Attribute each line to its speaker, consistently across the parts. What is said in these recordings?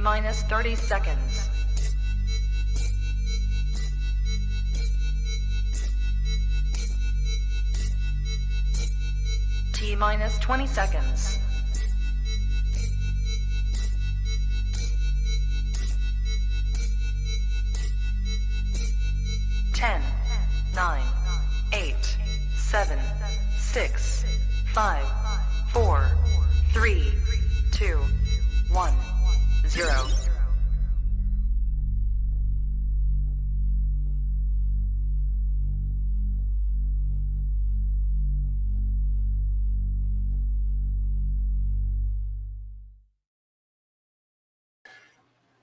Speaker 1: minus 30 seconds. T minus 20 seconds. 10, 9, 8, 7, 6, 5, 4, 3, 2, 1, 0.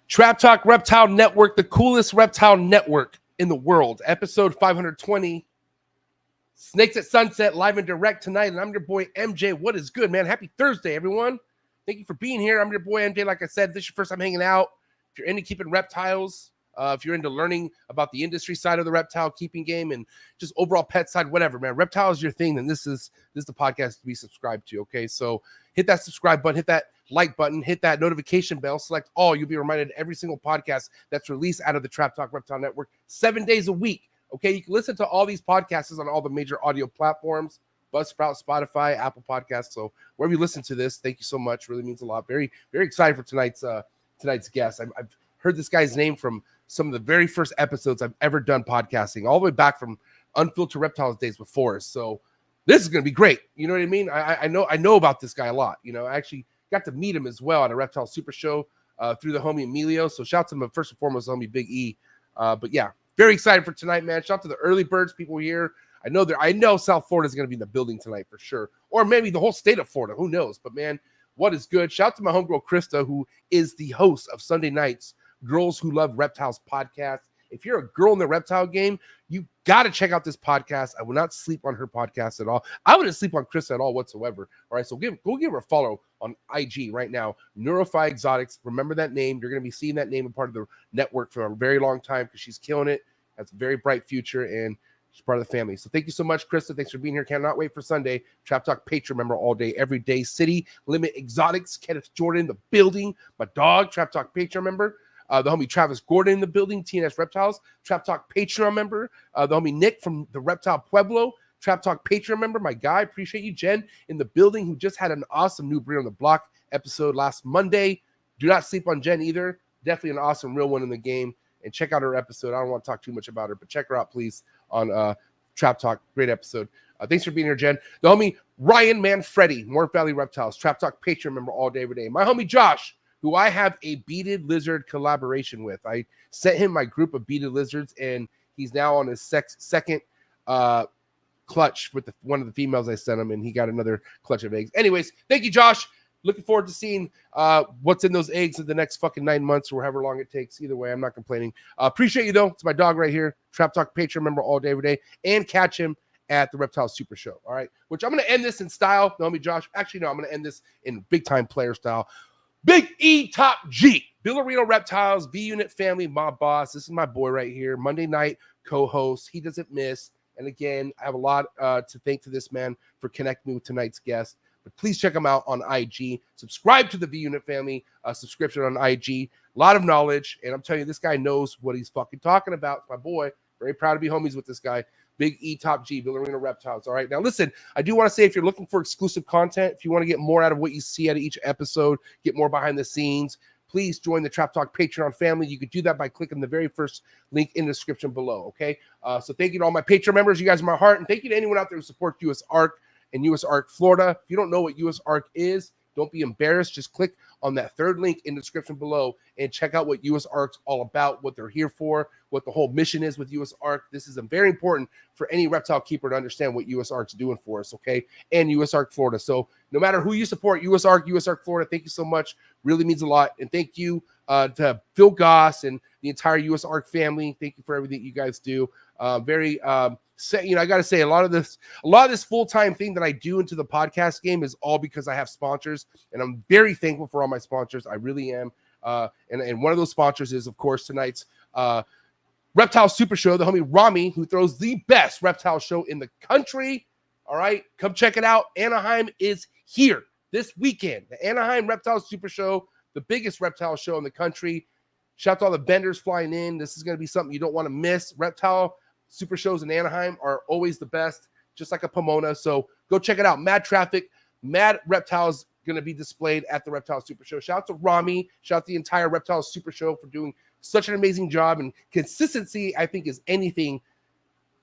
Speaker 2: Trap Talk Reptile Network, the coolest reptile network in the world. Episode 520. Snakes at Sunset, live and direct tonight. And I'm your boy, MJ. What is good, man? Happy Thursday, everyone. Thank you for being here. I'm your boy, MJ. Like I said, if this is your first time hanging out, if you're into keeping reptiles, if you're into learning about the industry side of the reptile keeping game and just overall pet side, whatever, man. Reptile is your thing, then this is the podcast to be subscribed to, okay? So hit that subscribe button, hit that like button, hit that notification bell, select all. You'll be reminded of every single podcast that's released out of the Trap Talk Reptile Network 7 days a week. Okay, you can listen to all these podcasts on all the major audio platforms, Buzzsprout, Spotify, Apple Podcasts. So wherever you listen to this, thank you so much. Really means a lot. Very, very excited for tonight's guest. I've heard this guy's name from some of the very first episodes I've ever done podcasting, all the way back from Unfiltered Reptiles days before. So this is going to be great. You know what I mean? I know about this guy a lot. You know, I actually got to meet him as well at a Reptile Super Show through the homie Emilio. So shout out to him first and foremost, homie Big E. But yeah, very excited for tonight, man. Shout out to the early birds people here. I know South Florida is going to be in the building tonight for sure, or maybe the whole state of Florida. Who knows? But man, what is good? Shout out to my homegirl Krista, who is the host of Sunday Nights Girls Who Love Reptiles podcast. If you're a girl in the reptile game, you got to check out this podcast. I will not sleep on her podcast at all. I wouldn't sleep on Krista at all whatsoever. All right, so go give her a follow on IG right now. Neurofy Exotics. Remember that name. You're going to be seeing that name a part of the network for a very long time because she's killing it. Has a very bright future, and she's part of the family. So thank you so much, Krista. Thanks for being here. Cannot wait for Sunday. Trap Talk Patreon member all day, every day. City Limit Exotics. Kenneth Jordan, the building. My dog, Trap Talk Patreon member. The homie Travis Gordon in the building, TNS Reptiles, Trap Talk Patreon member. The homie Nick from the Reptile Pueblo, Trap Talk Patreon member. My guy, appreciate you. Jen in the building, who just had an awesome new breed on the block episode last Monday. Do not sleep on Jen either. Definitely an awesome real one in the game. And check out her episode. I don't want to talk too much about her, but check her out, please, on Trap Talk. Great episode. Thanks for being here, Jen. The homie Ryan Manfredi, MORPH Valley Reptiles, Trap Talk Patreon member all day, every day. My homie Josh, who I have a beaded lizard collaboration with. I sent him my group of beaded lizards, and he's now on his second clutch with one of the females I sent him, and he got another clutch of eggs. Anyways, thank you, Josh. Looking forward to seeing what's in those eggs in the next fucking 9 months or however long it takes. Either way, I'm not complaining. Appreciate you, though. It's my dog right here. Trap Talk Patreon member all day, every day. And catch him at the Reptile Super Show, all right? Which I'm going to end this in style. No, me, Josh. Actually, no, I'm going to end this in big-time player style. Big E Top G, Villarino Reptiles, V Unit Family, my boss. This is my boy right here. Monday night co-host. He doesn't miss. And again, I have a lot to thank to this man for connecting me with tonight's guest. But please check him out on IG. Subscribe to the V Unit Family subscription on IG. A lot of knowledge. And I'm telling you, this guy knows what he's fucking talking about. It's my boy. Very proud to be homies with this guy. Big E Top G, Villarino Reptiles. All right. Now, listen, I do want to say if you're looking for exclusive content, if you want to get more out of what you see out of each episode, get more behind the scenes, please join the Trap Talk Patreon family. You could do that by clicking the very first link in the description below. Okay. So thank you to all my Patreon members. You guys are my heart. And thank you to anyone out there who supports USARK and USARK Florida. If you don't know what USARK is, don't be embarrassed. Just click on that third link in the description below and check out what USARK's all about, what they're here for, what the whole mission is with USARK. This is very important for any reptile keeper to understand what USARK's doing for us, okay? And USARK Florida. So no matter who you support, USARK Florida, thank you so much. Really means a lot. And thank you to Phil Goss and the entire USARK family. Thank you for everything you guys do. I got to say a lot of this full-time thing that I do into the podcast game is all because I have sponsors, and I'm very thankful for all my sponsors. I really am. And one of those sponsors is, of course, tonight's Reptile Super Show, the homie Rami, who throws the best reptile show in the country. All right, come check it out. Anaheim is here this weekend. The Anaheim Reptile Super Show, the biggest reptile show in the country. Shout out to all the vendors flying in. This is going to be something you don't want to miss. Reptile super shows in Anaheim are always the best, just like a Pomona. So go check it out. Mad traffic, mad reptiles going to be displayed at the Reptile Super Show. Shout out to Rami. Shout out to the entire Reptile Super Show for doing such an amazing job. And consistency, I think, is anything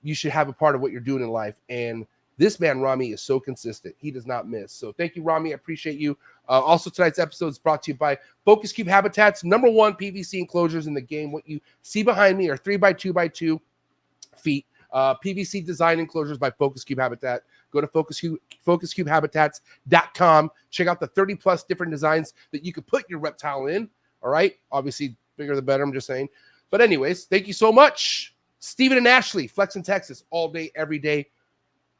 Speaker 2: you should have a part of what you're doing in life. And this man, Rami, is so consistent. He does not miss. So thank you, Rami. I appreciate you. Also, tonight's episode is brought to you by Focus Cube Habitats, #1 PVC enclosures in the game. What you see behind me are 3x2x2 feet. PVC design enclosures by Focus Cube Habitat. Go to focuscubehabitats.com. Check out the 30+ different designs that you could put your reptile in. All right. Obviously, bigger the better. I'm just saying. But anyways, thank you so much. Stephen and Ashley, Flex in Texas, all day, every day.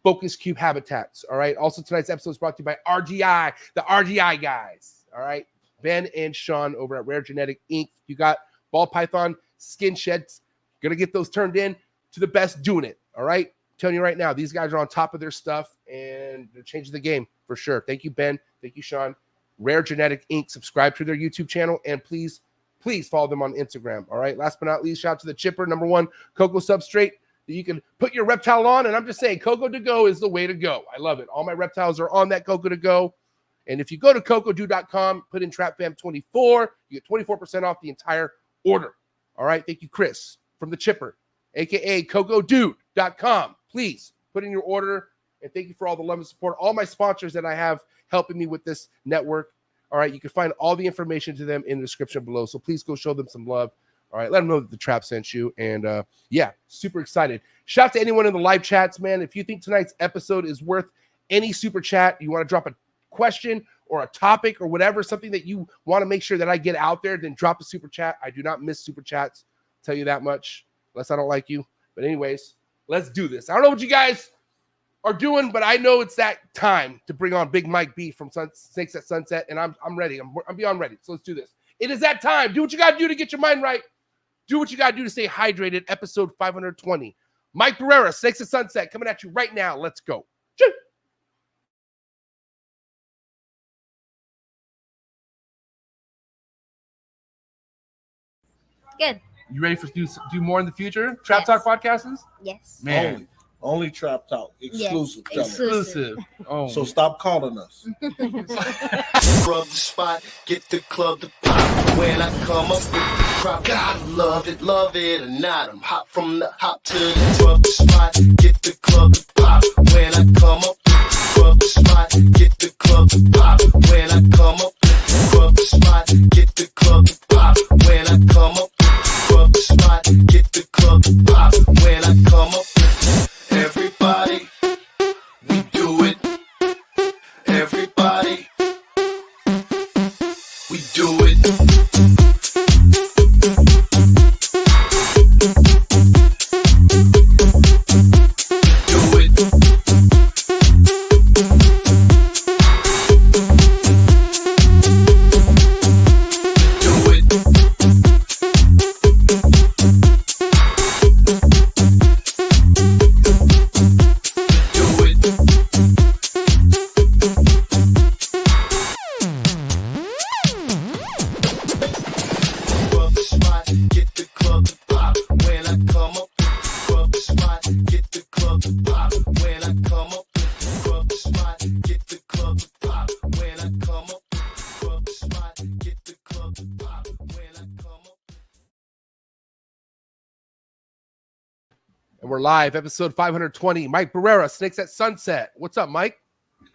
Speaker 2: Focus Cube Habitats. All right. Also, tonight's episode is brought to you by RGI, the RGI guys. All right. Ben and Sean over at Rare Genetic Inc. You got ball python skin sheds. Gonna get those turned in to the best doing it. All right. I'm telling you right now, these guys are on top of their stuff and they're changing the game for sure. Thank you, Ben. Thank you, Sean. Rare Genetic Inc. Subscribe to their YouTube channel and please follow them on Instagram. All right. Last but not least, shout out to the Chipper, #1 COCO substrate that you can put your reptile on. And I'm just saying, COCO to go is the way to go. I love it. All my reptiles are on that COCO to go. And if you go to COCODO.com, put in TrapFam24, you get 24% off the entire order. All right. Thank you, Chris, from the Chipper, aka COCODude.com. Please put in your order. And thank you for all the love and support. All my sponsors that I have helping me with this network. All right. You can find all the information to them in the description below. So please go show them some love. All right. Let them know that the Trap sent you. And yeah, super excited. Shout out to anyone in the live chats, man. If you think tonight's episode is worth any super chat, you want to drop a question or a topic or whatever, something that you want to make sure that I get out there, then drop a super chat. I do not miss super chats. I'll tell you that much, unless I don't like you. But anyways, let's do this. I don't know what you guys are doing, but I know it's that time to bring on Big Mike B from Snakes at Sunset, and I'm ready. I'm beyond ready. So let's do this. It is that time. Do what you got to do to get your mind right. Do what you got to do to stay hydrated. Episode 520. Mike Barrera, Snakes at Sunset, coming at you right now. Let's go. Choo!
Speaker 3: Good.
Speaker 2: You ready for do more in the future? Trap Talk podcasts?
Speaker 3: Yes.
Speaker 2: Man.
Speaker 4: Only Trap Talk. Exclusive.
Speaker 3: Yes.
Speaker 2: Exclusive. Oh.
Speaker 4: So stop calling us.
Speaker 5: Rub the spot, get the club to pop. When I come up with the crop, God love it or not. I'm hot from the hop to the rub the spot, get the club to pop. When I come up with the rub the spot, get the club to pop. When I come up with the rub the spot, get the club to pop. When I come up with the rub the spot, get the club to pop. When I come up with everybody, we do it. Everybody, we do it. Do it. Do it.
Speaker 2: And we're live, episode 520. Mike Barrera, Snakes at Sunset. What's up, Mike?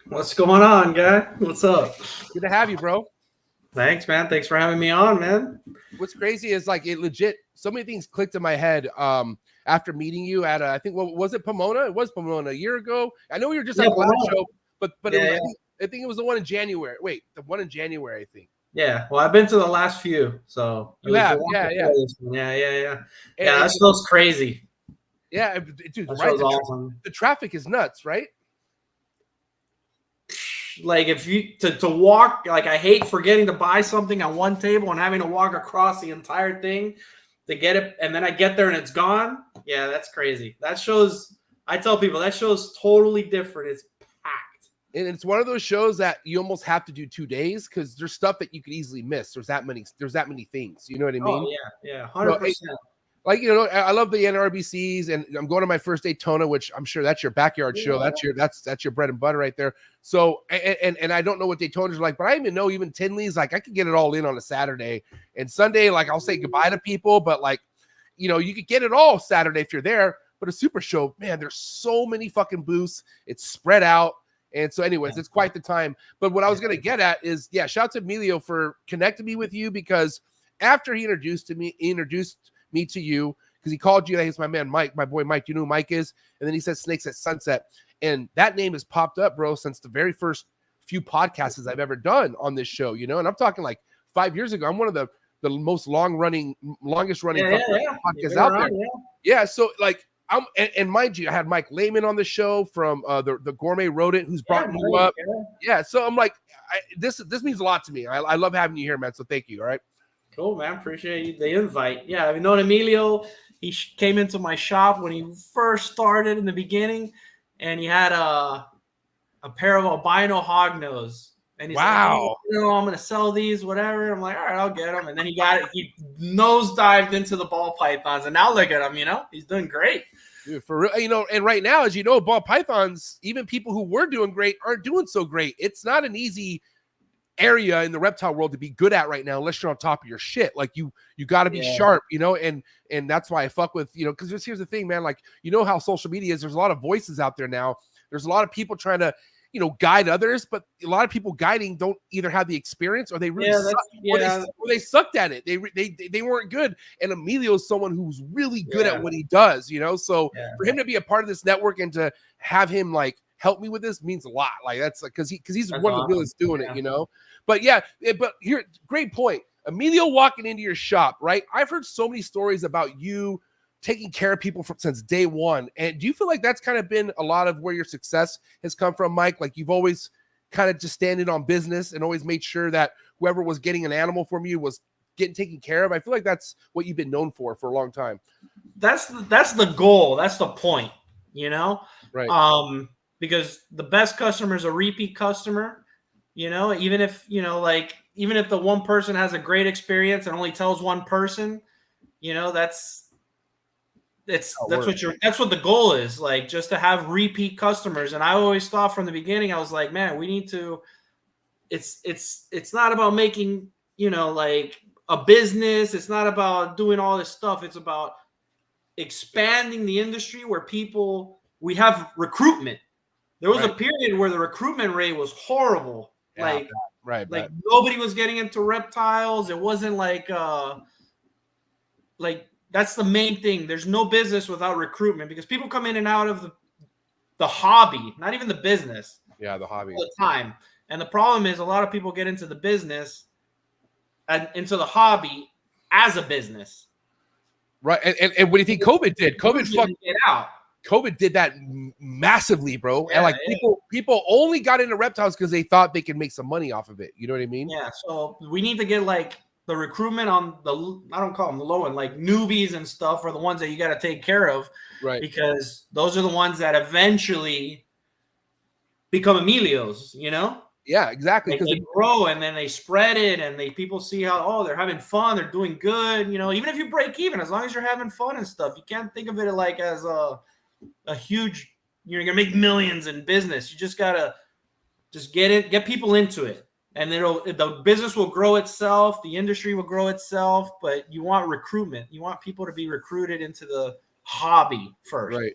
Speaker 6: What's going on, guy? What's up?
Speaker 2: Good to have you, bro.
Speaker 6: Thanks, man. Thanks for having me on, man.
Speaker 2: What's crazy is like it legit, so many things clicked in my head after meeting you at I think, what was it, Pomona? It was Pomona a year ago. I know you were just at the last show, but
Speaker 6: Yeah,
Speaker 2: I think it was the one in January. Wait, the one in January, I think.
Speaker 6: Yeah. Well, I've been to the last few, so
Speaker 2: You have,
Speaker 6: yeah.
Speaker 2: And
Speaker 6: That show's crazy.
Speaker 2: Yeah, dude,
Speaker 6: That
Speaker 2: right?
Speaker 6: show's awesome.
Speaker 2: The traffic is nuts, right?
Speaker 6: Like if you to walk, like I hate forgetting to buy something on one table and having to walk across the entire thing to get it, and then I get there and it's gone. Yeah, that's crazy. That shows. I tell people that show's totally different. It's packed.
Speaker 2: And it's one of those shows that you almost have to do 2 days because there's stuff that you could easily miss. There's that many things. You know what I mean?
Speaker 6: Oh yeah, 100%.
Speaker 2: Like, you know, I love the NRBCs, and I'm going to my first Daytona, which I'm sure that's your backyard show. That's your bread and butter right there. So, and I don't know what Daytona's like, but I even know even Tinley's, like, I could get it all in on a Saturday and Sunday. Like, I'll say goodbye to people, but like, you know, you could get it all Saturday if you're there. But a super show, man, there's so many fucking booths. It's spread out. And so anyways, it's quite the time. But what I was going to get at is, yeah, shout out to Emilio for connecting me with you, because after he introduced me to you, because he called you, he's my man Mike, my boy Mike. You know who Mike is? And then he said Snakes at Sunset. And that name has popped up, bro, since the very first few podcasts I've ever done on this show, you know? And I'm talking like 5 years ago. I'm one of the longest running podcasts out there. Yeah, so like, and mind you, I had Mike Lehman on the show from the Gourmet Rodent, who's brought you up. Yeah, so I'm like, this means a lot to me. I love having you here, man. So thank you. All right.
Speaker 6: Cool, man. Appreciate the invite. Yeah, I've known Emilio. He came into my shop when he first started in the beginning, and he had a pair of albino hognose. And he's like, hey, you know, I'm going to sell these, whatever. I'm like, all right, I'll get them. And then he got it. He nosedived into the ball pythons. And now look at him, you know, he's doing great.
Speaker 2: Dude, for real, you know, and right now, as you know, ball pythons, even people who were doing great aren't doing so great. It's not an easy area in the reptile world to be good at right now, unless you're on top of your shit. Like you got to be sharp, you know, and that's why I fuck with, you know, because here's the thing, man, like, you know how social media is. There's a lot of voices out there now. There's a lot of people trying to, you know, guide others, but a lot of people guiding don't either have the experience or they really suck, or they sucked at it. They weren't good. And Emilio is someone who's really good at what he does, you know? So for him to be a part of this network and to have him like help me with this means a lot. Like that's like, cause he's one of the realest doing it, you know? But but here, great point. Emilio walking into your shop, right? I've heard so many stories about you taking care of people since day one. And do you feel like that's kind of been a lot of where your success has come from, Mike? Like you've always kind of just standing on business and always made sure that whoever was getting an animal from you was getting taken care of. I feel like that's what you've been known for a long time.
Speaker 6: That's the goal. That's the point, you know?
Speaker 2: Right.
Speaker 6: Because the best customer is a repeat customer, you know, even if, you know, like, even if the one person has a great experience and only tells one person, you know, that's what the goal is, like, just to have repeat customers. And I always thought from the beginning, I was like, man, we need to, it's not about making, you know, like a business. It's not about doing all this stuff. It's about expanding the industry where we have recruitment. There was a period where the recruitment rate was horrible. Like nobody was getting into reptiles. It wasn't like that's the main thing. There's no business without recruitment, because people come in and out of the hobby, not even the business.
Speaker 2: Yeah, the hobby.
Speaker 6: All the time. And the problem is a lot of people get into the business and into the hobby as a business.
Speaker 2: Right. And what do you think COVID did? COVID did that massively, bro.
Speaker 6: Yeah,
Speaker 2: and like people only got into reptiles because they thought they could make some money off of it. You know what I mean?
Speaker 6: Yeah. So we need to get like the recruitment on I don't call them the low end, like newbies and stuff are the ones that you got to take care of.
Speaker 2: Right.
Speaker 6: Because those are the ones that eventually become Emilios, you know?
Speaker 2: Yeah, exactly.
Speaker 6: Because they grow and then they spread it and people see how, they're having fun. They're doing good. You know, even if you break even, as long as you're having fun and stuff, you can't think of it like as a huge, you're going to make millions in business. You just got to get people into it. And then the business will grow itself. The industry will grow itself. But you want recruitment. You want people to be recruited into the hobby first.
Speaker 2: Right.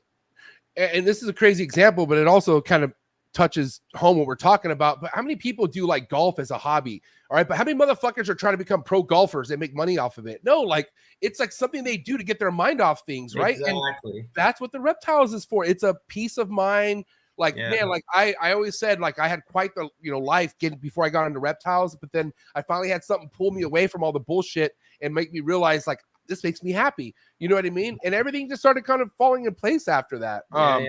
Speaker 2: And this is a crazy example, but it also kind of touches home what we're talking about. But how many people do like golf as a hobby? All right. But how many motherfuckers are trying to become pro golfers and make money off of it? No, like it's like something they do to get their mind off things. Right.
Speaker 6: Exactly.
Speaker 2: And that's what the reptiles is for. It's a peace of mind. Like, man, like I always said, like I had quite the, life before I got into reptiles, but then I finally had something pull me away from all the bullshit and make me realize like, this makes me happy. You know what I mean? And everything just started kind of falling in place after that. But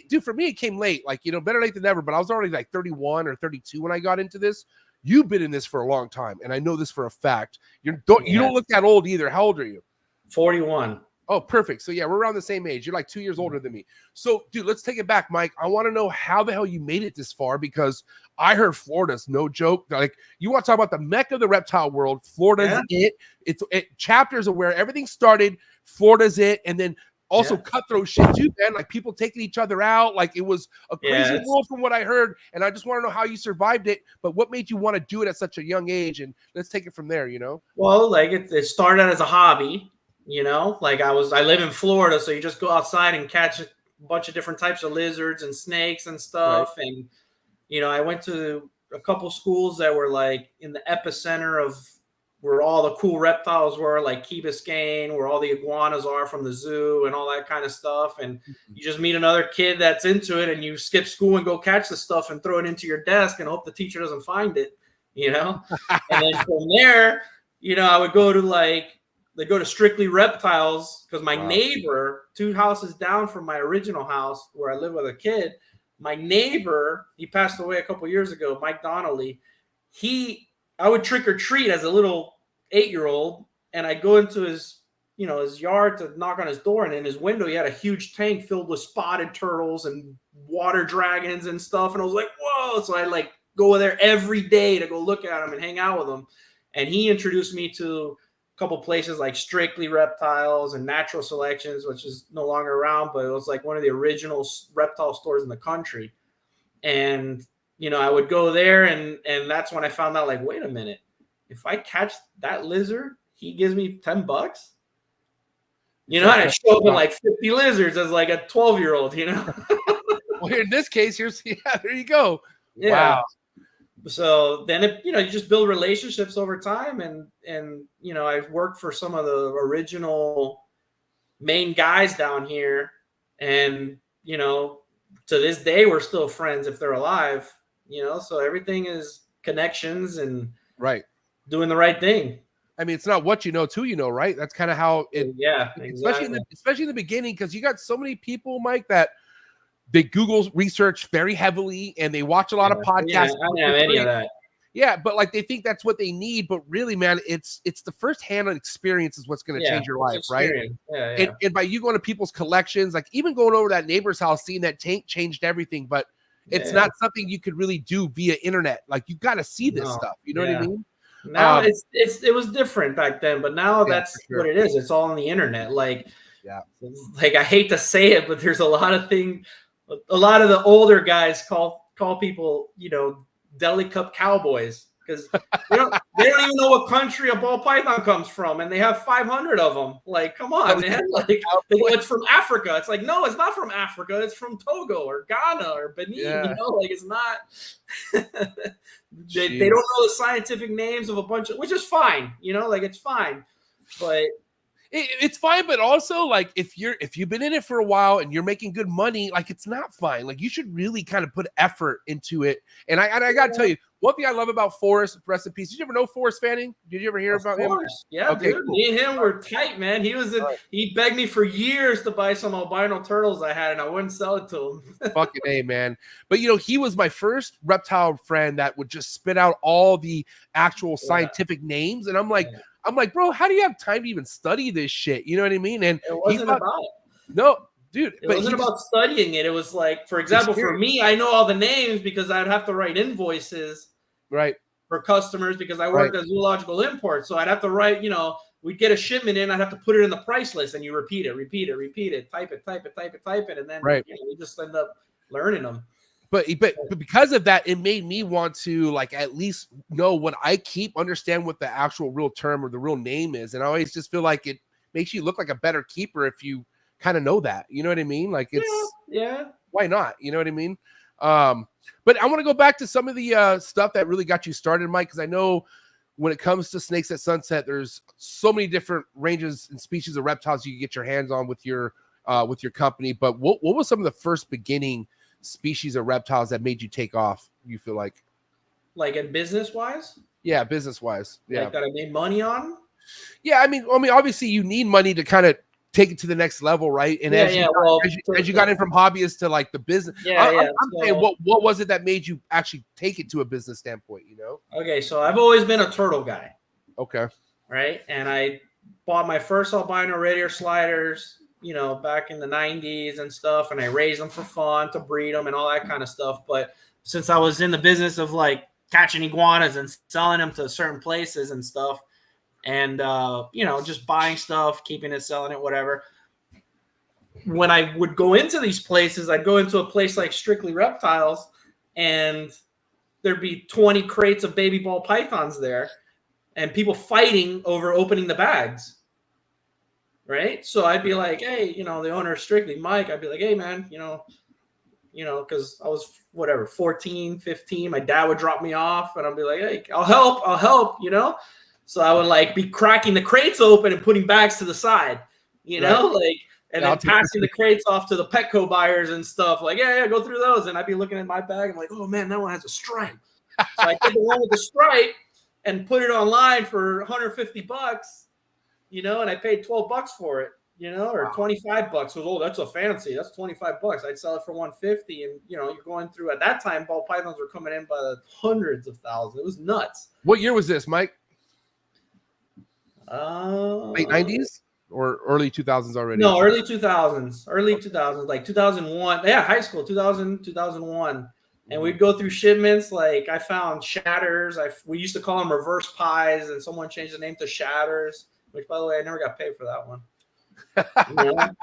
Speaker 2: dude, for me, it came late, like, better late than never, but I was already like 31 or 32 when I got into this. You've been in this for a long time. And I know this for a fact. You don't look that old either. How old are you?
Speaker 6: 41.
Speaker 2: Oh, perfect. So yeah, we're around the same age. You're like 2 years older than me. So, dude, let's take it back, Mike. I want to know how the hell you made it this far, because I heard Florida's no joke. Like, you want to talk about the mecca of the reptile world? Florida's it. It's chapters of where everything started. Florida's it, and then also cutthroat shit too, man. Like people taking each other out. Like it was a crazy world from what I heard, and I just want to know how you survived it. But what made you want to do it at such a young age? And let's take it from there. You know.
Speaker 6: Well, like it started as a hobby. You know, like I live in Florida, so you just go outside and catch a bunch of different types of lizards and snakes and stuff. Right. And, you know, I went to a couple schools that were like in the epicenter of where all the cool reptiles were, like Key Biscayne, where all the iguanas are from the zoo and all that kind of stuff. And you just meet another kid that's into it, and you skip school and go catch the stuff and throw it into your desk and hope the teacher doesn't find it, you know? And then from there, you know, I would go to they go to Strictly Reptiles, because my neighbor, 2 houses down from my original house where I live with a kid, my neighbor, he passed away a couple years ago, Mike Donnelly. I would trick or treat as a little 8-year-old, and I'd go into his yard to knock on his door, and in his window he had a huge tank filled with spotted turtles and water dragons and stuff. And I was like, whoa! So I like go there every day to go look at him and hang out with him. And he introduced me to couple places like Strictly Reptiles and Natural Selections, which is no longer around, but it was like one of the original reptile stores in the country. And, you know, I would go there, and that's when I found out, like, wait a minute, if I catch that lizard, he gives me $10. You know, and I show up with like 50 lizards as like a 12-year-old, you know?
Speaker 2: Well, in this case, there you go.
Speaker 6: Yeah.
Speaker 2: Wow.
Speaker 6: So then, you just build relationships over time. And, you know, I've worked for some of the original main guys down here. And, you know, to this day, we're still friends if they're alive, you know, so everything is connections and doing the right thing.
Speaker 2: I mean, it's not what you know, it's who you know, right? That's kind of how it,
Speaker 6: exactly.
Speaker 2: especially in the beginning, because you got so many people, Mike, that they Google research very heavily and they watch a lot of podcasts.
Speaker 6: Yeah, I don't have any of that.
Speaker 2: Yeah, but like they think that's what they need, but really, man, it's the first-hand experience is what's going to change your life, right? And by you going to people's collections, like even going over that neighbor's house, seeing that tank changed everything, but it's not something you could really do via internet. Like you got to see this stuff. You know what I mean?
Speaker 6: Now it was different back then, but now that's what it is. It's all on the internet. Like, like I hate to say it, but there's a lot of things. A lot of the older guys call people, you know, deli cup cowboys, because they don't even know what country a ball python comes from, and they have 500 of them. Like, come on, man! Like, it's from Africa. It's like, no, it's not from Africa. It's from Togo or Ghana or Benin. You know, like it's not. they don't know the scientific names of a bunch of, which is fine. You know, like it's fine, but.
Speaker 2: It's fine, but also like if you've been in it for a while and you're making good money, like it's not fine. Like you should really kind of put effort into it. And I gotta tell you, one thing I love about Forrest, rest in peace. Did you ever know Forrest Fanning? Did you ever hear about him?
Speaker 6: Yeah, okay, dude. Cool. Me and him were tight, man. He begged me for years to buy some albino turtles I had, and I wouldn't sell it to him.
Speaker 2: Fucking A, man. But you know, he was my first reptile friend that would just spit out all the actual scientific names, and I'm like, bro, how do you have time to even study this shit? You know what I mean? And
Speaker 6: it wasn't about it.
Speaker 2: No, dude.
Speaker 6: It wasn't about studying it. It was like, for example, for me, I know all the names because I'd have to write invoices for customers because I worked at Zoological Import. So I'd have to write, you know, we'd get a shipment in, I'd have to put it in the price list, and you repeat it, type it, and then you know, we just end up learning them.
Speaker 2: But because of that, it made me want to like at least know what I keep, understand what the actual real term or the real name is. And I always just feel like it makes you look like a better keeper if you kind of know that. You know what I mean? Like it's why not? You know what I mean? But I want to go back to some of the stuff that really got you started, Mike, because I know when it comes to Snakes at Sunset, there's so many different ranges and species of reptiles you can get your hands on with your company. But what was some of the first beginning species of reptiles that made you take off, you feel like
Speaker 6: in business wise?
Speaker 2: Yeah, business wise. Yeah.
Speaker 6: Like that I made money on?
Speaker 2: Yeah, I mean, obviously you need money to kind of take it to the next level, right? And as you got in from hobbyist to like the business, I'm saying what was it that made you actually take it to a business standpoint, you know?
Speaker 6: Okay, so I've always been a turtle guy.
Speaker 2: Okay.
Speaker 6: Right? And I bought my first albino red ear sliders, you know, back in the 90s and stuff. And I raised them for fun to breed them and all that kind of stuff. But since I was in the business of like catching iguanas and selling them to certain places and stuff, and, you know, just buying stuff, keeping it, selling it, whatever. When I would go into these places, I'd go into a place like Strictly Reptiles, and there'd be 20 crates of baby ball pythons there, and people fighting over opening the bags. Right? So I'd be like, hey, you know, the owner of Strictly, Mike, I'd be like, hey, man, you know, because I was, 14, 15. My dad would drop me off, and I'd be like, hey, I'll help, you know? So I would, like, be cracking the crates open and putting bags to the side, you know? Like, and then passing the crates off to the Petco buyers and stuff. Like, yeah, go through those. And I'd be looking at my bag. I'm like, oh, man, that one has a stripe. So I take the one with the stripe and put it online for $150, you know, and I paid $12 for it, you know, or $25. So, oh, that's a fancy. That's $25. I'd sell it for $150. And, you know, you're going through, at that time, ball pythons were coming in by the hundreds of thousands. It was nuts.
Speaker 2: What year was this, Mike?
Speaker 6: Late
Speaker 2: 90s? Or early 2000s already?
Speaker 6: No, early 2000s, like 2001. Yeah, high school, 2000, 2001. And we'd go through shipments. Like I found shatters. We used to call them reverse pies, and someone changed the name to shatters, which, by the way, I never got paid for that one. You know? Now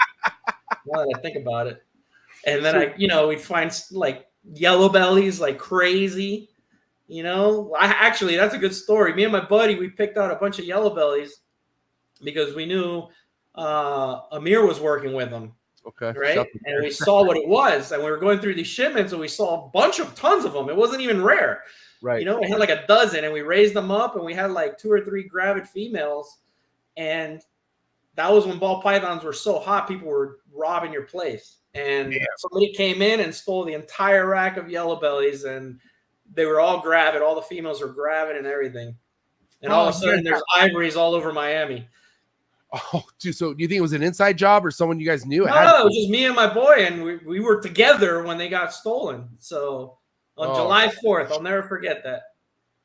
Speaker 6: that I think about it. And then we'd find like yellow bellies like crazy. You know, actually, that's a good story. Me and my buddy, we picked out a bunch of yellow bellies because we knew Amir was working with them.
Speaker 2: Okay.
Speaker 6: Right. And we saw what it was. And we were going through these shipments, and we saw tons of them. It wasn't even rare.
Speaker 2: Right.
Speaker 6: You know, we had like a dozen, and we raised them up, and we had like 2 or 3 gravid females. And that was when ball pythons were so hot, people were robbing your place. And somebody came in and stole the entire rack of yellow bellies, and they were all gravid. All the females were gravid and everything. And all of a sudden, there's ivories all over Miami.
Speaker 2: Oh, dude. So do you think it was an inside job or someone you guys knew?
Speaker 6: No, it was just me and my boy, and we were together when they got stolen. So on July 4th, I'll never forget that.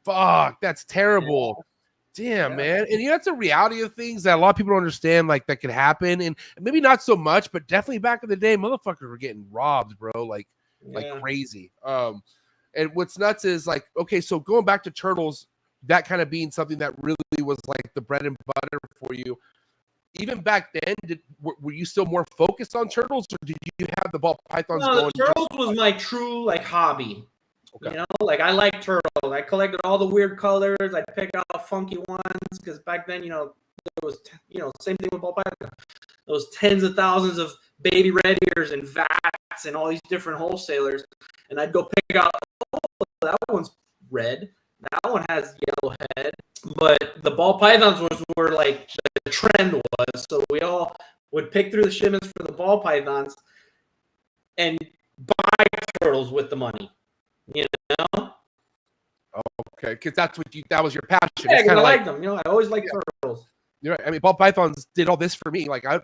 Speaker 2: Fuck, that's terrible. Damn, man. And that's the reality of things that a lot of people don't understand, like that could happen. And maybe not so much, but definitely back in the day, motherfuckers were getting robbed, bro, like crazy. And what's nuts is like, okay, so going back to turtles, that kind of being something that really was like the bread and butter for you. Even back then, were you still more focused on turtles, or did you have the ball pythons going?
Speaker 6: The turtles was my true like hobby.
Speaker 2: Okay.
Speaker 6: You know, like I like turtles. I collected all the weird colors. I picked out funky ones because back then, there was, same thing with ball python. There was tens of thousands of baby red ears and vats and all these different wholesalers, and I'd go pick out. Oh, that one's red. That one has yellow head. But the ball pythons was where like the trend was. So we all would pick through the shipments for the ball pythons and buy turtles with the money. You know?
Speaker 2: Okay, because that was your passion.
Speaker 6: Yeah, because I like them. I always liked turtles.
Speaker 2: You're right. I mean, ball pythons did all this for me. Like I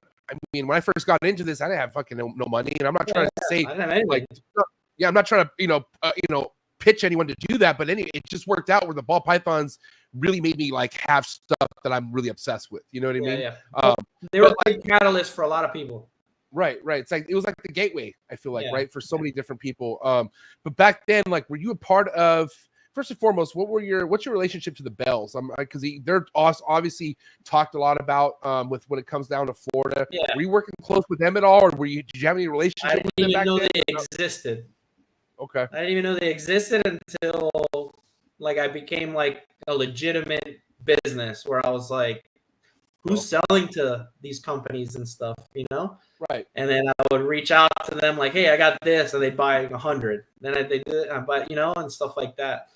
Speaker 2: mean, when I first got into this, I didn't have fucking no money, and I'm not trying to say
Speaker 6: I didn't have anything.
Speaker 2: I'm not trying to pitch anyone to do that, but anyway, it just worked out where the ball pythons really made me like have stuff that I'm really obsessed with. You know what I mean?
Speaker 6: Yeah. They were like catalysts for a lot of people.
Speaker 2: Right. It's like it was like the gateway, I feel like, right, for so many different people. But back then, like, were you a part of? First and foremost, what's your relationship to the Bells? Because they're obviously talked a lot about with when it comes down to Florida.
Speaker 6: Yeah.
Speaker 2: Were you working close with them at all, or did you have any relationship?
Speaker 6: I didn't even know they existed.
Speaker 2: Okay.
Speaker 6: I didn't even know they existed until like I became like a legitimate business where I was like, who's selling to these companies and stuff, Right. And then I would reach out to them like, hey, I got this, and they'd buy 100. Then they did it, but and stuff like that.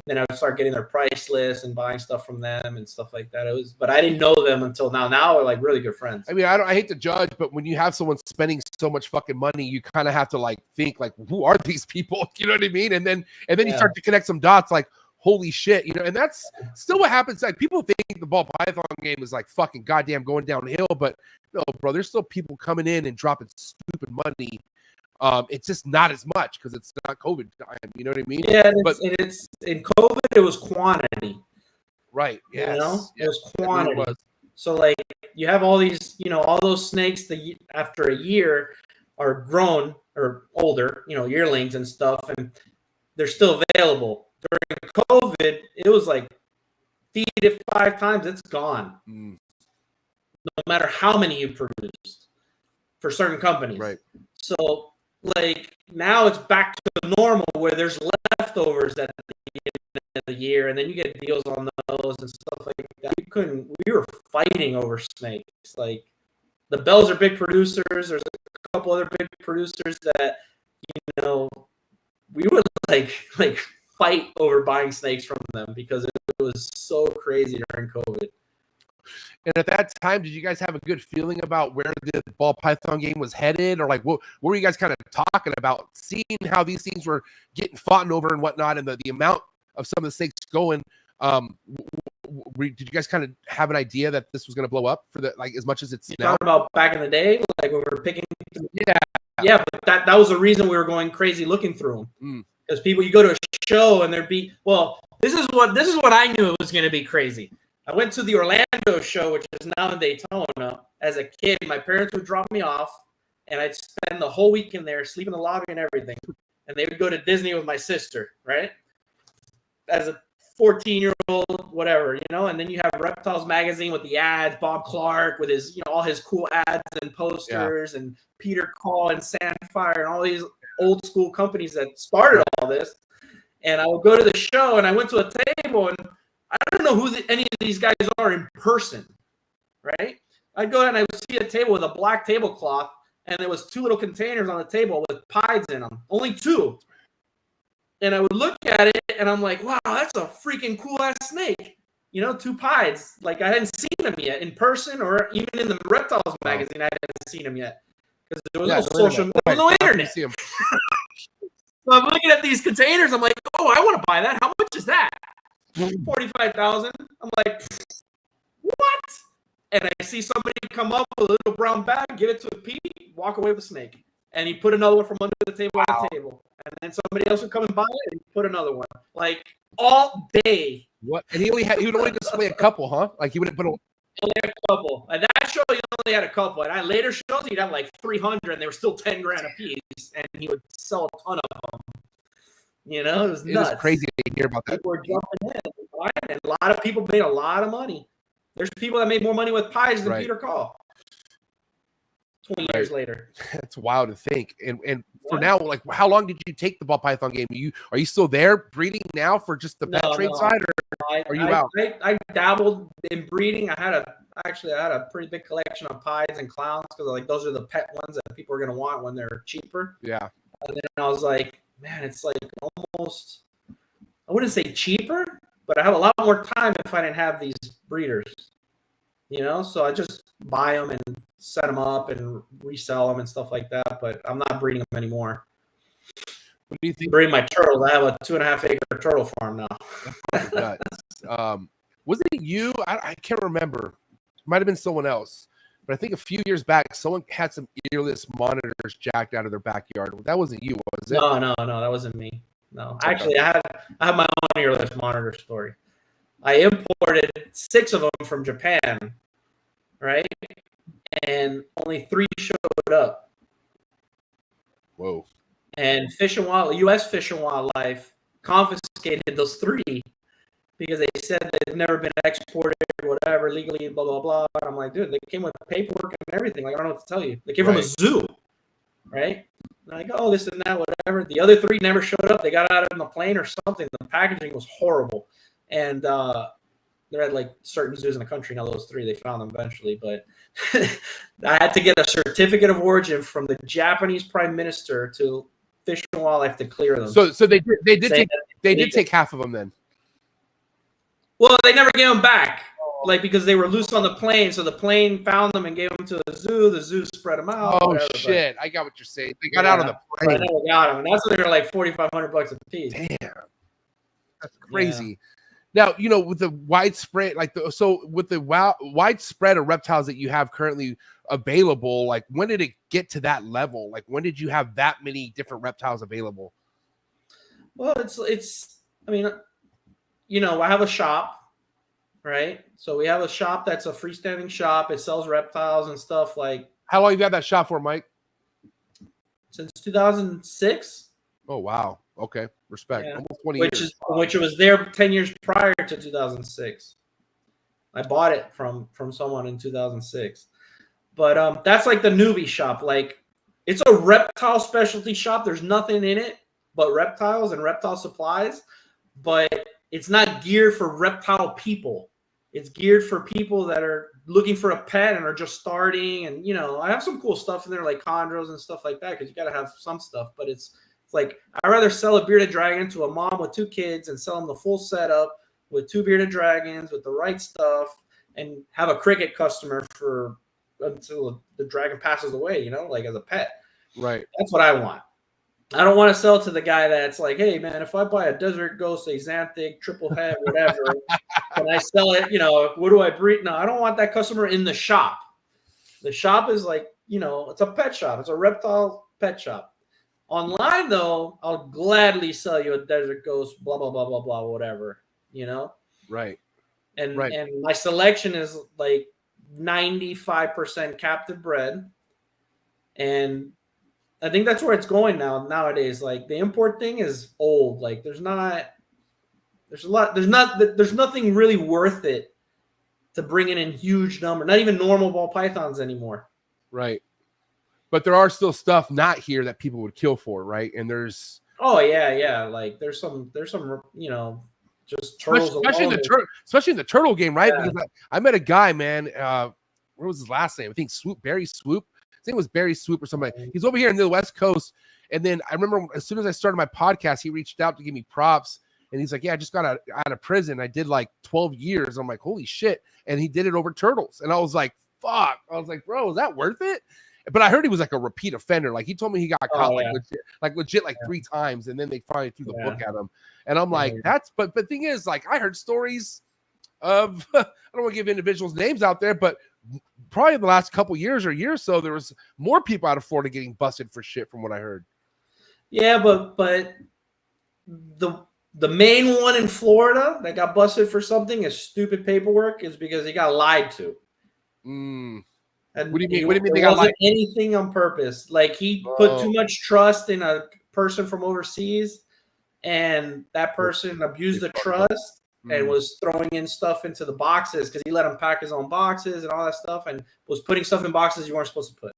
Speaker 6: Then I would start getting their price list and buying stuff from them and stuff like that. But I didn't know them until now. Now we're like really good friends.
Speaker 2: I mean, I hate to judge, but when you have someone spending so much fucking money, you kind of have to like think like, who are these people? You know what I mean? And then you start to connect some dots like, holy shit, and that's still what happens. Like people think the ball python game is like fucking goddamn going downhill, but no, bro, there's still people coming in and dropping stupid money. It's just not as much because it's not COVID time. You know what I mean?
Speaker 6: Yeah, but it's in COVID, it was quantity.
Speaker 2: Right. Yes.
Speaker 6: It was quantity. So like you have all these, all those snakes that after a year are grown or older, yearlings and stuff, and they're still available. During COVID, it was like feed it 5 times, it's gone. No matter how many you produced for certain companies.
Speaker 2: Right.
Speaker 6: So like now it's back to normal where there's leftovers at the end of the year, and then you get deals on those and stuff like that. We were fighting over snakes. Like the Bells are big producers. There's a couple other big producers that, we would like fight over buying snakes from them because it was so crazy during COVID.
Speaker 2: And at that time, did you guys have a good feeling about where the ball python game was headed, or like what were you guys kind of talking about, seeing how these things were getting fought over and whatnot, and the amount of some of the snakes going? Did you guys kind of have an idea that this was going to blow up for as much as it's now?
Speaker 6: Talking about back in the day, like when we were picking.
Speaker 2: Yeah,
Speaker 6: but that was the reason we were going crazy looking through them. Because people, you go to a show and there'd be, this is what I knew it was going to be crazy. I went to the Orlando show, which is now in Daytona. As a kid, my parents would drop me off, and I'd spend the whole weekend there, sleep in the lobby and everything. And they would go to Disney with my sister, right? As a 14-year-old, whatever, and then you have Reptiles magazine with the ads, Bob Clark with his, all his cool ads and posters, and Peter Call and Sandfire and all these old school companies that started all this. And I would go to the show, and I went to a table, and I don't know who any of these guys are in person, right? I'd go and I would see a table with a black tablecloth, and there was 2 little containers on the table with pieds in them, only 2. And I would look at it, and I'm like, wow, that's a freaking cool-ass snake. 2 pieds. Like, I hadn't seen them yet in person, or even in the Reptiles magazine, I hadn't seen them yet. Because there was there was no internet. So I'm looking at these containers. I'm like, oh, I want to buy that. How much is that? $45,000. I'm like, what? And I see somebody come up with a little brown bag, give it to Pete, walk away with a snake. And he put another one from under the table on the table. And then somebody else would come and buy it and put another one. Like all day.
Speaker 2: What? And he would only display a couple, huh? Like he wouldn't put
Speaker 6: only a couple. At that show, he only had a couple. And I later shows, he'd have like 300, and they were still 10 grand a piece. And he would sell a ton of them. It was nuts.
Speaker 2: It was crazy to hear about that.
Speaker 6: People were jumping in. And a lot of people made a lot of money. There's people that made more money with pies than Peter Call. 20 years later.
Speaker 2: That's wild to think. And for now, like, how long did you take the ball python game? Are you still there breeding now for just the pet trade side, or are you out?
Speaker 6: I dabbled in breeding. I had a pretty big collection of pies and clowns because like those are the pet ones that people are gonna want when they're cheaper. Yeah. And then I was like, man, it's like almost, I wouldn't say cheaper, but I have a lot more time if I didn't have these breeders. So I just buy them and set them up and resell them and stuff like that. But I'm not breeding them anymore. What do you think? Breeding my turtles. I have a 2.5 acre turtle farm now.
Speaker 2: Was it you? I can't remember. It might have been someone else. But I think a few years back, someone had some earless monitors jacked out of their backyard. That wasn't you, was it?
Speaker 6: No, that wasn't me. No, actually, I have my own earless monitor story. I imported 6 of them from Japan, right? And only 3 showed up.
Speaker 2: Whoa.
Speaker 6: And U.S. Fish and Wildlife confiscated those 3 because they said they've never been exported or whatever, legally, blah, blah, blah. And I'm like, dude, they came with paperwork and everything. Like, I don't know what to tell you. They came from a zoo, right? And like, oh, this and that, whatever. The other 3 never showed up. They got out on the plane or something. The packaging was horrible. And they're at like certain zoos in the country. Now those 3, they found them eventually. But I had to get a certificate of origin from the Japanese Prime Minister to Fish and Wildlife to clear them.
Speaker 2: So they did take half of them then.
Speaker 6: Well, they never gave them back, like because they were loose on the plane. So the plane found them and gave them to the zoo. The zoo spread them out.
Speaker 2: Oh whatever, shit! I got what you're saying. They got out on the plane.
Speaker 6: I never got them, and that's when they were like $4,500 a piece.
Speaker 2: Damn, that's crazy. Yeah. Now with the widespread, with the widespread of reptiles that you have currently available, like when did it get to that level? Like when did you have that many different reptiles available?
Speaker 6: Well, it's. I mean. I have a shop, right? So we have a shop that's a freestanding shop. It sells reptiles and stuff like.
Speaker 2: How long you had that shop for, Mike?
Speaker 6: Since 2006.
Speaker 2: Oh wow. Okay, respect.
Speaker 6: Yeah.
Speaker 2: Almost 20
Speaker 6: which
Speaker 2: years.
Speaker 6: Which was there 10 years prior to 2006. I bought it from someone in 2006. But that's like the newbie shop. Like, it's a reptile specialty shop. There's nothing in it but reptiles and reptile supplies. But it's not geared for reptile people. It's geared for people that are looking for a pet and are just starting. And, you know, I have some cool stuff in there like chondros and stuff like that because you got to have some stuff. But it's like, I'd rather sell a bearded dragon to a mom with 2 kids and sell them the full setup with 2 bearded dragons with the right stuff and have a cricket customer for until the dragon passes away, you know, like as a pet.
Speaker 2: Right.
Speaker 6: That's what I want. I don't want to sell to the guy that's like, hey, man, if I buy a desert ghost, a xanthic, triple head, whatever, can I sell it? You know, what do I breed? No, I don't want that customer in the shop. The shop is like, you know, it's a pet shop. It's a reptile pet shop. Online, though, I'll gladly sell you a desert ghost, blah, blah, blah, blah, blah, whatever, you know?
Speaker 2: Right.
Speaker 6: And
Speaker 2: Right.
Speaker 6: and my selection is like 95% captive bred. And I think that's where it's going nowadays. Like, the import thing is old. Like, there's nothing really worth it to bring in huge number. Not even normal ball pythons anymore.
Speaker 2: Right. But there are still stuff not here that people would kill for, right? And there's
Speaker 6: yeah. Like, there's some, you know, just turtles,
Speaker 2: especially in the turtle game, right?
Speaker 6: Yeah.
Speaker 2: Because I met a guy, man. What was his last name? I think Barry Swoop. His name was Barry Swoop or something. He's over here in the West Coast. And then I remember as soon as I started my podcast, he reached out to give me props. And he's like, yeah, I just got out of prison. I did like 12 years. I'm like, holy shit. And he did it over turtles. And I was like, fuck. I was like, bro, is that worth it? But I heard he was like a repeat offender. Like, he told me he got caught legit 3 times. And then they finally threw the book at him. And I'm like, but the thing is, like, I heard stories of, I don't want to give individuals names out there, but probably in the last couple years or year or so, there was more people out of Florida getting busted for shit from what I heard.
Speaker 6: Yeah, but the main one in Florida that got busted for something is stupid paperwork is because he got lied to.
Speaker 2: And
Speaker 6: what do you mean?
Speaker 2: They got
Speaker 6: wasn't anything on purpose. Like, he put too much trust in a person from overseas, and that person abused the trust and was throwing in stuff into the boxes because he let him pack his own boxes and all that stuff, and was putting stuff in boxes you weren't supposed to put.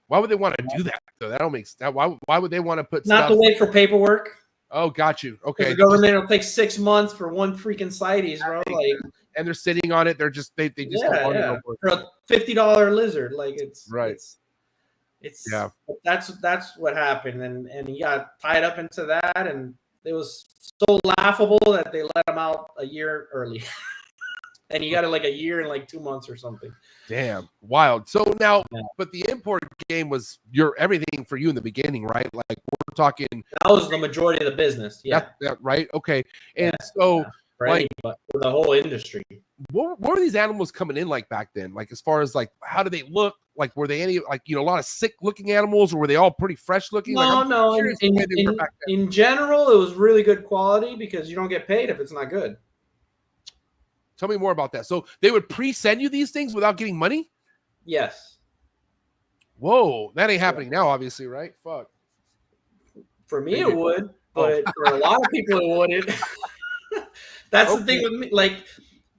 Speaker 2: Why would they want to do that? So that don't make sense. Why would they want to put
Speaker 6: not
Speaker 2: stuff?
Speaker 6: to wait for paperwork?
Speaker 2: Oh, got you. Okay.
Speaker 6: The government will take 6 months for one freaking CITES, bro. Like,
Speaker 2: and they're sitting on it. They're just they just don't want to
Speaker 6: for a $50 lizard. Like, it's
Speaker 2: right.
Speaker 6: It's that's what happened, and he got tied up into that, and it was so laughable that they let him out a year early. And he got it like a year and like 2 months or something.
Speaker 2: Damn, wild. So now, but the import game was everything for you in the beginning, right? Like, we're talking.
Speaker 6: That was the majority of the business. Yeah.
Speaker 2: Right. Okay. And so, like,
Speaker 6: for the whole industry.
Speaker 2: What were these animals coming in like back then? Like, as far as like, how do they look? Like, were they any like, you know, a lot of sick looking animals, or were they all pretty fresh looking?
Speaker 6: No. In general, it was really good quality because you don't get paid if it's not good.
Speaker 2: Tell me more about that. So they would pre-send you these things without getting money?
Speaker 6: Yes.
Speaker 2: Whoa, that ain't happening now, obviously, right? Fuck.
Speaker 6: For me, it would, but for a lot of people, it wouldn't. That's the thing with me. Like,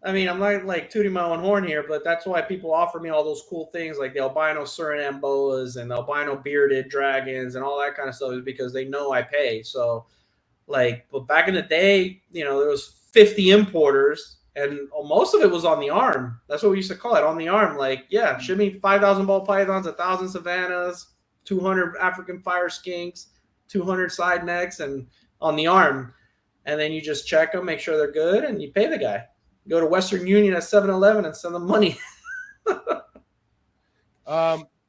Speaker 6: I mean, I'm not like tooting my own horn here, but that's why people offer me all those cool things like the albino Suriname boas and the albino bearded dragons and all that kind of stuff, is because they know I pay. So, like, but back in the day, you know, there was 50 importers. And most of it was on the arm. That's what we used to call it, on the arm. Like, yeah, ship me 5,000 ball pythons, 1,000 savannas, 200 African fire skinks, 200 side necks, and on the arm. And then you just check them, make sure they're good, and you pay the guy. Go to Western Union at 7-Eleven and send them money.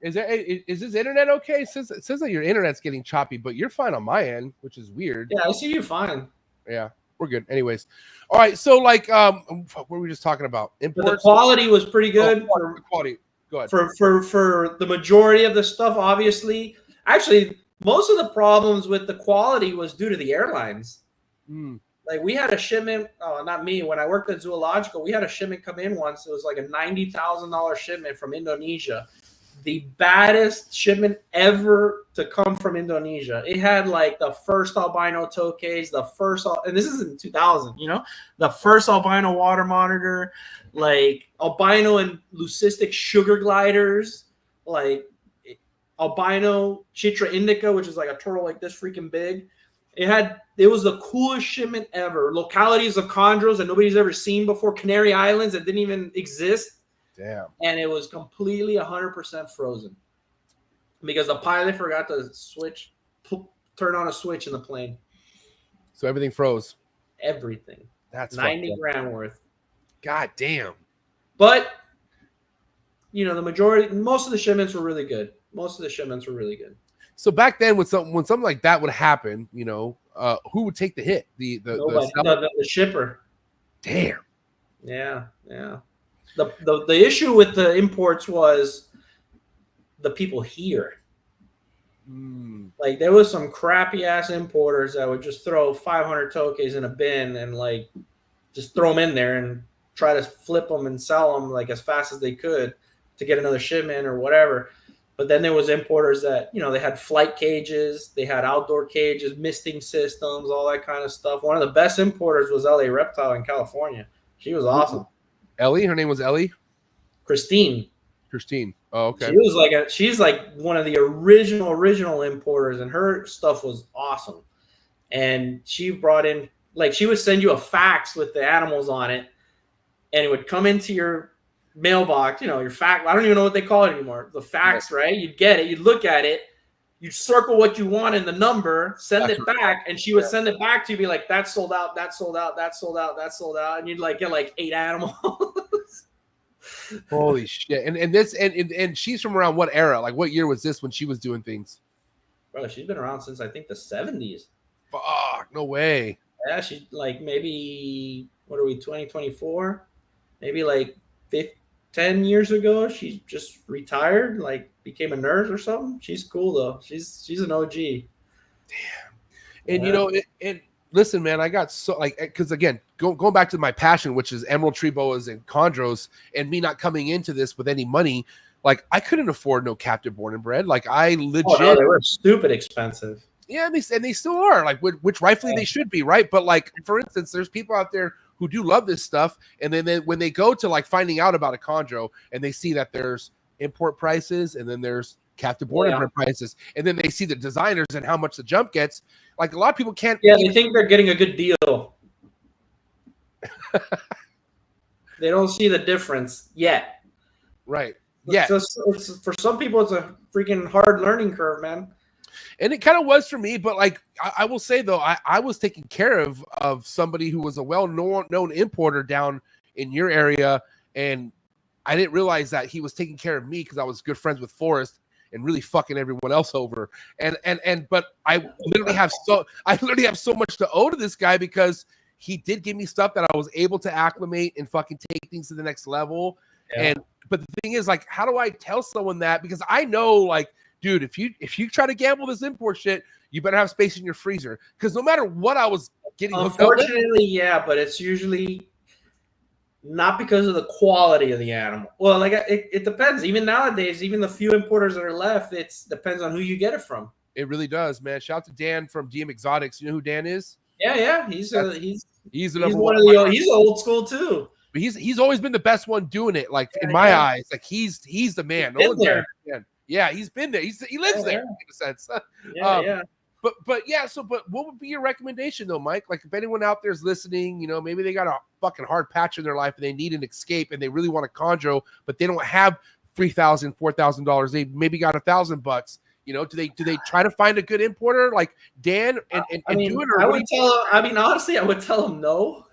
Speaker 2: Is this internet okay? It says that your internet's getting choppy, but you're fine on my end, which is weird.
Speaker 6: Yeah, I see you fine.
Speaker 2: Yeah. We're good. Anyways. All right. So, like, what were we just talking about? Imports?
Speaker 6: The quality was pretty good.
Speaker 2: For quality. Go ahead.
Speaker 6: For the majority of the stuff, obviously. Actually, most of the problems with the quality was due to the airlines. Like we had a shipment, not me, when I worked at Zoological, we had a shipment come in once. It was like a $90,000 shipment from Indonesia. The baddest shipment ever to come from Indonesia. It had like the first albino toe case, and this is in 2000, you know, the first albino water monitor, like albino and leucistic sugar gliders, like albino Chitra indica, which is like a turtle like this freaking big. It was the coolest shipment ever. Localities of chondros that nobody's ever seen before, Canary Islands that didn't even exist.
Speaker 2: Damn.
Speaker 6: And it was completely 100% frozen because the pilot forgot to turn on a switch in the plane.
Speaker 2: So everything froze.
Speaker 6: Everything.
Speaker 2: That's
Speaker 6: 90 grand worth.
Speaker 2: God damn.
Speaker 6: But, you know, most of the shipments were really good.
Speaker 2: So back then, when something like that would happen, you know, who would take the hit?
Speaker 6: The shipper.
Speaker 2: Damn.
Speaker 6: Yeah. The issue with the imports was the people here. Like there was some crappy ass importers that would just throw 500 tokes in a bin and like just throw them in there and try to flip them and sell them like as fast as they could to get another shipment or whatever. But then there was importers that, you know, they had flight cages, they had outdoor cages, misting systems, all that kind of stuff. One of the best importers was LA Reptile in California. She was awesome.
Speaker 2: Ellie? Her name was Ellie?
Speaker 6: Christine.
Speaker 2: Oh, okay.
Speaker 6: She's like one of the original importers, and her stuff was awesome. And she brought in, like, she would send you a fax with the animals on it, and it would come into your mailbox, you know, your fax. I don't even know what they call it anymore. The fax, right? You'd get it, you'd look at it, you'd circle what you want in the number, send it back, and she would send it back to you, be like, that's sold out, that's sold out, that's sold out, that's sold out, and you'd like get like 8 animals.
Speaker 2: Holy shit. And she's from around what era? Like what year was this when she was doing things?
Speaker 6: Bro, she's been around since I think the 70s.
Speaker 2: Fuck, no way.
Speaker 6: Yeah, she like maybe, what are we, 2024? Maybe like 10 years ago, she just retired, like became a nurse or something. She's cool though. She's an OG. Damn.
Speaker 2: And you know, listen, man, I got so like, because again, going back to my passion, which is emerald tree boas and chondros, and me not coming into this with any money, like I couldn't afford no captive born and bred. Like I legit,
Speaker 6: they were stupid expensive.
Speaker 2: Yeah, and they still are, like which rightfully they should be, right? But like for instance, there's people out there who do love this stuff, and then when they go to like finding out about a chondro and they see that there's import prices and then there's captive born and bred prices, and then they see the designers and how much the jump gets. Like a lot of people can't.
Speaker 6: Yeah, they think they're getting a good deal. They don't see the difference yet.
Speaker 2: Right. Yeah.
Speaker 6: For some people, it's a freaking hard learning curve, man.
Speaker 2: And it kind of was for me, but like I will say though, I was taking care of somebody who was a well-known importer down in your area, and I didn't realize that he was taking care of me because I was good friends with Forrest and really fucking everyone else over. But I literally have so much to owe to this guy because he did give me stuff that I was able to acclimate and fucking take things to the next level. Yeah. But the thing is, like, how do I tell someone that? Because I know, like, dude, if you try to gamble this import shit, you better have space in your freezer. Because no matter what I was getting hooked up with,
Speaker 6: unfortunately, yeah, but it's usually not because of the quality of the animal. Well, like it depends. Even nowadays, even the few importers that are left, it depends on who you get it from.
Speaker 2: It really does, man. Shout out to Dan from DM Exotics. You know who Dan is?
Speaker 6: Yeah. He's one of
Speaker 2: the
Speaker 6: he's old school too.
Speaker 2: But he's always been the best one doing it. Like in my eyes, like he's the man. No one's there. Yeah, he's been there. He lives there in a sense.
Speaker 6: Yeah.
Speaker 2: But what would be your recommendation though, Mike? Like if anyone out there is listening, you know, maybe they got a fucking hard patch in their life and they need an escape and they really want a chondro, but they don't have $3,000, $4,000. They maybe got $1,000. You know, do they try to find a good importer like Dan and do it? Or
Speaker 6: honestly, I would tell them no.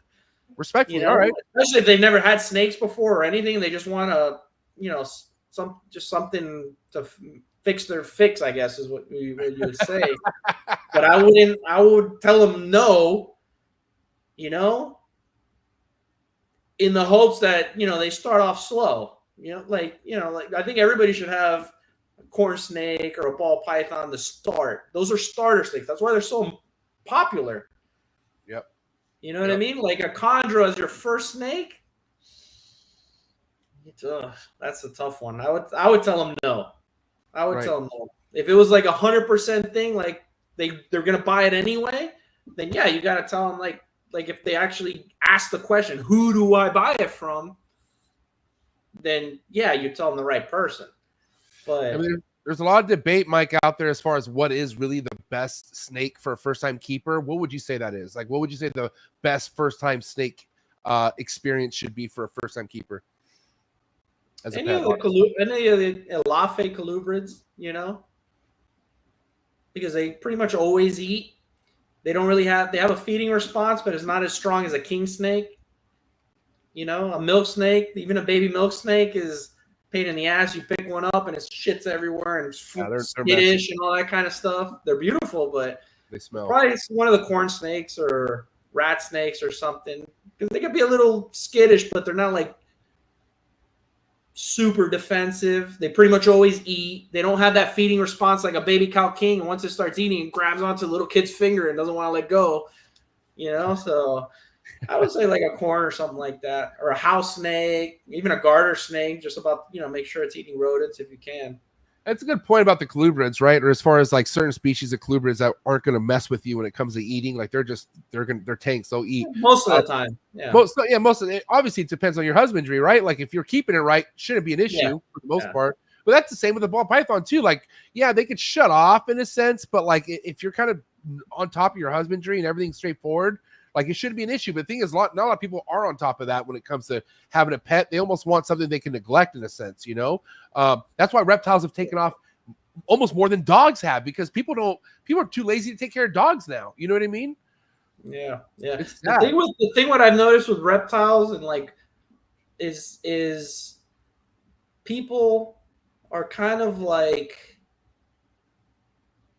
Speaker 2: Respectfully,
Speaker 6: you know,
Speaker 2: all right.
Speaker 6: Especially if they've never had snakes before or anything, they just want to, you know, something to fix their fix, I guess is what you would say. But I would tell them no, you know, in the hopes that, you know, they start off slow. Like I think everybody should have a corn snake or a ball python to start. Those are starter snakes. That's why they're so popular.
Speaker 2: Yep.
Speaker 6: You know what I mean? Like a chondro as your first snake. That's a tough one. I would tell them no. I would tell them no. If it was like 100% thing, like they're gonna buy it anyway, then yeah, you gotta tell them like if they actually ask the question, who do I buy it from? Then yeah, you tell them the right person. But
Speaker 2: I mean, there's a lot of debate, Mike, out there as far as what is really the best snake for a first-time keeper. What would you say that is? Like, what would you say the best first-time snake experience should be for a first-time keeper? As
Speaker 6: any of the Elafe colubrids, you know, because they pretty much always eat. They don't really have a feeding response, but it's not as strong as a king snake. You know, a milk snake, even a baby milk snake is pain in the ass. You pick one up and it shits everywhere and it's skittish and all that kind of stuff. They're beautiful, but
Speaker 2: they smell.
Speaker 6: Probably it's one of the corn snakes or rat snakes or something, because they could be a little skittish, but they're not like super defensive. They pretty much always eat. They don't have that feeding response like a baby cow king. And once it starts eating, it grabs onto a little kid's finger and doesn't want to let go. You know, so I would say like a corn or something like that, or a house snake, even a garter snake. Just about, you know, make sure it's eating rodents if you can.
Speaker 2: That's a good point about the colubrids, right? Or as far as like certain species of colubrids that aren't going to mess with you when it comes to eating, like they're tanks. They'll eat
Speaker 6: most of the time. Yeah,
Speaker 2: most of it. Obviously, it depends on your husbandry, right? Like if you're keeping it right, shouldn't be an issue for the most part. But that's the same with the ball python too. Like, yeah, they could shut off in a sense, but like if you're kind of on top of your husbandry and everything's straightforward, like it shouldn't be an issue. But the thing is, not a lot of people are on top of that when it comes to having a pet. They almost want something they can neglect in a sense, you know? That's why reptiles have taken off almost more than dogs have, because people are too lazy to take care of dogs now. You know what I mean?
Speaker 6: Yeah. The thing what I've noticed with reptiles and like is people are kind of like,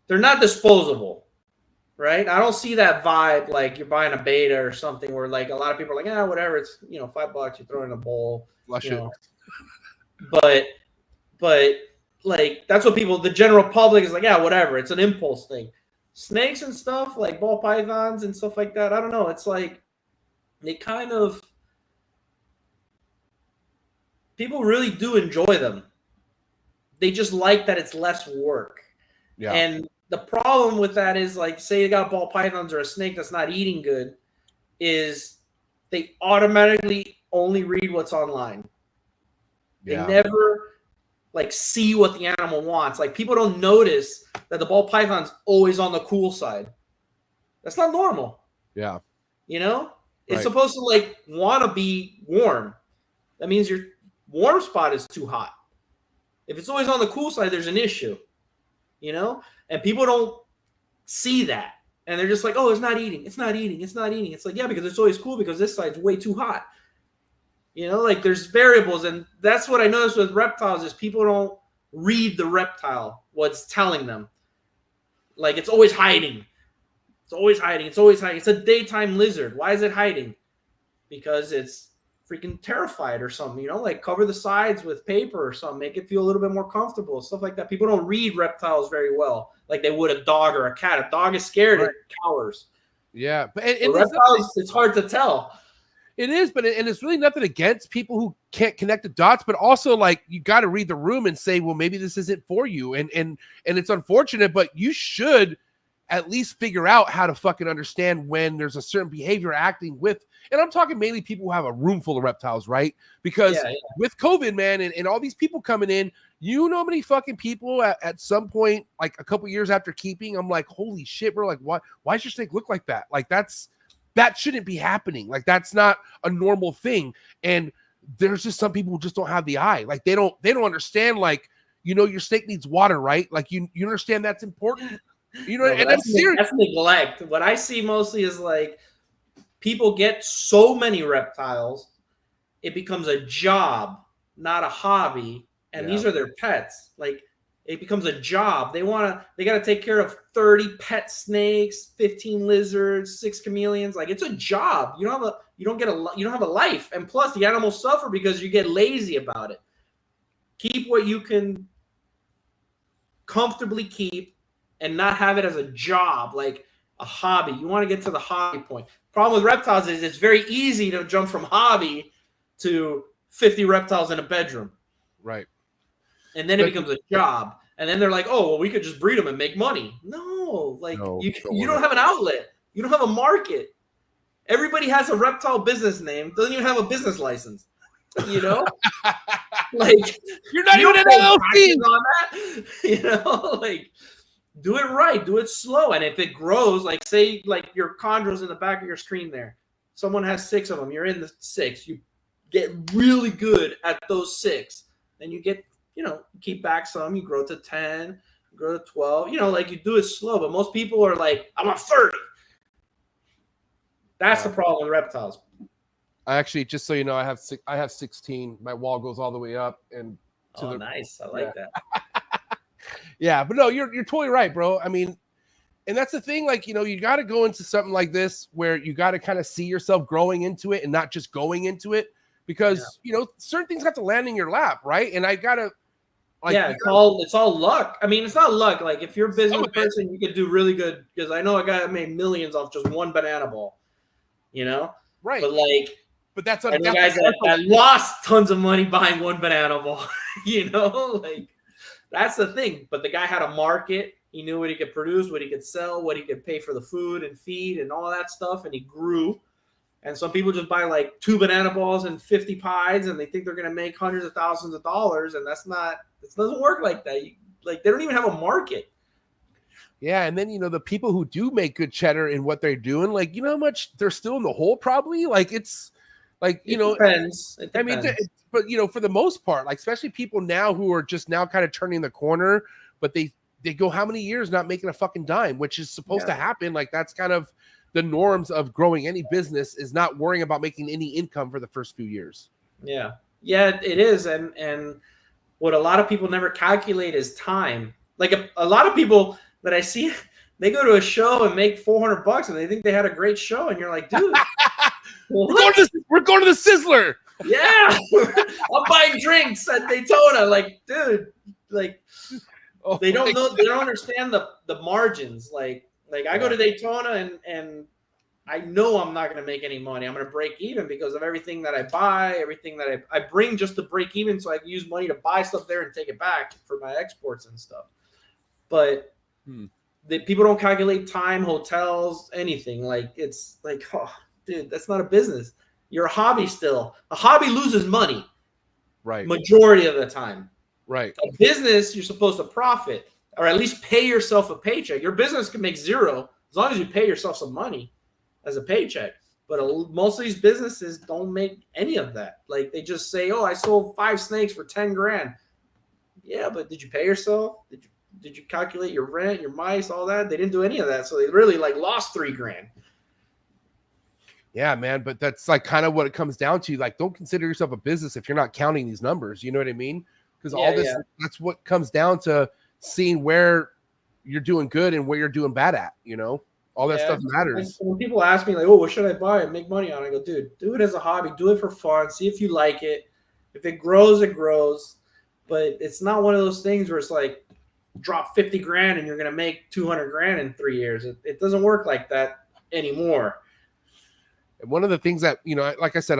Speaker 6: they're not disposable. Right? I don't see that vibe like you're buying a beta or something where like a lot of people are like, whatever, it's, you know, $5, you throw it in a bowl.
Speaker 2: Flush
Speaker 6: it. But like that's what people, the general public is like, whatever, it's an impulse thing. Snakes and stuff, like ball pythons and stuff like that, I don't know. It's like they kind of, people really do enjoy them. They just like that it's less work. Yeah. And the problem with that is, like, say you got ball pythons or a snake that's not eating good, is they automatically only read what's online. They never like see what the animal wants. Like people don't notice that the ball python's always on the cool side. That's not normal.
Speaker 2: Yeah.
Speaker 6: You know, it's supposed to like want to be warm. That means your warm spot is too hot. If it's always on the cool side, there's an issue. You know? And people don't see that. And they're just like, oh, it's not eating. It's not eating. It's not eating. It's like, yeah, because it's always cool because this side's way too hot. You know, like there's variables. And that's what I noticed with reptiles is people don't read the reptile, what's telling them. Like it's always hiding. It's always hiding. It's always hiding. It's a daytime lizard. Why is it hiding? Because it's freaking terrified or something, you know, like cover the sides with paper or something, make it feel a little bit more comfortable, stuff like that. People don't read reptiles very well, like they would a dog or a cat. A dog is scared, it cowers.
Speaker 2: Yeah, but
Speaker 6: reptiles, it's hard to tell.
Speaker 2: It is, but it's really nothing against people who can't connect the dots, but also like you got to read the room and say, well, maybe this isn't for you, and it's unfortunate, but you should at least figure out how to fucking understand when there's a certain behavior acting with, and I'm talking mainly people who have a room full of reptiles, right? Because with COVID, man, and all these people coming in, you know how many fucking people at some point, like a couple years after keeping, I'm like, holy shit, bro, like why does your snake look like that? Like that shouldn't be happening. Like that's not a normal thing. And there's just some people who just don't have the eye. Like they don't understand, like, you know, your snake needs water, right? Like you understand that's important. You know, and that's serious.
Speaker 6: That's neglect. What I see mostly is like people get so many reptiles, it becomes a job, not a hobby. And these are their pets. Like it becomes a job. They got to take care of 30 pet snakes, 15 lizards, 6 chameleons. Like it's a job. You don't have a life. And plus the animals suffer because you get lazy about it. Keep what you can comfortably keep and not have it as a job. Like a hobby. You want to get to the hobby point. Problem with reptiles is it's very easy to jump from hobby to 50 reptiles in a bedroom.
Speaker 2: Right.
Speaker 6: And then it becomes a job. And then they're like, oh, well, we could just breed them and make money. No, like you don't have an outlet. You don't have a market. Everybody has a reptile business name. Doesn't even have a business license. You know? Like,
Speaker 2: you're not even an LLC
Speaker 6: on that. You know, like, do it right, do it slow. And if it grows, like say like your chondros in the back of your screen there, someone has 6 of them, you're in the 6, you get really good at those 6, then you get, you know, keep back some, you grow to 10, you grow to 12, you know, like you do it slow. But most people are like, I want 30. That's the problem with reptiles.
Speaker 2: I actually, just so you know, I have 16. My wall goes all the way up and to
Speaker 6: nice. I like that.
Speaker 2: Yeah, but no, you're totally right, bro. I mean, and that's the thing, like, you know, you got to go into something like this where you got to kind of see yourself growing into it and not just going into it, because you know, certain things have to land in your lap, right? And I gotta, like,
Speaker 6: it's all luck. I mean, it's not luck. Like, if you're a business person, you could do really good, because I know a guy that made millions off just one banana ball, you know,
Speaker 2: right?
Speaker 6: But
Speaker 2: that's
Speaker 6: guys that lost tons of money buying one banana ball, you know, like. That's the thing. But the guy had a market. He knew what he could produce, what he could sell, what he could pay for the food and feed and all that stuff. And he grew. And some people just buy like 2 banana balls and 50 pies, and they think they're going to make hundreds of thousands of dollars. And that's not, it doesn't work like that. Like, they don't even have a market.
Speaker 2: Yeah. And then, you know, the people who do make good cheddar in what they're doing, like, you know how much they're still in the hole probably? Like, it's like, you know,
Speaker 6: depends.
Speaker 2: I mean, but, you know, for the most part, like, especially people now who are just now kind of turning the corner, but they go how many years not making a fucking dime, which is supposed to happen. Like, that's kind of the norms of growing any business, is not worrying about making any income for the first few years.
Speaker 6: Yeah, it is. And what a lot of people never calculate is time. Like a lot of people that I see, they go to a show and make $400 and they think they had a great show. And you're like, dude,
Speaker 2: we're going to the Sizzler.
Speaker 6: Yeah, I'm buying drinks at Daytona. Like, dude, like they don't know, they don't understand the margins. Like I go to Daytona and I know I'm not going to make any money. I'm going to break even because of everything that I buy, everything that I bring just to break even, so I can use money to buy stuff there and take it back for my exports and stuff. But people don't calculate time, hotels, anything. Like, it's like, oh, dude, that's not a business. You're a hobby still. A hobby loses money.
Speaker 2: Right.
Speaker 6: Majority of the time.
Speaker 2: Right.
Speaker 6: A business, you're supposed to profit, or at least pay yourself a paycheck. Your business can make $0 as long as you pay yourself some money as a paycheck. But most of these businesses don't make any of that. Like, they just say, oh, I sold 5 snakes for 10 grand. Yeah, but did you pay yourself? Did you calculate your rent, your mice, all that? They didn't do any of that. So they really like lost 3 grand.
Speaker 2: Yeah, man. But that's like kind of what it comes down to. Like, don't consider yourself a business if you're not counting these numbers. You know what I mean? Because that's what comes down to seeing where you're doing good and where you're doing bad at, you know? All that stuff matters.
Speaker 6: When people ask me, like, oh, what should I buy and make money on? I go, dude, do it as a hobby. Do it for fun. See if you like it. If it grows, it grows. But it's not one of those things where it's like, drop 50 grand and you're going to make 200 grand in 3 years. It doesn't work like that anymore.
Speaker 2: And one of the things that, you know, like I said,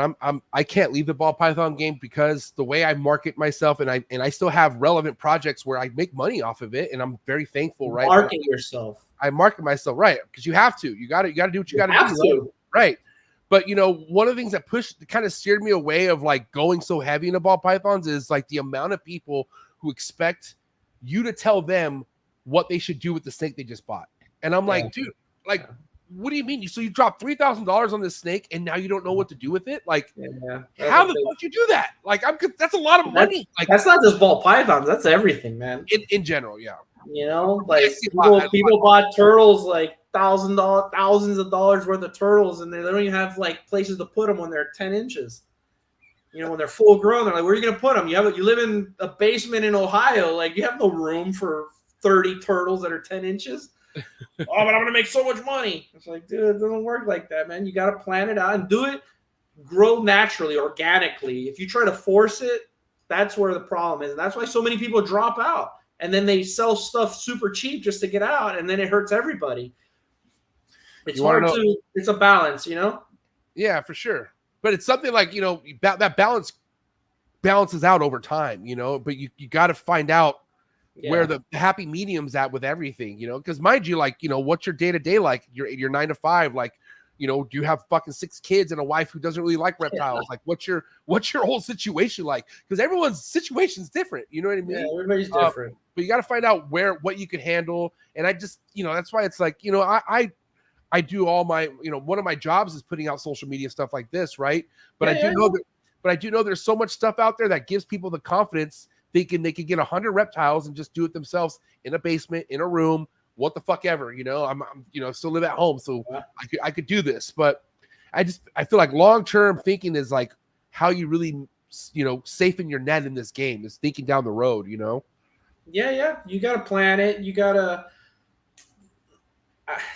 Speaker 2: I can't leave the ball python game because the way I market myself, and I still have relevant projects where I make money off of it, and I'm very thankful, right?
Speaker 6: Market yourself.
Speaker 2: I market myself, right? Because you have to. You got to do what you got to do, right? But, you know, one of the things that kind of steered me away of like going so heavy into ball pythons is like the amount of people who expect you to tell them what they should do with the snake they just bought. And I'm like, dude, like, what do you mean? So you dropped $3,000 on this snake and now you don't know what to do with it? Like, how the fuck you do that? Like, that's a lot of money. Like,
Speaker 6: that's not just ball pythons. That's everything, man.
Speaker 2: In general, yeah.
Speaker 6: You know, like people bought turtles, like thousands of dollars worth of turtles, and they don't even have like places to put them when they're 10 inches. You know, when they're full grown, they're like, where are you going to put them? You live in a basement in Ohio. Like, you have no room for 30 turtles that are 10 inches. Oh, but I'm going to make so much money. It's like, dude, it doesn't work like that, man. You got to plan it out and do it. Grow naturally, organically. If you try to force it, that's where the problem is. And that's why so many people drop out. And then they sell stuff super cheap just to get out. And then it hurts everybody. It's hard to. It's a balance, you know.
Speaker 2: Yeah, for sure. But it's something like, you know, that balances out over time, you know. But you got to find out where the happy medium's at with everything, you know. Because mind you, like, you know, what's your day to day like? Your 9 to 5, like. You know, do you have fucking 6 kids and a wife who doesn't really like reptiles? Like, what's your whole situation like? Because everyone's situation's different. You know what I mean?
Speaker 6: Yeah, everybody's different.
Speaker 2: But you got to find out what you can handle. And I just, you know, that's why it's like, you know, I do all my, you know, one of my jobs is putting out social media stuff like this, right? But I do know there's so much stuff out there that gives people the confidence thinking they can get 100 reptiles and just do it themselves in a basement, in a room. What the fuck ever, you know, I'm you know, still live at home, so I could do this. But I feel like long-term thinking is like how you really, you know, safen your net in this game is thinking down the road, you know?
Speaker 6: Yeah. You got to plan it. You got to,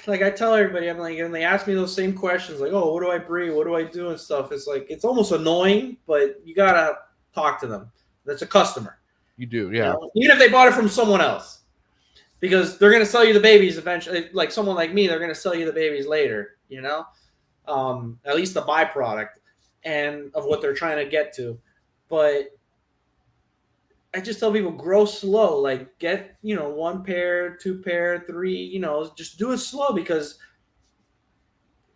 Speaker 6: like I tell everybody, I'm like, and they ask me those same questions, like, oh, what do I breed? What do I do and stuff? It's like, it's almost annoying, but you got to talk to them. That's a customer.
Speaker 2: You do, yeah.
Speaker 6: You know? Even if they bought it from someone else. Because they're going to sell you the babies eventually. Like someone like me, they're going to sell you the babies later, you know, at least the byproduct and of what they're trying to get to. But I just tell people, grow slow. Like get, you know, 1 pair, 2 pair, 3, you know, just do it slow because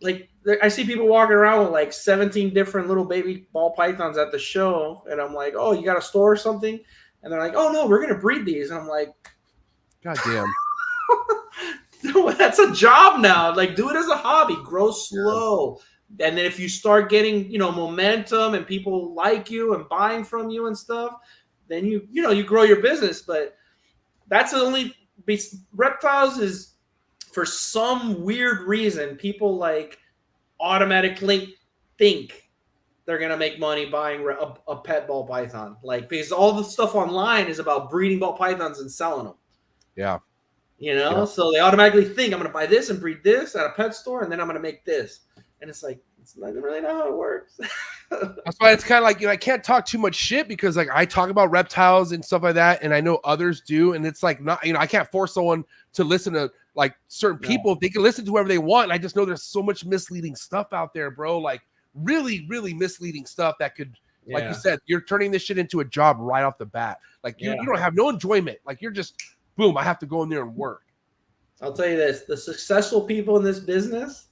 Speaker 6: like I see people walking around with like 17 different little baby ball pythons at the show. And I'm like, oh, you got a store or something? And they're like, oh, no, we're going to breed these. And I'm like, God
Speaker 2: damn.
Speaker 6: That's a job now. Like, do it as a hobby. Grow slow. And then if you start getting, you know, momentum and people like you and buying from you and stuff, then you grow your business. But that's the only reptiles is for some weird reason, people like automatically think they're going to make money buying a pet ball python. Like, because all the stuff online is about breeding ball pythons and selling them.
Speaker 2: Yeah.
Speaker 6: You know, so they automatically think I'm going to buy this and breed this at a pet store, and then I'm going to make this. And it's like, it's not really not how it works.
Speaker 2: That's why it's kind of like, you know, I can't talk too much shit because like I talk about reptiles and stuff like that. And I know others do. And it's like, not, you know, I can't force someone to listen to like certain people. They can listen to whoever they want. And I just know there's so much misleading stuff out there, bro. Like really, really misleading stuff that could, like you said, you're turning this shit into a job right off the bat. Like you don't have no enjoyment. Like you're just, boom, I have to go in there and work.
Speaker 6: I'll tell you this. The successful people in this business,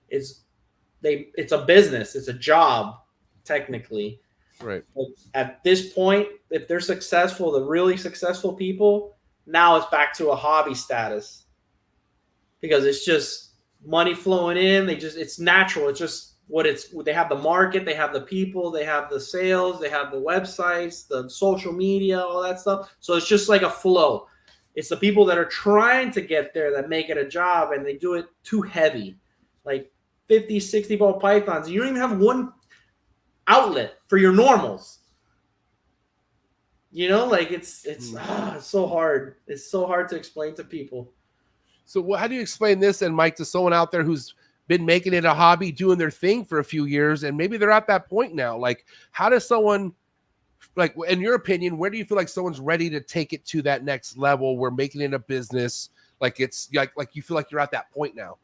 Speaker 6: it's a business. It's a job, technically.
Speaker 2: Right.
Speaker 6: But at this point, if they're successful, the really successful people, now it's back to a hobby status. Because it's just money flowing in. It's natural. It's just they have the market, they have the people, they have the sales, they have the websites, the social media, all that stuff. So it's just like a flow. It's the people that are trying to get there that make it a job, and they do it too heavy. Like 50, 60 ball pythons. You don't even have one outlet for your normals. You know, like it's so hard. It's so hard to explain to people.
Speaker 2: So how do you explain this, and Mike, to someone out there who's been making it a hobby, doing their thing for a few years, and maybe they're at that point now? Like, how does someone, like, in your opinion, where do you feel like someone's ready to take it to that next level where making it a business, like it's like you feel like you're at that point now?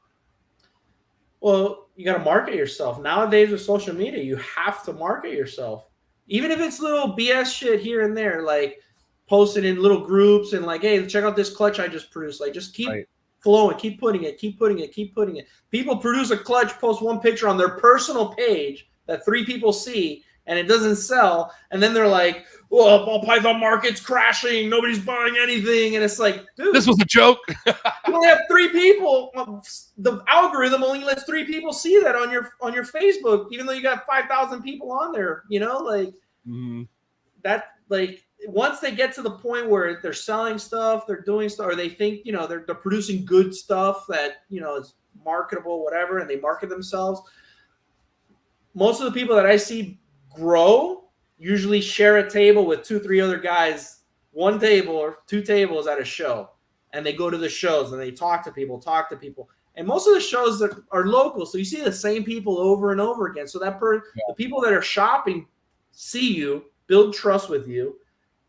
Speaker 6: Well, you got to market yourself. Nowadays with social media, you have to market yourself. Even if it's little BS shit here and there, like posting in little groups and like, hey, check out this clutch I just produced. Like, just keep flowing, keep putting it. People produce a clutch, post one picture on their personal page that 3 people see, and it doesn't sell. And then they're like, oh, ball python market's crashing. Nobody's buying anything. And it's like, dude,
Speaker 2: this was a joke.
Speaker 6: You only have 3 people. The algorithm only lets 3 people see that on your Facebook, even though you got 5,000 people on there, you know, like that, like once they get to the point where they're selling stuff, they're doing stuff, or they think, you know, they're producing good stuff that, you know, is marketable, whatever, and they market themselves. Most of the people that I see grow usually share a table with 2-3 other guys, 1 table or 2 tables at a show, and they go to the shows and they talk to people. And most of the shows that are local, so you see the same people over and over again. So that the people that are shopping see you, build trust with you,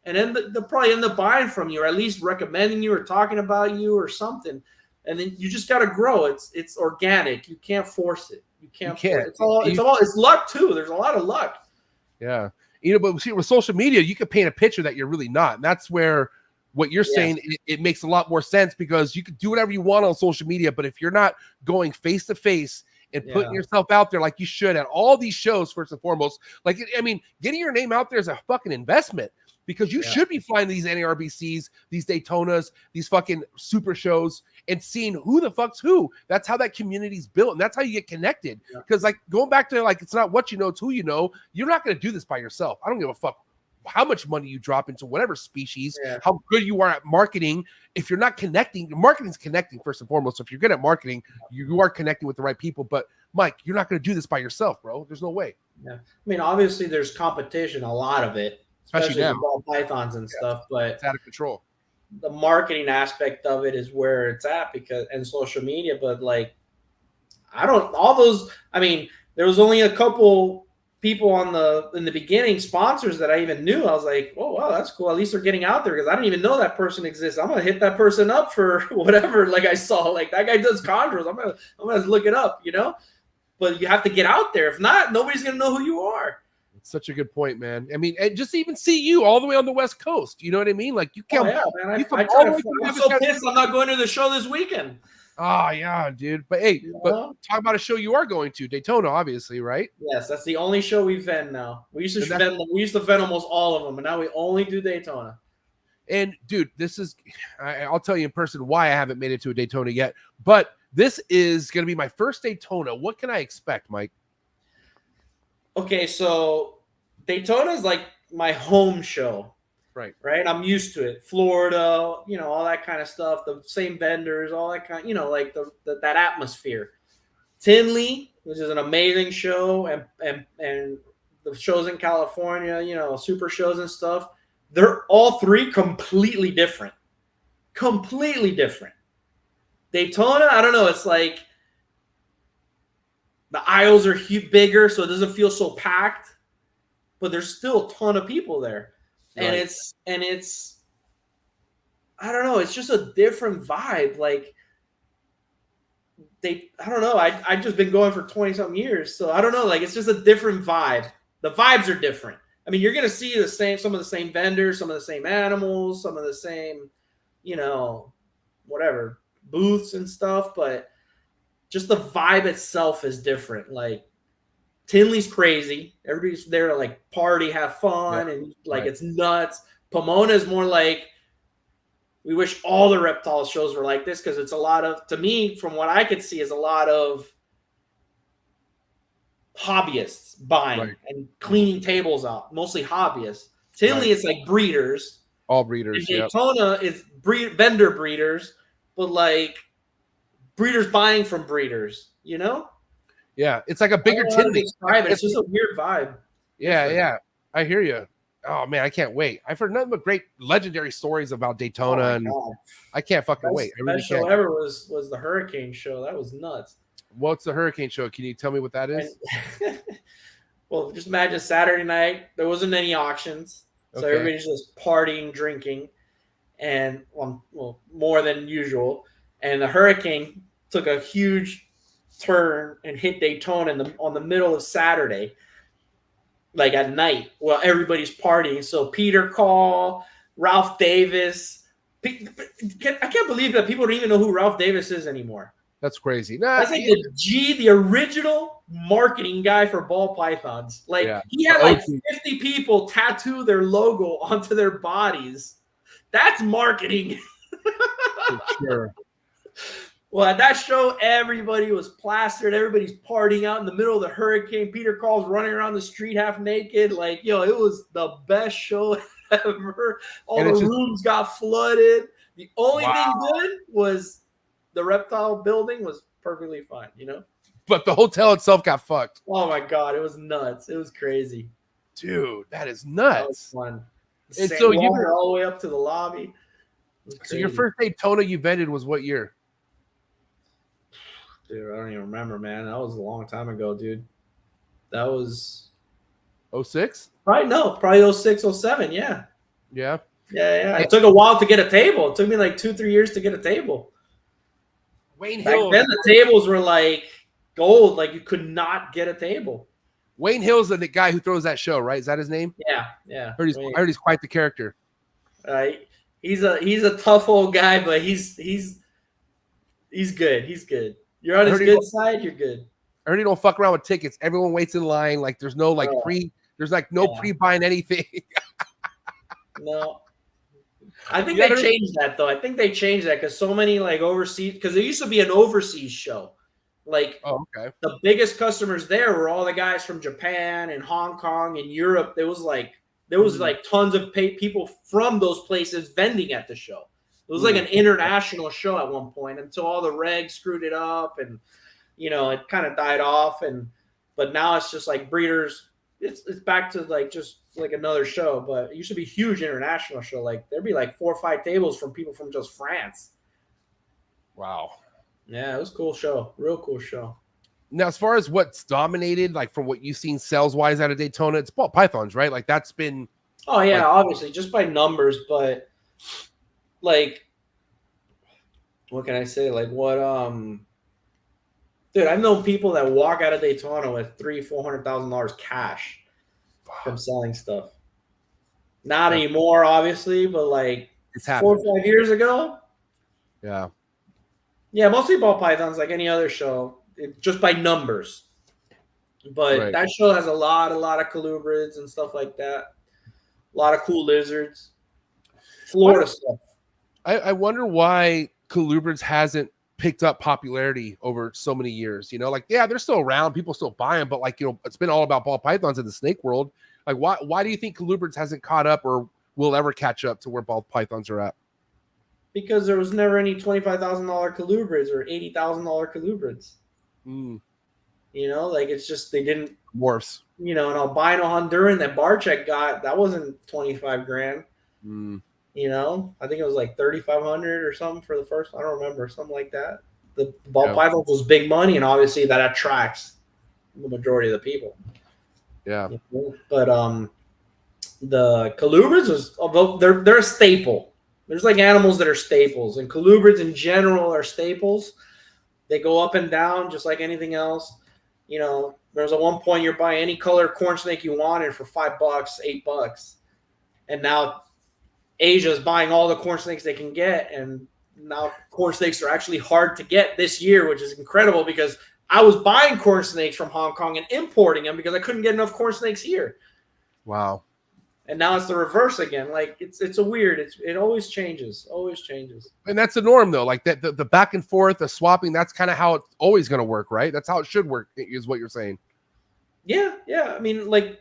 Speaker 6: and then they'll probably end up buying from you, or at least recommending you or talking about you or something. and then you just got to grow. It's organic. You can't force it. You can't. It's luck too. There's a lot of luck.
Speaker 2: Yeah. But see, with social media, you can paint a picture that you're really not. And that's where what you're saying, it makes a lot more sense, because you can do whatever you want on social media. But if you're not going face to face and putting yourself out there like you should at all these shows, first and foremost, like, I mean, getting your name out there is a fucking investment, because you should be flying these NARBCs, these Daytonas, these fucking super shows, and seeing who the fuck's who. That's how that community's built, and that's how you get connected. Because like, going back to, like, it's not what you know, it's who you know. You're not going to do this by yourself. I don't give a fuck how much money you drop into whatever species, how good you are at marketing. If you're not connecting, marketing's connecting first and foremost. So if you're good at marketing, you are connecting with the right people. But Mike, you're not going to do this by yourself, bro. There's no way.
Speaker 6: Yeah, I mean, obviously there's competition, a lot of it, especially with ball pythons and stuff, but
Speaker 2: it's out of control.
Speaker 6: The marketing aspect of it is where it's at, because and social media. But like, I mean, there was only a couple people in the beginning, sponsors, that I even knew. I was like, oh wow, that's cool. At least they're getting out there, because I didn't even know that person exists. I'm gonna hit that person up for whatever. Like, I saw, like, that guy does chondros. I'm gonna look it up, you know. But you have to get out there. If not, nobody's gonna know who you are.
Speaker 2: It's such a good point, man. I mean, and just even see you all the way on the West Coast. You know what I mean? Like, you can't.
Speaker 6: Oh, yeah, man. I'm so pissed I'm not going to the show this weekend.
Speaker 2: Oh, yeah, dude. But hey, but talk about a show you are going to, Daytona, obviously, right?
Speaker 6: Yes, that's the only show we vend now. We used to vend almost all of them, and now we only do Daytona.
Speaker 2: And dude, this is, I'll tell you in person why I haven't made it to a Daytona yet, but this is going to be my first Daytona. What can I expect, Mike?
Speaker 6: Okay, so Daytona is like my home show. Right. I'm used to it. Florida, you know, all that kind of stuff. The same vendors, all that kind, you know, like that atmosphere. Tinley, which is an amazing show, and the shows in California, you know, super shows and stuff. They're all three completely different. Completely different. Daytona, I don't know. It's like the aisles are bigger, so it doesn't feel so packed, but there's still a ton of people there. And it's I don't know, it's just a different vibe. Like, I don't know, I've just been going for 20 something years, so I don't know, like, it's just a different vibe. The vibes are different. I mean, you're gonna see some of the same vendors, some of the same animals, some of the same, you know, whatever, booths and stuff, but just the vibe itself is different. Like, Tinley's crazy. Everybody's there to like party, have fun, and like it's nuts. Pomona is more like, we wish all the reptile shows were like this, because it's a lot of, to me, from what I could see, is a lot of hobbyists buying and cleaning tables out, mostly hobbyists. Tinley is like breeders.
Speaker 2: All breeders.
Speaker 6: And Daytona is vendor breeders, but like breeders buying from breeders, you know?
Speaker 2: Yeah, it's like a bigger Tinley.
Speaker 6: It's just a weird vibe.
Speaker 2: Yeah. I hear you. Oh man, I can't wait. I've heard nothing but great legendary stories about Daytona, and I can't fucking wait. I really
Speaker 6: best show ever was the Hurricane show. That was nuts.
Speaker 2: What's the Hurricane show? Can you tell me what that is?
Speaker 6: Well, just imagine Saturday night. There wasn't any auctions, so everybody's just partying, drinking, and well, more than usual. And the Hurricane took a huge turn and hit Daytona on the middle of Saturday, like at night, while everybody's partying. So Peter Call, Ralph Davis. I can't believe that people don't even know who Ralph Davis is anymore.
Speaker 2: That's crazy.
Speaker 6: That's like the original marketing guy for ball pythons. Like, he had like 50 people tattoo their logo onto their bodies. That's marketing.
Speaker 2: For sure.
Speaker 6: Well, at that show, everybody was plastered. Everybody's partying out in the middle of the Hurricane. Peter Call's running around the street half naked. Like, yo, it was the best show ever. All the rooms got flooded. The only thing good was the Reptile building was perfectly fine, you know?
Speaker 2: But the hotel itself got fucked.
Speaker 6: Oh, my God. It was nuts. It was crazy.
Speaker 2: Dude, that is nuts. That was
Speaker 6: fun.
Speaker 2: And so you
Speaker 6: were all the way up to the lobby.
Speaker 2: So your first Daytona you vended was what year?
Speaker 6: Dude, I don't even remember, man. That was a long time ago, dude. That was
Speaker 2: 06?
Speaker 6: Probably 06, 07, yeah.
Speaker 2: Yeah.
Speaker 6: Yeah. It took a while to get a table. It took me like 2-3 years to get a table.
Speaker 2: Wayne
Speaker 6: Back
Speaker 2: Hill.
Speaker 6: then, the tables were like gold. Like, you could not get a table.
Speaker 2: Wayne Hill's the guy who throws that show, right? Is that his name?
Speaker 6: Yeah.
Speaker 2: I heard he's quite the character.
Speaker 6: He's a tough old guy, but he's good. He's good. You're on his good side. You're good.
Speaker 2: I heard he don't fuck around with tickets. Everyone waits in line. Like there's no pre-buying anything.
Speaker 6: No. I think they changed that though. I think they changed that because so many like overseas, because there used to be an overseas show. Like the biggest customers there were all the guys from Japan and Hong Kong and Europe. There was like tons of people from those places vending at the show. It was like an international show at one point until all the regs screwed it up and it kind of died off. But now it's just like breeders. It's back to like just like another show, but it used to be a huge international show. Like there'd be like 4 or 5 tables from people from just France.
Speaker 2: Wow.
Speaker 6: Yeah, it was a cool show. Real cool show.
Speaker 2: Now, as far as what's dominated, like from what you've seen sales wise out of Daytona, it's ball pythons, right? Like that's been.
Speaker 6: Oh yeah, obviously just by numbers, but like, what can I say? Like what? Dude, I've known people that walk out of Daytona with $300,000-$400,000 cash from selling stuff. Not anymore, obviously, but like
Speaker 2: it's
Speaker 6: 4 or 5 years ago.
Speaker 2: Yeah.
Speaker 6: Yeah, mostly ball pythons, like any other show, just by numbers. But that show has a lot of colubrids and stuff like that. A lot of cool lizards. Florida stuff. I
Speaker 2: wonder why colubrids hasn't picked up popularity over so many years. Like, yeah, they're still around. People still buy them. But, like, it's been all about ball pythons in the snake world. Like, why do you think colubrids hasn't caught up or will ever catch up to where ball pythons are at?
Speaker 6: Because there was never any $25,000 colubrids or $80,000 colubrids. Like it's just they didn't
Speaker 2: morphs.
Speaker 6: An albino Honduran that Barcheck got, that wasn't 25 grand. I think it was like 3,500 or something for the first. I don't remember, something like that. The ball python was big money, and obviously that attracts the majority of the people.
Speaker 2: Yeah,
Speaker 6: but the colubrids was, although they're a staple. There's like animals that are staples, and colubrids in general are staples. They go up and down just like anything else. There's at one point you're buying any color corn snake you wanted for $5, $8, and now Asia's buying all the corn snakes they can get, and now corn snakes are actually hard to get this year, which is incredible because I was buying corn snakes from Hong Kong and importing them because I couldn't get enough corn snakes here.
Speaker 2: Wow.
Speaker 6: And now it's the reverse again. Like it's a weird. It always changes.
Speaker 2: And that's the norm, though. Like that, the back and forth, the swapping. That's kind of how it's always going to work, right? That's how it should work, is what you're saying.
Speaker 6: Yeah. I mean, like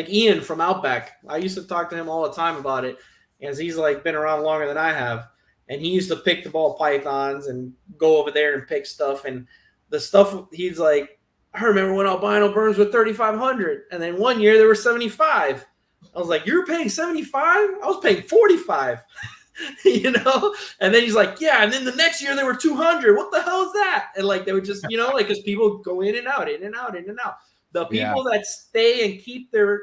Speaker 6: Ian from Outback. I used to talk to him all the time about it, as he's like been around longer than I have. And he used to pick the ball pythons and go over there and pick stuff. And the stuff he's like, I remember when albino burns were 3,500, and then one year they were 75. I was like, "You're paying 75? I was paying 45." And then he's like, "Yeah." And then the next year they were 200. What the hell is that? And like they would just, like because people go in and out, in and out, in and out. The people that stay and keep their,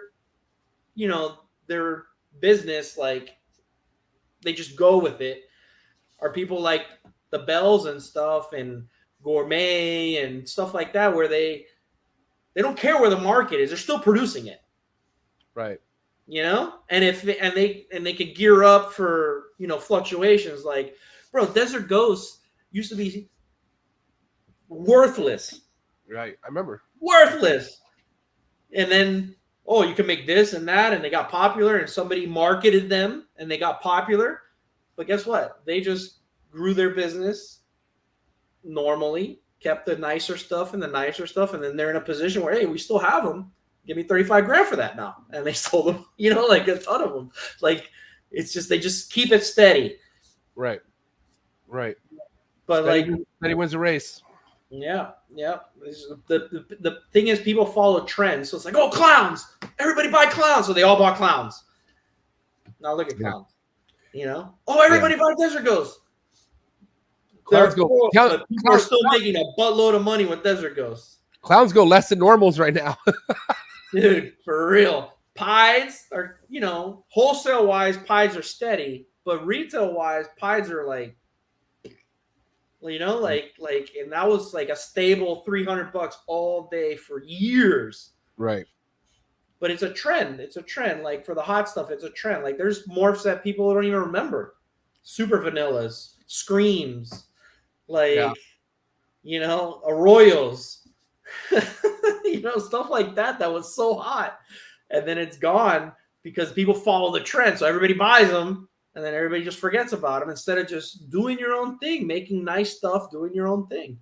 Speaker 6: their business, like they just go with it, are people like the Bells and stuff and Gourmet and stuff like that, where they don't care where the market is, they're still producing it,
Speaker 2: right?
Speaker 6: And if they could gear up for fluctuations. Like, bro, Desert Ghosts used to be worthless,
Speaker 2: right? I remember
Speaker 6: worthless, and then you can make this and that, and they got popular, and somebody marketed them and they got popular, but guess what? They just grew their business normally, kept the nicer stuff, and then they're in a position where, hey, we still have them. Give me 35 grand for that now. And they sold them, like a ton of them. Like, it's just, they just keep it steady.
Speaker 2: Right.
Speaker 6: But
Speaker 2: steady wins the race.
Speaker 6: Yeah. The thing is, people follow trends. So it's like, oh, clowns. Everybody buy clowns. So they all bought clowns. Now look at clowns. Everybody buy Desert Ghosts.
Speaker 2: Clowns go.
Speaker 6: People are still making a buttload of money with Desert Ghosts.
Speaker 2: Clowns go less than normals right now.
Speaker 6: Dude, for real. Pies are, wholesale wise, pies are steady, but retail wise, pies are like You know, like, and that was like a stable $300 all day for years.
Speaker 2: Right.
Speaker 6: But it's a trend. It's a trend. Like for the hot stuff, it's a trend. Like there's morphs that people don't even remember. Super vanillas, screams, like, you know, arroyos, you know, stuff like that. That was so hot. And then it's gone because people follow the trend. So everybody buys them and then everybody just forgets about them instead of just doing your own thing, making nice stuff, doing your own thing.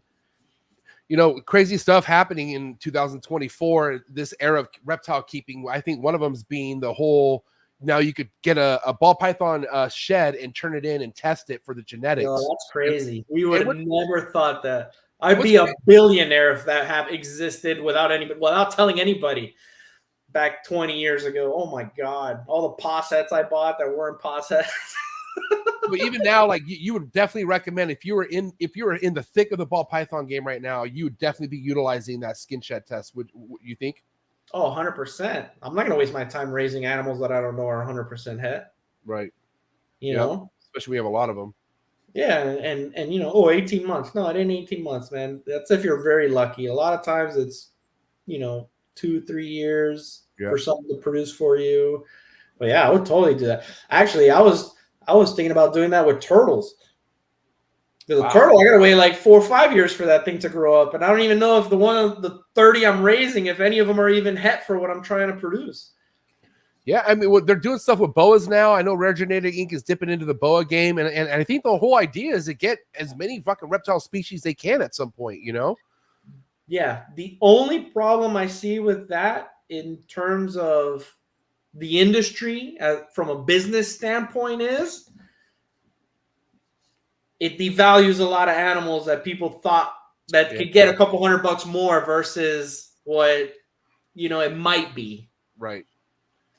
Speaker 2: You know, crazy stuff happening in 2024, this era of reptile keeping. I think one of them is being the whole, now you could get a ball python shed and turn it in and test it for the genetics.
Speaker 6: Oh, that's crazy. We would have never thought that. I'd be a billionaire if that existed without telling anybody back 20 years ago. Oh my God. All the possets I bought that weren't possets.
Speaker 2: But even now, like you would definitely recommend if you were in the thick of the ball python game right now, you would definitely be utilizing that skin shed test. Would you think?
Speaker 6: Oh, 100%. I'm not going to waste my time raising animals that I don't know are 100% het.
Speaker 2: Right.
Speaker 6: You know,
Speaker 2: especially we have a lot of them.
Speaker 6: Yeah. And you know, 18 months. No, it ain't 18 months, man. That's if you're very lucky. A lot of times it's, you know, 2-3 years for something to produce for you. But yeah, I would totally do that. Actually, I was thinking about doing that with turtles. Because a turtle, I gotta wait like 4 or 5 years for that thing to grow up, and I don't even know if the 30 I'm raising, if any of them are even het for what I'm trying to produce.
Speaker 2: Yeah, I mean, they're doing stuff with boas now. I know Rare Genetic Inc. is dipping into the boa game, and I think the whole idea is to get as many fucking reptile species they can at some point. You know?
Speaker 6: Yeah. The only problem I see with that in terms of the industry from a business standpoint is it devalues a lot of animals that people thought that could get a couple $100 more versus what, you know, it might be.
Speaker 2: Right.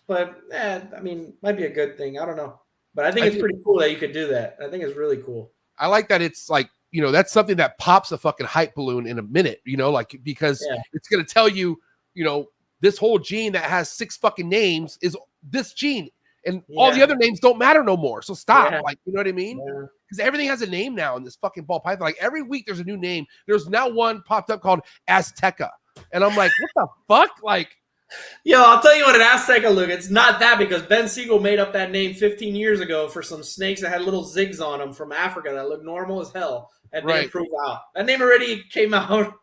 Speaker 6: But I mean, might be a good thing. I don't know. But I think it's pretty cool that you could do that. I think it's really cool.
Speaker 2: I like that it's like, you know, that's something that pops a fucking hype balloon in a minute, you know, like because it's going to tell you, you know, this whole gene that has 6 fucking names is this gene. And all the other names don't matter no more. So stop. Like, you know what I mean? Because everything has a name now in this fucking ball python. Like every week there's a new name. There's now one popped up called Azteca. And I'm like, what the fuck? Like,
Speaker 6: yo, I'll tell you what an Azteca look. It's not that because Ben Siegel made up that name 15 years ago for some snakes that had little zigs on them from Africa that looked normal as hell. And they improved out. That name already came out.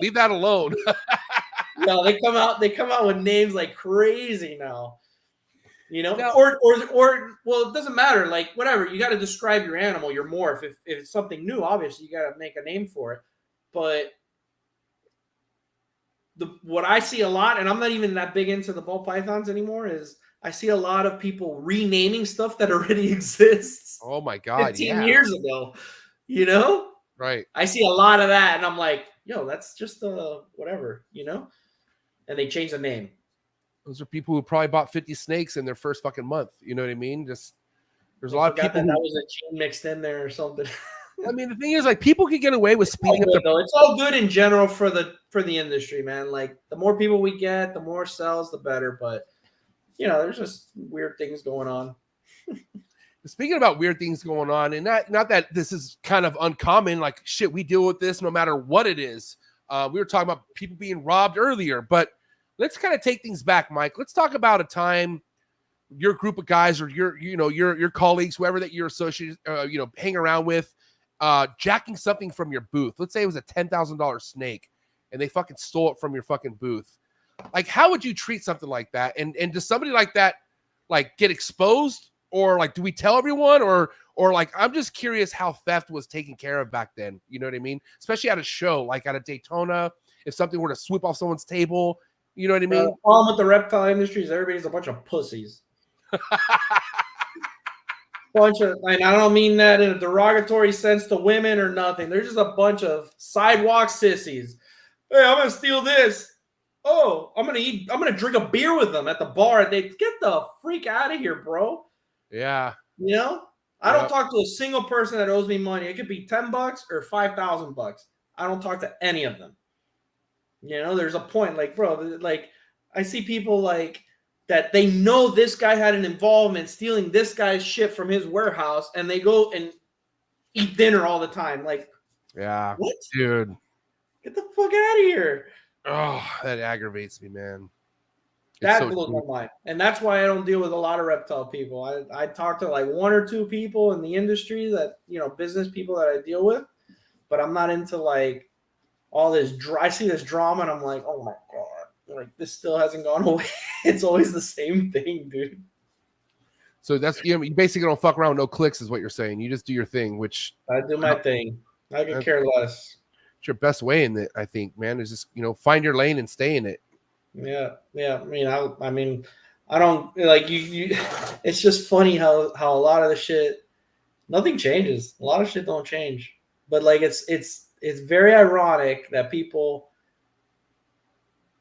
Speaker 2: Leave that alone.
Speaker 6: No, they come out with names like crazy now. You know, or well, it doesn't matter. Like whatever, you got to describe your animal, your morph. If it's something new, obviously you got to make a name for it. But what I see a lot, and I'm not even that big into the ball pythons anymore, is I see a lot of people renaming stuff that already exists.
Speaker 2: Oh my God,
Speaker 6: 15 years ago, you know?
Speaker 2: Right.
Speaker 6: I see a lot of that, and I'm like, yo, that's just whatever, you know? And they change the name.
Speaker 2: Those are people who probably bought 50 snakes in their first fucking month. You know what I mean? Just there's a lot of people
Speaker 6: that was a gene mixed in there or something.
Speaker 2: I mean, the thing is, like, people can get away with speeding up.
Speaker 6: It's all good in general for the industry, man. Like, the more people we get, the more sales, the better. But you know, there's just weird things going on.
Speaker 2: Speaking about weird things going on, and not that this is kind of uncommon. Like, shit, we deal with this no matter what it is. We were talking about people being robbed earlier, but let's kind of take things back, Mike. Let's talk about a time your group of guys or your colleagues, whoever that you're associated, hang around with, jacking something from your booth. Let's say it was a $10,000 snake and they fucking stole it from your fucking booth. Like, how would you treat something like that? And does somebody like that, like, get exposed, or like, do we tell everyone, or like, I'm just curious how theft was taken care of back then. You know what I mean? Especially at a show, like at a Daytona, if something were to swoop off someone's table, you know what I mean?
Speaker 6: The problem with the reptile industry is everybody's a bunch of pussies. And I don't mean that in a derogatory sense to women or nothing. They're just a bunch of sidewalk sissies. Hey, I'm gonna steal this. Oh, I'm gonna drink a beer with them at the bar. They get the freak out of here, bro.
Speaker 2: Yeah.
Speaker 6: You know, I don't talk to a single person that owes me money. It could be $10 or $5,000. I don't talk to any of them. You know, there's a point, like, bro, like, I see people like that, they know this guy had an involvement stealing this guy's shit from his warehouse, and they go and eat dinner all the time. Like,
Speaker 2: Yeah,
Speaker 6: what?
Speaker 2: dude.
Speaker 6: Get the fuck out of here.
Speaker 2: Oh, that aggravates me, man.
Speaker 6: That blows my mind. And that's why I don't deal with a lot of reptile people. I talk to like one or two people in the industry that, business people that I deal with, but I'm not into like all this. I see this drama and I'm like, oh my God, like this still hasn't gone away. It's always the same thing, dude.
Speaker 2: So that's, you basically don't fuck around with no clicks is what you're saying. You just do your thing, which
Speaker 6: I do my thing. I could care less.
Speaker 2: It's your best way in it, I think, man, is just, find your lane and stay in it.
Speaker 6: Yeah. I mean, I don't like you. It's just funny how a lot of the shit, nothing changes. A lot of shit don't change, but like it's very ironic that people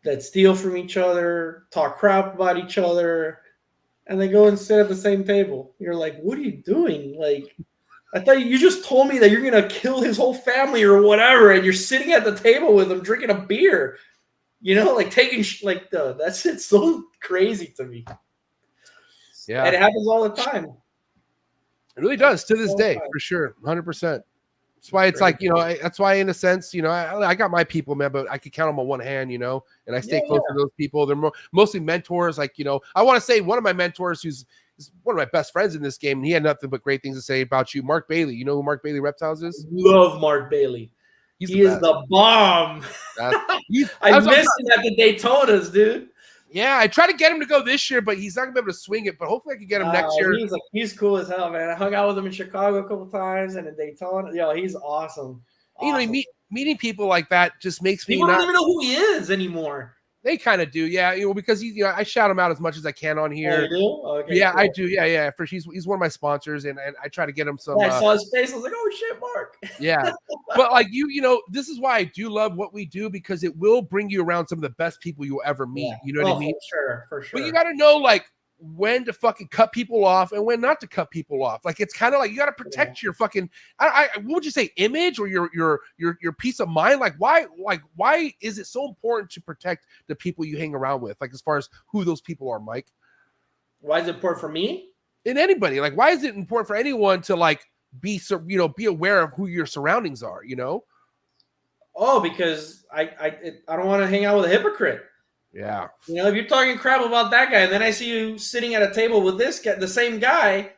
Speaker 6: that steal from each other, talk crap about each other, and they go and sit at the same table. You're like, what are you doing? Like, I thought you just told me that you're gonna kill his whole family or whatever, and you're sitting at the table with him drinking a beer. Like taking that shit's so crazy to me.
Speaker 2: Yeah,
Speaker 6: and it happens all the time.
Speaker 2: It really does to this day, for sure, 100%. That's why it's like, that's why in a sense, I got my people, man, but I could count them on one hand, and I stay close to those people. They're mostly mentors. Like, I want to say one of my mentors who's one of my best friends in this game, and he had nothing but great things to say about you, Mark Bailey. You know who Mark Bailey Reptiles is?
Speaker 6: Love Mark Bailey. He is the bomb. I missed him at the Daytonas, dude.
Speaker 2: Yeah, I tried to get him to go this year, but he's not gonna be able to swing it. But hopefully, I can get him next year.
Speaker 6: He's cool as hell, man. I hung out with him in Chicago a couple times and in Daytona. He's awesome.
Speaker 2: Meeting people like that just makes me.
Speaker 6: People don't even know who he is anymore.
Speaker 2: They kind of do, yeah. Because he's, I shout him out as much as I can on here.
Speaker 6: Oh, you do? Okay,
Speaker 2: yeah,
Speaker 6: cool.
Speaker 2: I do. Yeah. He's one of my sponsors, and I try to get him some.
Speaker 6: I saw his face. I was like, oh shit, Mark.
Speaker 2: Yeah, but like this is why I do love what we do, because it will bring you around some of the best people you'll ever meet.
Speaker 6: Yeah.
Speaker 2: You know what I mean?
Speaker 6: For sure.
Speaker 2: But you got to know like when to fucking cut people off and when not to cut people off. Like it's kind of like you got to protect your fucking what would you say, image or your peace of mind. Like why is it so important to protect the people you hang around with? Like as far as who those people are, Mike.
Speaker 6: Why is it important for me?
Speaker 2: And anybody, like why is it important for anyone to like be aware of who your surroundings are?
Speaker 6: Oh, because I don't want to hang out with a hypocrite.
Speaker 2: Yeah.
Speaker 6: If you're talking crap about that guy, and then I see you sitting at a table with this guy, the same guy,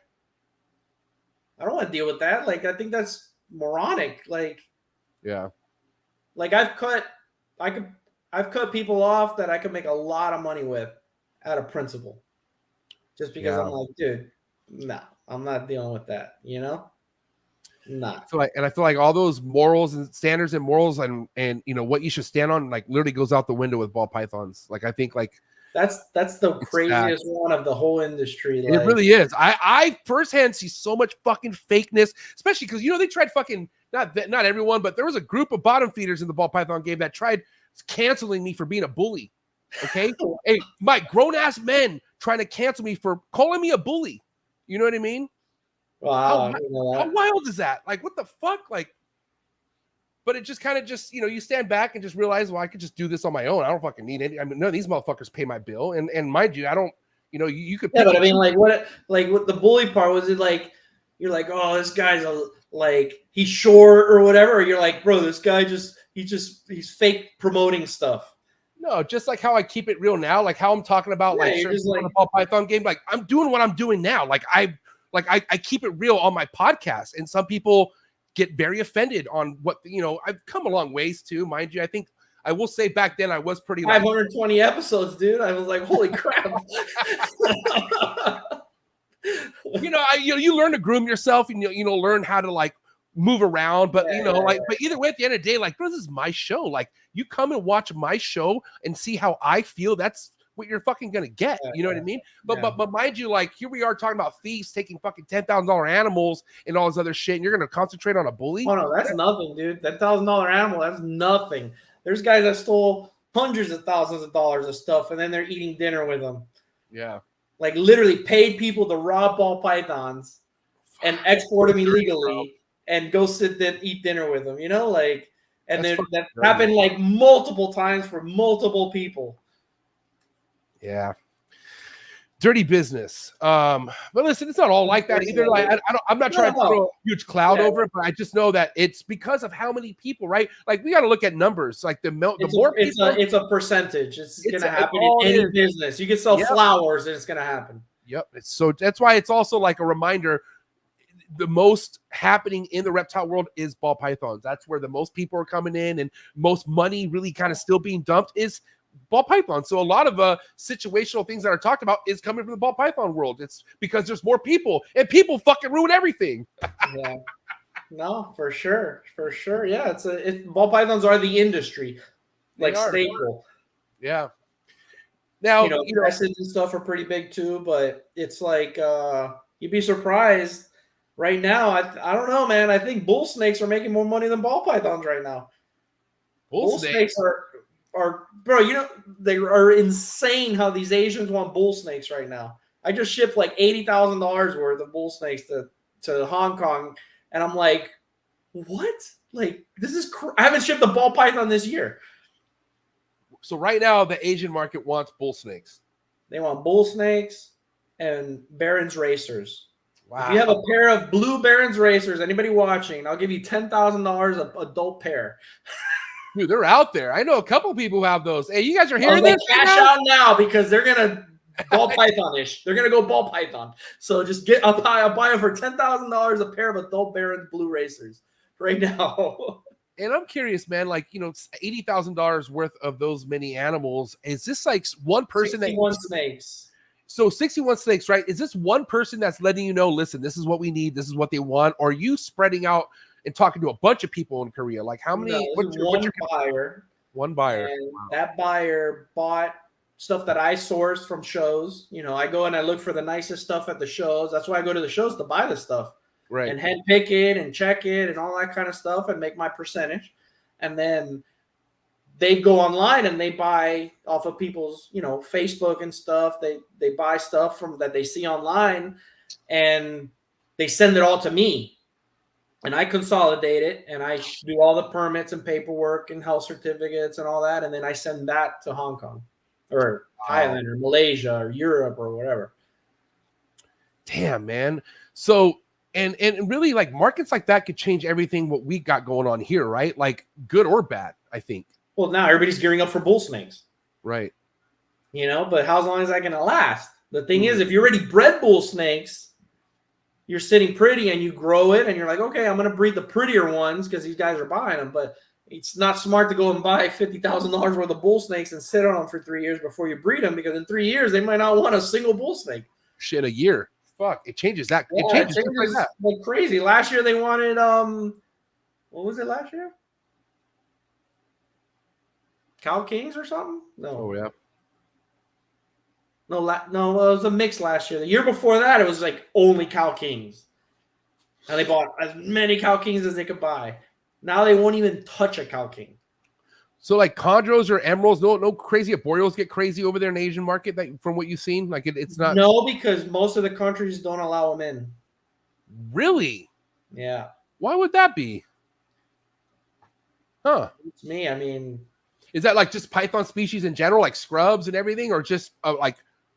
Speaker 6: I don't want to deal with that. Like, I think that's moronic. Like,
Speaker 2: yeah.
Speaker 6: Like I've cut people off that I could make a lot of money with out of principle. Just because I'm like, dude, no, I'm not dealing with that, Nah.
Speaker 2: I feel like all those morals and standards and morals and what you should stand on like literally goes out the window with ball pythons. Like I think like
Speaker 6: that's the craziest one of the whole industry.
Speaker 2: It really is. I firsthand see so much fucking fakeness, especially because they tried fucking not everyone, but there was a group of bottom feeders in the ball python game that tried canceling me for being a bully. Okay, hey, my grown ass men trying to cancel me for calling me a bully. You know what I mean?
Speaker 6: Wow,
Speaker 2: how wild is that? Like, what the fuck? Like, but it just kind of you stand back and just realize, well, I could just do this on my own. I don't fucking need it. I mean, none of these motherfuckers pay my bill. And mind you, I don't, you could.
Speaker 6: Yeah, but I mean, like, what the bully part was? It like you're like, oh, this guy's he's short or whatever. Or you're like, bro, this guy he's fake promoting stuff.
Speaker 2: No, just like how I keep it real now, like how I'm talking about the ball python game. Like I'm doing what I'm doing now. Like I keep it real on my podcast, and some people get very offended on what I've come a long ways too, mind you. I think I will say back then I was pretty
Speaker 6: 520 episodes, dude. I was like, holy crap.
Speaker 2: You learn to groom yourself, and learn how to like move around, but but either way, at the end of the day, like, bro, this is my show. Like, you come and watch my show and see how I feel. That's what you're fucking gonna get. You know what I mean? But mind you, like, here we are talking about thieves taking fucking $10,000 animals and all this other shit, and you're gonna concentrate on a bully?
Speaker 6: Oh no, that's nothing, dude. That $1,000 animal, that's nothing. There's guys that stole hundreds of thousands of dollars of stuff, and then they're eating dinner with them.
Speaker 2: Yeah,
Speaker 6: like literally paid people to rob ball pythons and export them illegally and go sit there and eat dinner with them. And then that happened like multiple times for multiple people.
Speaker 2: Yeah. dirty business. But listen, it's not all like that either. Like I'm not trying to throw a huge cloud over it, but I just know that it's because of how many people, right? Like we got to look at numbers. Like the more people,
Speaker 6: it's a percentage. It's gonna happen in any business. You can sell flowers, and it's gonna happen.
Speaker 2: Yep. So that's why it's also like a reminder. The most happening in the reptile world is ball pythons. That's where the most people are coming in, and most money really kind of still being dumped is ball python. So a lot of situational things that are talked about is coming from the ball python world. It's because there's more people, and people fucking ruin everything.
Speaker 6: Yeah, no, for sure. Yeah, ball pythons are the industry, like staple.
Speaker 2: Yeah. Now
Speaker 6: dresses and stuff are pretty big too, but it's like you'd be surprised. Right now, I don't know, man. I think bull snakes are making more money than ball pythons right now. Bull snakes are bro, they are insane how these Asians want bull snakes right now. I just shipped like $80,000 worth of bull snakes to Hong Kong, and I'm like, what? Like, this is I haven't shipped a ball python this year.
Speaker 2: So right now, the Asian market wants bull snakes.
Speaker 6: They want bull snakes and Barron's racers.
Speaker 2: Wow.
Speaker 6: If you have a pair of blue Barron's racers, anybody watching, I'll give you $10,000 an adult pair.
Speaker 2: Dude, they're out there. I know a couple people who have those. Hey, you guys are hearing this?
Speaker 6: Cash out now because they're gonna ball python-ish. They're gonna go ball python. So just I'll buy them for $10,000 a pair of adult Barron's blue racers right now.
Speaker 2: And I'm curious, man. Like $80,000 worth of those many animals. Is this like one person
Speaker 6: 61 snakes?
Speaker 2: So 61 snakes, right? Is this one person that's letting you know, listen, this is what we need, this is what they want? Or are you spreading out and talking to a bunch of people in Korea? Like how many?
Speaker 6: One buyer.
Speaker 2: One buyer.
Speaker 6: And that buyer bought stuff that I sourced from shows. I go and I look for the nicest stuff at the shows. That's why I go to the shows to buy the stuff.
Speaker 2: Right.
Speaker 6: And handpick it and check it and all that kind of stuff and make my percentage. And then they go online and they buy off of people's, Facebook and stuff. They buy stuff from that they see online and they send it all to me. And I consolidate it and I do all the permits and paperwork and health certificates and all that. And then I send that to Hong Kong or Thailand or Malaysia or Europe or whatever.
Speaker 2: Damn, man. So, and really like markets like that could change everything what we got going on here, right? Like good or bad, I think.
Speaker 6: Well, now everybody's gearing up for bull snakes.
Speaker 2: Right.
Speaker 6: But how long is that going to last? The thing is, if you already bred bull snakes, you're sitting pretty and you grow it and you're like, okay, I'm going to breed the prettier ones because these guys are buying them. But it's not smart to go and buy $50,000 worth of bull snakes and sit on them for 3 years before you breed them, because in 3 years, they might not want a single bull snake.
Speaker 2: Shit, a year. Fuck, it changes that.
Speaker 6: Yeah,
Speaker 2: it changes like that.
Speaker 6: Like crazy. Last year, they wanted, what was it last year? Cow Kings or something? No.
Speaker 2: Oh, yeah.
Speaker 6: No, it was a mix last year. The year before that, it was like only Cow Kings. And they bought as many Cow Kings as they could buy. Now they won't even touch a Cow King.
Speaker 2: So like chondros or emeralds, no crazy arboreals get crazy over there in the Asian market, like, from what you've seen? Like it's not.
Speaker 6: No, because most of the countries don't allow them in.
Speaker 2: Really?
Speaker 6: Yeah.
Speaker 2: Why would that be? Huh.
Speaker 6: It's me. I mean.
Speaker 2: Is that like just python species in general, like scrubs and everything, or just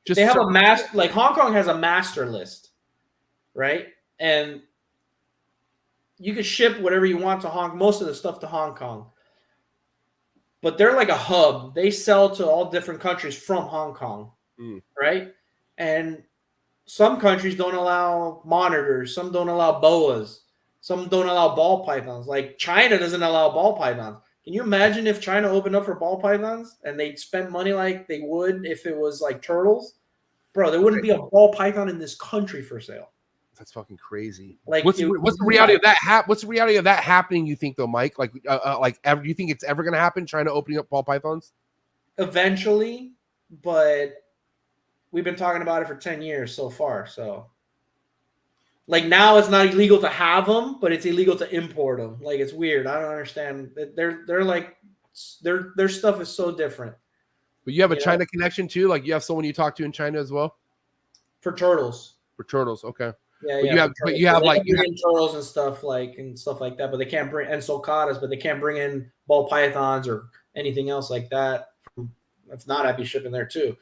Speaker 2: just
Speaker 6: they have a master, like Hong Kong has a master list, right? And you can ship whatever you want to most of the stuff to Hong Kong. But they're like a hub. They sell to all different countries from Hong Kong, right? And some countries don't allow monitors. Some don't allow boas. Some don't allow ball pythons. Like China doesn't allow ball pythons. Can you imagine if China opened up for ball pythons and they'd spend money like they would if it was like turtles? Bro, there wouldn't be a ball python in this country for sale.
Speaker 2: That's fucking crazy.
Speaker 6: Like,
Speaker 2: what's the reality of that? What's the reality of that happening? You think though, Mike? Like, do you think it's ever going to happen? China opening up ball pythons?
Speaker 6: Eventually, but we've been talking about it for 10 years so far. So, like now, it's not illegal to have them, but it's illegal to import them. Like it's weird. I don't understand. They're like their stuff is so different.
Speaker 2: But you have a China connection too. Like you have someone you talk to in China as well.
Speaker 6: For turtles.
Speaker 2: For turtles, okay.
Speaker 6: Yeah,
Speaker 2: but you have like
Speaker 6: turtles and stuff like that, but they can't bring and sulcatas, but they can't bring in ball pythons or anything else like that. If not, I'd be shipping there too.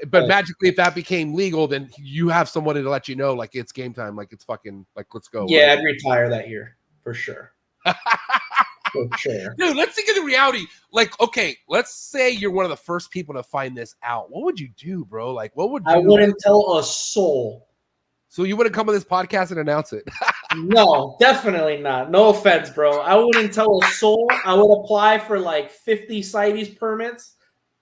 Speaker 2: But magically, if that became legal, then you have somebody to let you know, like it's game time, like it's fucking, like let's go.
Speaker 6: Yeah,
Speaker 2: right?
Speaker 6: I'd retire that year for sure. For sure.
Speaker 2: Dude, let's think of the reality. Like, okay, let's say you're one of the first people to find this out. What would you do, bro? Like, what would you?
Speaker 6: I wouldn't tell a soul.
Speaker 2: So you wouldn't come on this podcast and announce it?
Speaker 6: No, definitely not. No offense, bro. I wouldn't tell a soul. I would apply for like 50 CITES permits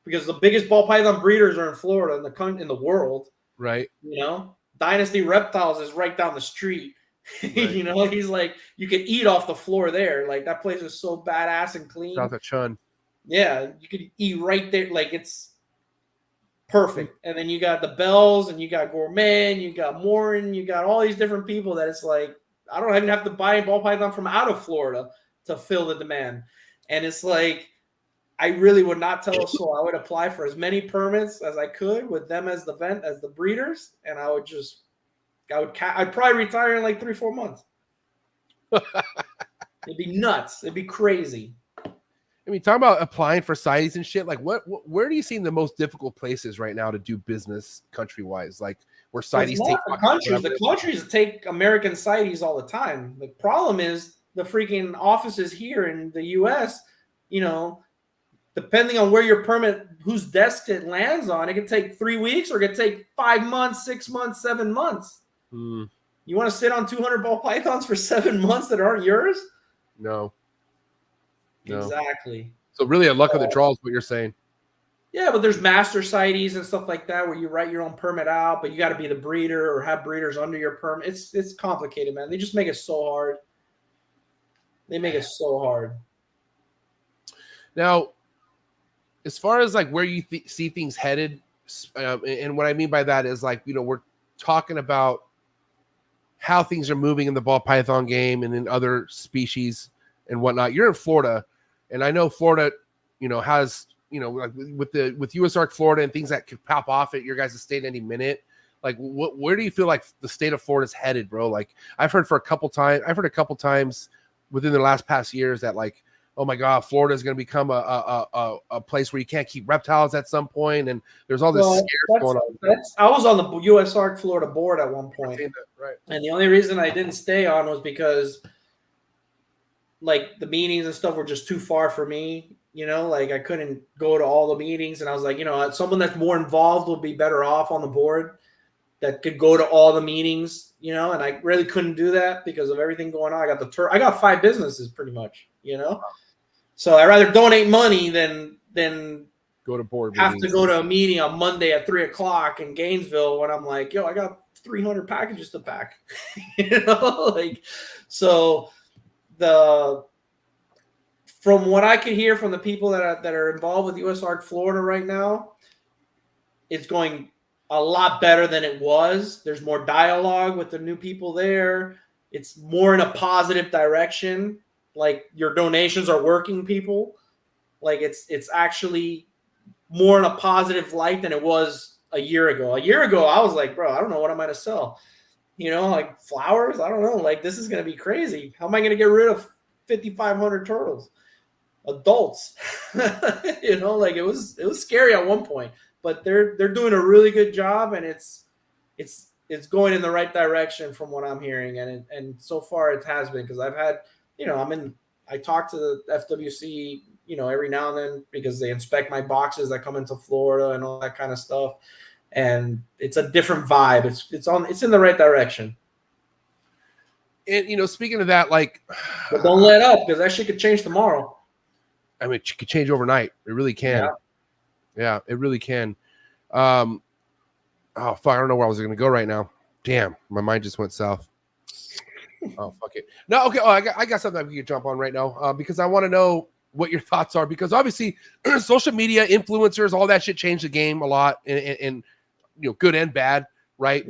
Speaker 6: because the biggest ball python breeders are in Florida in the world.
Speaker 2: Right.
Speaker 6: You know, Dynasty Reptiles is right down the street.
Speaker 2: Right.
Speaker 6: You know, he's like, you could eat off the floor there. Like that place is so badass and clean.
Speaker 2: South of Chun.
Speaker 6: Yeah, you could eat right there. Like it's perfect. And then you got the Bells and you got Gourmet and you got Morin. You got all these different people that it's like, I don't even have to buy ball python from out of Florida to fill the demand. And it's like, I really would not tell a soul. I would apply for as many permits as I could with them as the breeders. And I'd probably retire in like 3-4 months. It'd be nuts. It'd be crazy.
Speaker 2: I mean, talking about applying for CITES and shit, like where do you see the most difficult places right now to do business country-wise? Like where CITES take
Speaker 6: the countries take American CITES all the time. The problem is the freaking offices here in the US, you know, depending on where your permit, whose desk it lands on, it could take 3 weeks or it could take 5 months, 6 months, 7 months.
Speaker 2: Hmm.
Speaker 6: You want to sit on 200 ball pythons for 7 months that aren't yours?
Speaker 2: No.
Speaker 6: Exactly.
Speaker 2: So really a luck of the draw is what you're saying.
Speaker 6: Yeah, but there's master CITES and stuff like that where you write your own permit out, but you got to be the breeder or have breeders under your permit. It's complicated, man. They just make it so hard. They make it so hard.
Speaker 2: Now, as far as like where you see things headed, and what I mean by that is like, you know, we're talking about how things are moving in the ball python game and in other species and whatnot. You're in Florida, and I know Florida, you know, has, you know, like with USARK Florida and things that could pop off at your guys' state any minute. Like, where do you feel like the state of Florida's headed, bro? Like, I've heard a couple times within the last past years that like, oh my God, Florida is going to become a place where you can't keep reptiles at some point, and there's all this scares going on.
Speaker 6: I was on the USARK Florida board at one point,
Speaker 2: right?
Speaker 6: And the only reason I didn't stay on was because, like, the meetings and stuff were just too far for me. You know, like I couldn't go to all the meetings, and I was like, you know, someone that's more involved would be better off on the board that could go to all the meetings. You know, and I really couldn't do that because of everything going on. I got 5 businesses pretty much. You know. So I'd rather donate money than
Speaker 2: go to board
Speaker 6: have
Speaker 2: meetings.
Speaker 6: to go to a meeting on Monday at 3:00 in Gainesville when I'm like, yo, I got 300 packages to pack. You know, like, so from what I can hear from the people that are involved with USARK Florida right now, it's going a lot better than it was. There's more dialogue with the new people there. It's more in a positive direction. Like your donations are working, people. Like it's actually more in a positive light than it was a year ago. A year ago, I was like, bro, I don't know what I'm going to sell. You know, like flowers. I don't know. Like this is going to be crazy. How am I going to get rid of 5,500 turtles? Adults. You know, like it was scary at one point, but they're doing a really good job, and it's going in the right direction from what I'm hearing, and so far it has been, because I've had. You know, I talk to the FWC, you know, every now and then because they inspect my boxes that come into Florida and all that kind of stuff. And it's a different vibe. It's in the right direction.
Speaker 2: And, you know, speaking of that, like,
Speaker 6: but don't let up, because that shit could change tomorrow.
Speaker 2: I mean, it could change overnight. It really can. Yeah, it really can. Oh, fuck. I don't know where I was going to go right now. Damn. My mind just went south. Oh, fuck it. No, okay. Oh, I got something we can jump on right now because I want to know what your thoughts are, because obviously social media, influencers, all that shit changed the game a lot, and you know, good and bad, right?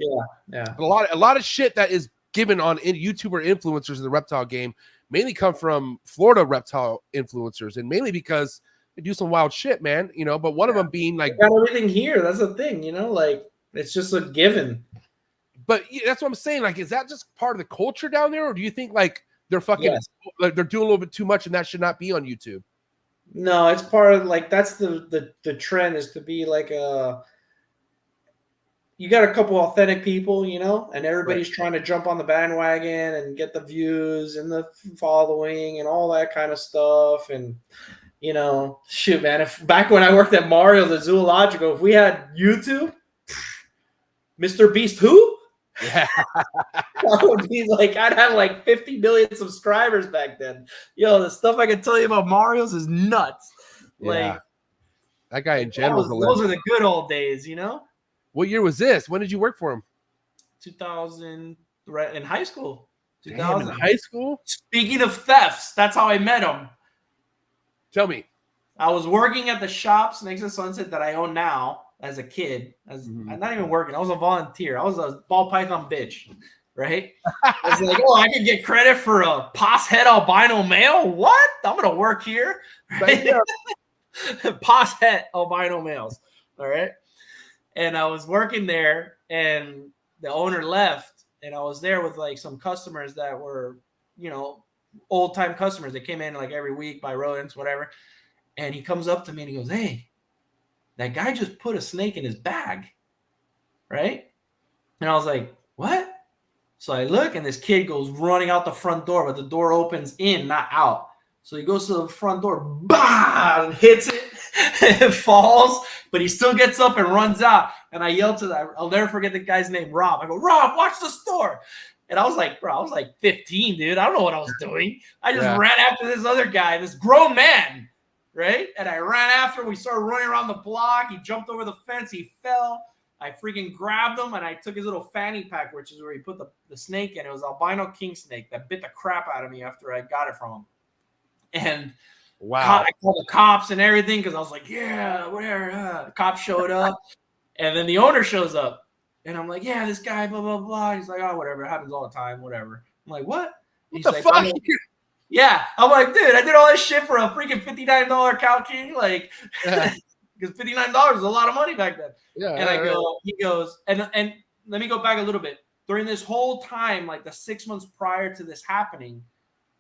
Speaker 6: Yeah.
Speaker 2: But a lot of shit that is given on YouTuber influencers in the reptile game mainly come from Florida reptile influencers, and mainly because they do some wild shit, man. You know, but one of them being like,
Speaker 6: got everything here. That's the thing, you know, like it's just a given.
Speaker 2: But that's what I'm saying. Like, is that just part of the culture down there, or do you think like they're fucking like they're doing a little bit too much and that should not be on YouTube?
Speaker 6: No, it's part of like that's the trend is to be like you got a couple authentic people, you know, and everybody's trying to jump on the bandwagon and get the views and the following and all that kind of stuff. And, you know, shoot, man, if back when I worked at Mario, the Zoological, if we had YouTube, Mr. Beast, who?
Speaker 2: Yeah.
Speaker 6: That would be like, I'd have like 50 million subscribers back then. Yo, the stuff I can tell you about Mario's is nuts.
Speaker 2: Yeah.
Speaker 6: Like,
Speaker 2: That guy in general.
Speaker 6: those are the good old days, you know?
Speaker 2: What year was this? When did you work for him?
Speaker 6: 2000, right in high school.
Speaker 2: Damn, in high school?
Speaker 6: Speaking of thefts, that's how I met him.
Speaker 2: Tell me.
Speaker 6: I was working at the shop, Snakes and Sunset, that I own now as a kid. I'm not even working. I was a volunteer. I was a ball python bitch, right? I was like, oh, I could get credit for a pos head albino male? What? I'm going to work here. Right? Pos head albino males. All right. And I was working there, and the owner left, and I was there with like some customers that were, you know, old time customers. They came in like every week by rodents, whatever. And he comes up to me and he goes, hey, that guy just put a snake in his bag. Right. And I was like, what? So I look, and this kid goes running out the front door, but the door opens in, not out. So he goes to the front door, bah, and hits it. It falls, but he still gets up and runs out. And I yelled to that. I'll never forget the guy's name, Rob. I go, Rob, watch the store. And I was like, bro, I was like 15, dude. I don't know what I was doing. I just ran after this other guy, this grown man, right? And I ran after him. We started running around the block. He jumped over the fence. He fell. I freaking grabbed him, and I took his little fanny pack, which is where he put the snake in. It was albino king snake that bit the crap out of me after I got it from him. And I called the cops and everything because I was like, yeah, whatever. The cops showed up, and then the owner shows up, and I'm like, yeah, this guy, blah, blah, blah. He's like, oh, whatever. It happens all the time, whatever. I'm like, what?
Speaker 2: What the fuck?
Speaker 6: Yeah. I'm like, dude, I did all this shit for a freaking $59 cow king. Like, because $59 is a lot of money back then. Yeah. And he goes, and let me go back a little bit. During this whole time, like the 6 months prior to this happening,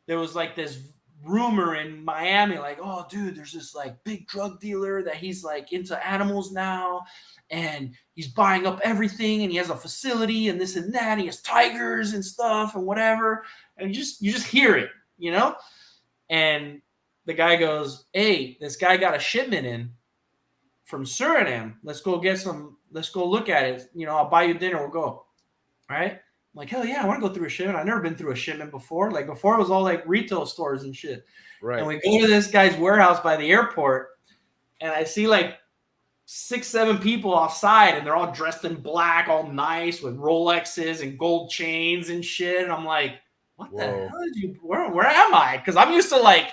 Speaker 6: there was like this rumor in Miami, like, oh, dude, there's this like big drug dealer that he's like into animals now, and he's buying up everything, and he has a facility and this and that, and he has tigers and stuff and whatever, and you just hear it, you know. And the guy goes, hey, this guy got a shipment in from Suriname. Let's go look at it. You know, I'll buy you dinner. We'll go. Right? I'm like, hell yeah, I want to go through a shipment. I've never been through a shipment before. Like before it was all like retail stores and shit. Right. And we go to this guy's warehouse by the airport, and I see like 6-7 people outside, and they're all dressed in black, all nice with Rolexes and gold chains and shit. And I'm like, what the hell did you, where am I? Because I'm used to like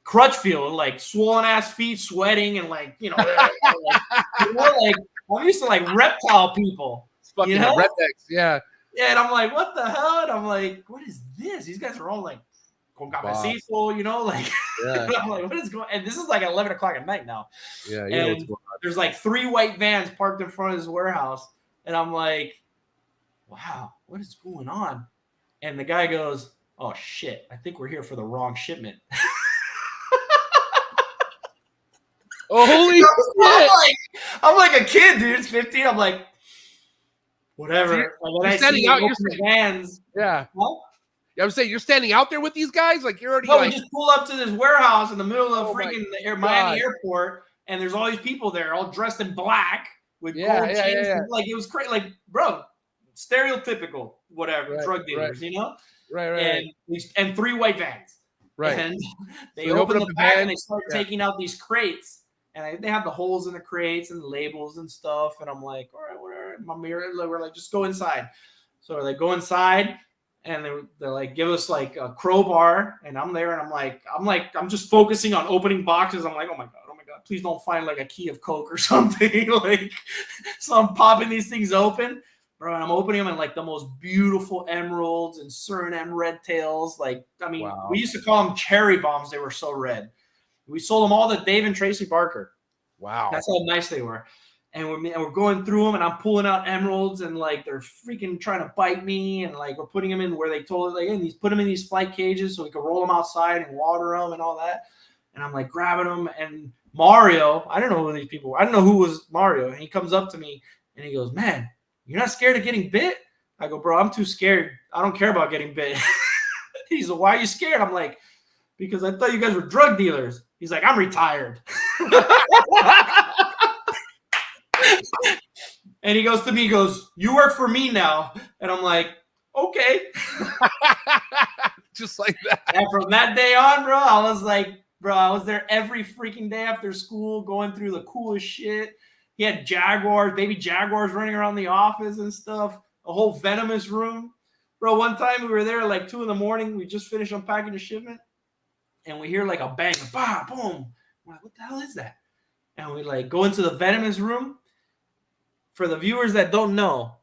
Speaker 6: Crutchfield, like swollen ass feet, sweating, and like, you know, like I'm used to like reptile people.
Speaker 2: Fucking rednecks, yeah.
Speaker 6: Yeah, and I'm like, what the hell? And I'm like, what is this? These guys are all like, con cafecito, you know, like, I'm like, what is going on? And this is like 11 o'clock at night now. Yeah, yeah. What's going on. There's like 3 white vans parked in front of his warehouse. And I'm like, wow, what is going on? And the guy goes, oh, shit, I think we're here for the wrong shipment.
Speaker 2: Oh, holy shit.
Speaker 6: I'm like a kid, dude. It's 15. I'm like, whatever.
Speaker 2: You're standing out. You're
Speaker 6: vans.
Speaker 2: Yeah. What? I was saying, you're standing out there with these guys? Like, you're already
Speaker 6: we just pull up to this warehouse in the middle of freaking Miami airport, and there's all these people there all dressed in black with gold chains. Yeah. Like, it was crazy. Like, bro, stereotypical, whatever, drug dealers, you know? Right. And 3 white vans. Right. And they open the back and they start taking out these crates. And they have the holes in the crates and the labels and stuff. And I'm like, all right, whatever. My mirror, we're like, just go inside. So they go inside, and they're like, give us like a crowbar. And I'm there, and I'm just focusing on opening boxes. I'm like, oh my God, please don't find like a key of Coke or something. Like, so I'm popping these things open, bro. And I'm opening them, and like the most beautiful emeralds and Suriname red tails. Like, I mean, we used to call them cherry bombs. They were so red. We sold them all to Dave and Tracy Barker. Wow. That's how nice they were. And we're going through them, and I'm pulling out emeralds, and like they're freaking trying to bite me, and like we're putting them in where they told us, like, hey, put them in these flight cages so we could roll them outside and water them and all that. And I'm like grabbing them, and Mario, I don't know who these people were. I don't know who was Mario. And he comes up to me, and he goes, man, you're not scared of getting bit? I go, bro, I'm too scared. I don't care about getting bit. He's like, why are you scared? I'm like, because I thought you guys were drug dealers. He's like, I'm retired. And he goes to me, he goes, you work for me now. And I'm like, okay.
Speaker 2: Just like that.
Speaker 6: And from that day on, bro, I was like, bro, I was there every freaking day after school going through the coolest shit. He had jaguars, baby jaguars running around the office and stuff. A whole venomous room. Bro, one time we were there at like 2 a.m. We just finished unpacking the shipment. And we hear like a bang, bah, boom. We're like, what the hell is that? And we like go into the venomous room. For the viewers that don't know,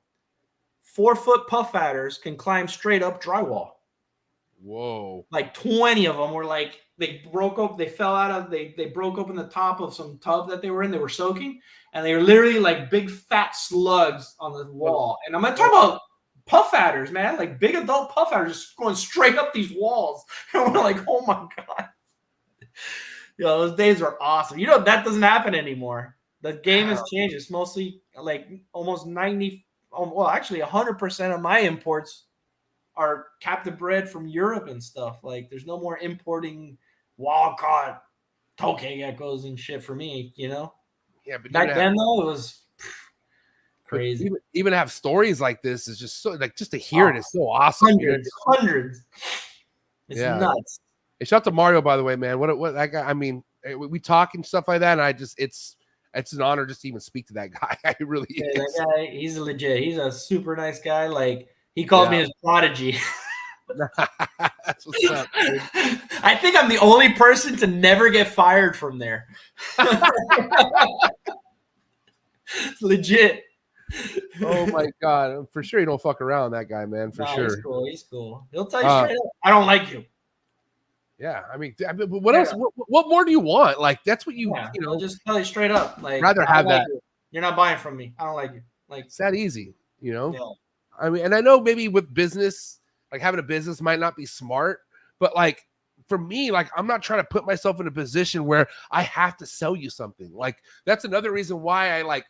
Speaker 6: 4-foot puff adders can climb straight up drywall.
Speaker 2: Whoa.
Speaker 6: Like 20 of them were like, they broke up, they fell out of, they broke open the top of some tub that they were in, they were soaking, and they were literally like big fat slugs on the wall. And I'm not talking about puff adders, man, like big adult puff adders just going straight up these walls. And we're like, oh my God. Yo, those days are awesome. You know, that doesn't happen anymore. The game has changed. It's mostly like almost 90, well, actually 100% of my imports are captive bred from Europe and stuff. Like there's no more importing wild caught tokay geckos and shit for me, you know?
Speaker 2: Yeah, but
Speaker 6: back then though, it was crazy.
Speaker 2: Even have stories like this is just so like just to hear it is so awesome.
Speaker 6: Hundreds. It's nuts.
Speaker 2: Hey, shout out to Mario, by the way, man. What that guy, I mean, we talk and stuff like that, and I just it's an honor just to even speak to that guy. I really is.
Speaker 6: That guy, he's legit. He's a super nice guy. Like he calls me his prodigy.
Speaker 2: That's what's up, dude.
Speaker 6: I think I'm the only person to never get fired from there. Legit.
Speaker 2: Oh my God. For sure you don't fuck around, that guy, man. For sure.
Speaker 6: He's cool. He'll tell you straight up, I don't like you.
Speaker 2: Yeah, I mean, but what else? What more do you want? Like, that's what you know.
Speaker 6: I'll just tell you straight up. Like,
Speaker 2: rather have that.
Speaker 6: You're not buying from me. I don't like you. Like,
Speaker 2: it's that easy, you know.
Speaker 6: Yeah.
Speaker 2: I mean, and I know maybe with business, like having a business might not be smart, but like for me, like I'm not trying to put myself in a position where I have to sell you something. Like that's another reason why I like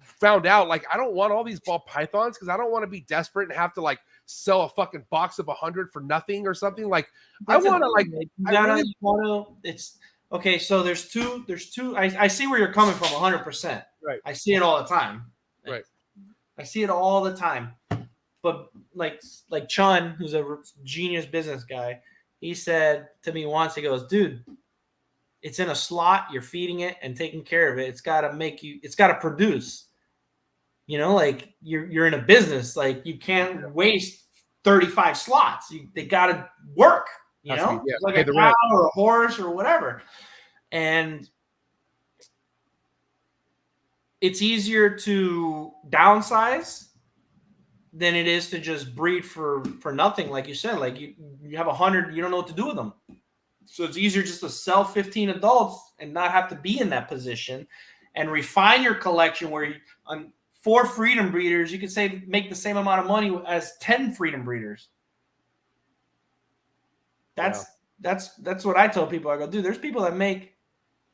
Speaker 2: found out like I don't want all these ball pythons because I don't want to be desperate and have to like sell a fucking box of 100 for nothing or something. Like that's I want to like
Speaker 6: it's okay. So there's two. I see where you're coming from 100%.
Speaker 2: Right.
Speaker 6: I see it all the time.
Speaker 2: Right.
Speaker 6: I see it all the time. But like Chun, who's a genius business guy, he said to me once, he goes, dude, it's in a slot, you're feeding it and taking care of it. It's got to produce. You know, like you're in a business, like you can't waste 35 slots. They got to work, you know, it's like a cow or a horse or whatever. And it's easier to downsize than it is to just breed for nothing. Like you said, like you have 100, you don't know what to do with them. So it's easier just to sell 15 adults and not have to be in that position and refine your collection where on 4 freedom breeders, you could say make the same amount of money as 10 freedom breeders. That's what I tell people. I go, dude, there's people that make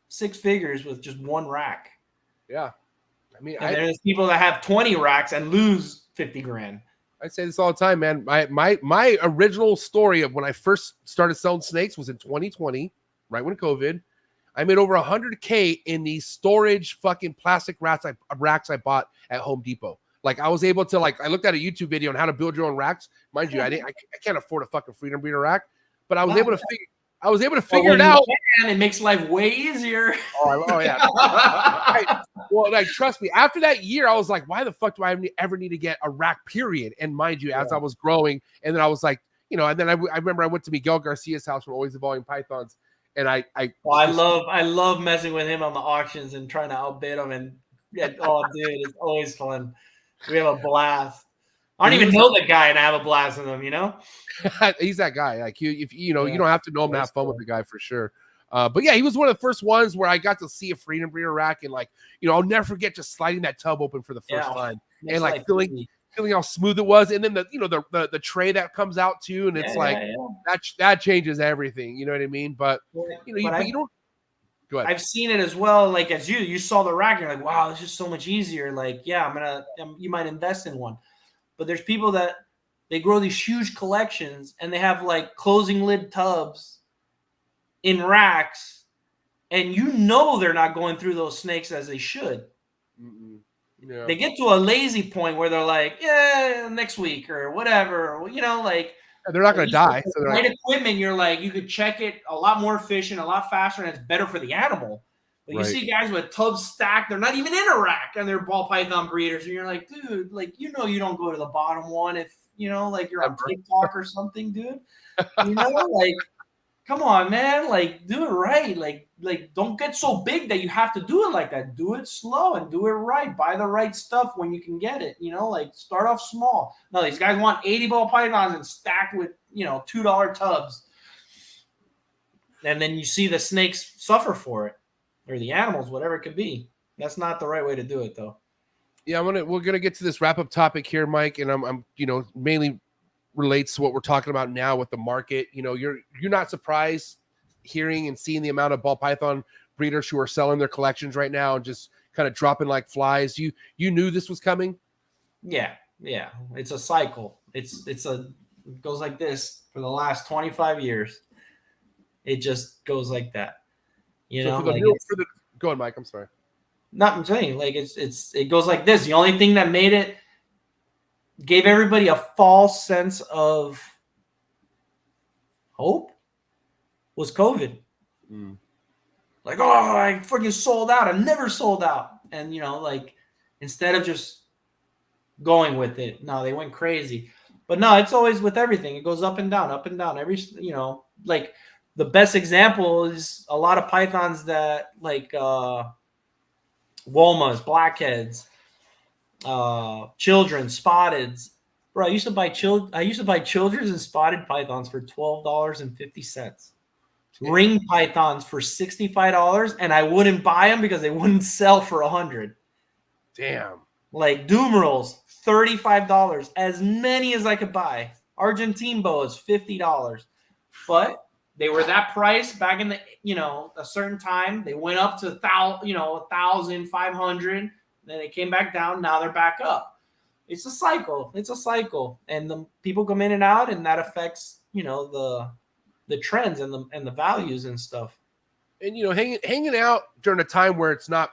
Speaker 6: 6 figures with just 1 rack.
Speaker 2: Yeah. I mean,
Speaker 6: there's people that have 20 racks and lose 50 grand.
Speaker 2: I say this all the time, man. My original story of when I first started selling snakes was in 2020, right when COVID. I made over 100K in these storage fucking plastic racks I bought at Home Depot. Like I was able to I looked at a YouTube video on how to build your own racks. Mind you, I can't afford a fucking freedom breeder rack, but I was able to figure it out.
Speaker 6: It makes life way easier.
Speaker 2: Oh yeah. Well, like trust me, after that year, I was like, why the fuck do I ever need to get a rack? Period. And mind you, as I was growing, and then I was like, you know, and then I remember I went to Miguel Garcia's house from Always Evolving Pythons, and I
Speaker 6: love messing with him on the auctions and trying to outbid him, and dude, it's always fun. We have a blast. I don't even know the guy, and I have a blast with him. You know,
Speaker 2: he's that guy. Like you don't have to know him to have fun with the guy for sure. But yeah, he was one of the first ones where I got to see a freedom breeder rack, and I'll never forget just sliding that tub open for the first time and like feeling how smooth it was, and then the tray that comes out too, and it's that changes everything. You know what I mean? But you don't. Go ahead.
Speaker 6: I've seen it as well. Like as you saw the rack, you're like, wow, this is so much easier. Like, yeah, you might invest in one. But there's people that they grow these huge collections and they have like closing lid tubs in racks, and you know they're not going through those snakes as they should.
Speaker 2: Yeah.
Speaker 6: They get to a lazy point where they're like, yeah, next week or whatever, like
Speaker 2: they're not going to die. So they're
Speaker 6: right
Speaker 2: like,
Speaker 6: equipment, you're like, you could check it a lot more efficient, a lot faster, and it's better for the animal. But you see guys with tubs stacked, they're not even in a rack, and they're ball python breeders, and you're like, dude, like, you don't go to the bottom one if, like you're on TikTok or something, dude. Like, come on, man, like, do it right. Like, don't get so big that you have to do it like that. Do it slow and do it right. Buy the right stuff when you can get it, like, start off small. No, these guys want 80 ball pythons and stacked with, $2 tubs. And then you see the snakes suffer for it, or the animals, whatever it could be. That's not the right way to do it, though.
Speaker 2: Yeah, we're gonna get to this wrap up topic here, Mike, and I'm mainly relates to what we're talking about now with the market. You're not surprised hearing and seeing the amount of ball python breeders who are selling their collections right now and just kind of dropping like flies. You knew this was coming.
Speaker 6: Yeah, it's a cycle. It goes like this for the last 25 years. It just goes like that.
Speaker 2: Go on, Mike. I'm sorry.
Speaker 6: I'm saying, like, it goes like this. The only thing that gave everybody a false sense of hope was COVID. Like, oh, I freaking sold out. I never sold out. And, like, instead of just going with it, no, they went crazy. But no, it's always with everything. It goes up and down, up and down. Like the best example is a lot of pythons that like Womas, blackheads, children, spotteds. Bro, I used to buy children's and spotted pythons for $12.50. Ring pythons for $65, and I wouldn't buy them because they wouldn't sell for $100.
Speaker 2: Damn.
Speaker 6: Like Dumerals, $35, as many as I could buy. Argentine boas, $50. But they were that price back in the, a certain time. They went up to 1,500. Then they came back down. Now they're back up. It's a cycle. And the people come in and out, and that affects, the trends and the values and stuff.
Speaker 2: And, hanging out during a time where it's not,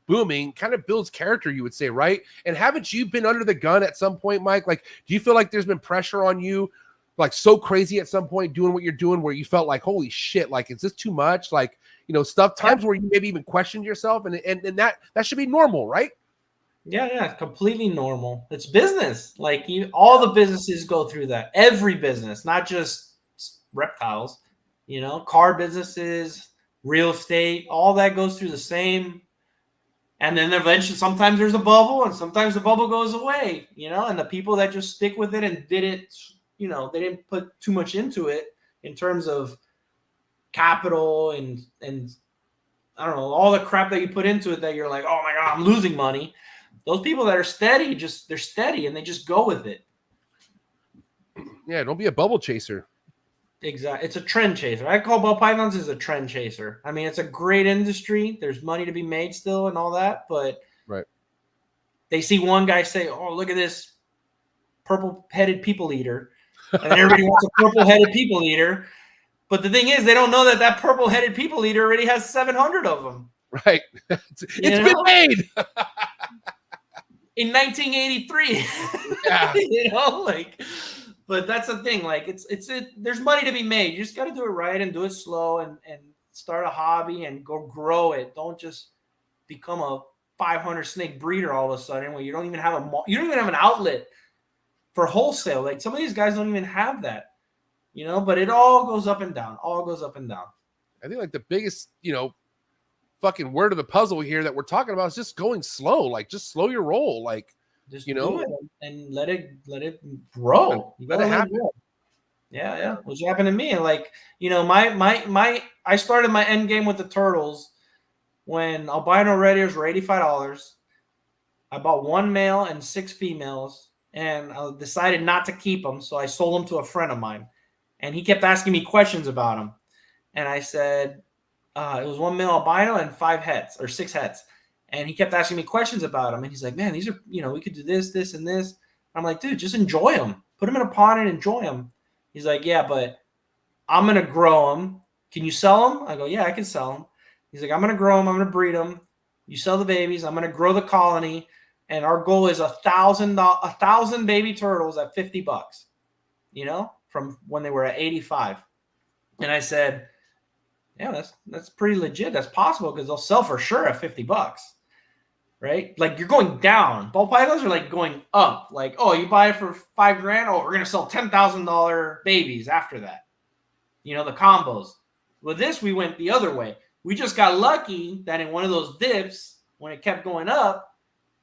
Speaker 2: booming kind of builds character, you would say, right? And haven't you been under the gun at some point, Mike? Like, do you feel like there's been pressure on you, like so crazy at some point doing what you're doing where you felt like, holy shit, times where you maybe even questioned yourself and that should be normal, right?
Speaker 6: Yeah, completely normal. It's business. Like all the businesses go through that. Every business, not just reptiles, car businesses, real estate, all that goes through the same. And then eventually, sometimes there's a bubble and sometimes the bubble goes away, and the people that just stick with it and did it, they didn't put too much into it in terms of capital and I don't know, all the crap that you put into it that you're like, oh my God, I'm losing money. Those people that are steady, they're steady and they just go with it.
Speaker 2: Yeah, don't be a bubble chaser.
Speaker 6: Exactly. It's a trend chaser. I call ball pythons as a trend chaser. I mean, it's a great industry. There's money to be made still and all that, but
Speaker 2: right.
Speaker 6: They see one guy say, oh, look at this purple-headed people eater. And everybody wants a purple-headed people eater. But the thing is, they don't know that purple-headed people eater already has 700 of them.
Speaker 2: Right. It's been made.
Speaker 6: In 1983.
Speaker 2: Yeah.
Speaker 6: But that's the thing. Like, there's money to be made. You just got to do it right and do it slow and start a hobby and go grow it. Don't just become a 500 snake breeder all of a sudden where you don't even have an outlet for wholesale. Like some of these guys don't even have that, but it all goes up and down.
Speaker 2: I think like the biggest, fucking word of the puzzle here that we're talking about is just going slow. Like just slow your roll. Like,
Speaker 6: just do it and let it grow. You gotta let it grow. Yeah. What's happened to me? Like, I started my end game with the turtles when albino red ears were $85. I bought one male and 6 females, and I decided not to keep them, so I sold them to a friend of mine. And he kept asking me questions about them. And I said, it was 1 male albino and 5 heads or 6 heads. And he kept asking me questions about them. And he's like, man, these are, we could do this, this, and this. I'm like, dude, just enjoy them. Put them in a pond and enjoy them. He's like, yeah, but I'm going to grow them. Can you sell them? I go, yeah, I can sell them. He's like, I'm going to grow them. I'm going to breed them. You sell the babies. I'm going to grow the colony. And our goal is 1,000 baby turtles at $50, from when they were at 85. And I said, yeah, that's pretty legit. That's possible because they'll sell for sure at $50, right? Like you're going down. Ball pythons are like going up. Like, oh, you buy it for $5,000. Oh, we're going to sell $10,000 babies after that. The combos. With this, we went the other way. We just got lucky that in one of those dips, when it kept going up,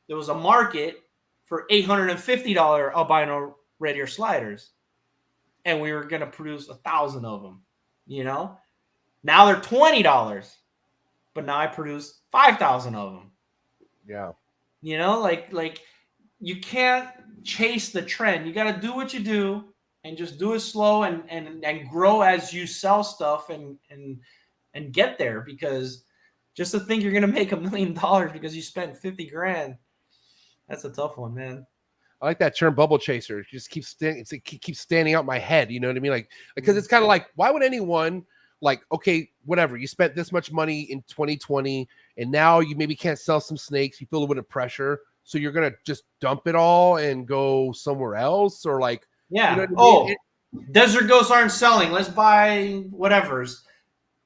Speaker 6: there was a market for $850 albino red ear sliders. And we were going to produce 1,000 of them, Now they're $20, but now I produce 5,000 of them.
Speaker 2: Yeah.
Speaker 6: Like you can't chase the trend. You got to do what you do and just do it slow and grow as you sell stuff and get there, because just to think you're going to make $1 million because you spent $50,000, that's a tough one, man.
Speaker 2: I like that term, bubble chaser. It just keeps keeps standing out in my head. You know what I mean? Like, because it's kind of like, why would anyone okay, whatever, you spent this much money in 2020 and now you maybe can't sell some snakes. You feel a little bit of pressure. So you're going to just dump it all and go somewhere else, or like,
Speaker 6: yeah. Desert ghosts aren't selling. Let's buy whatever's.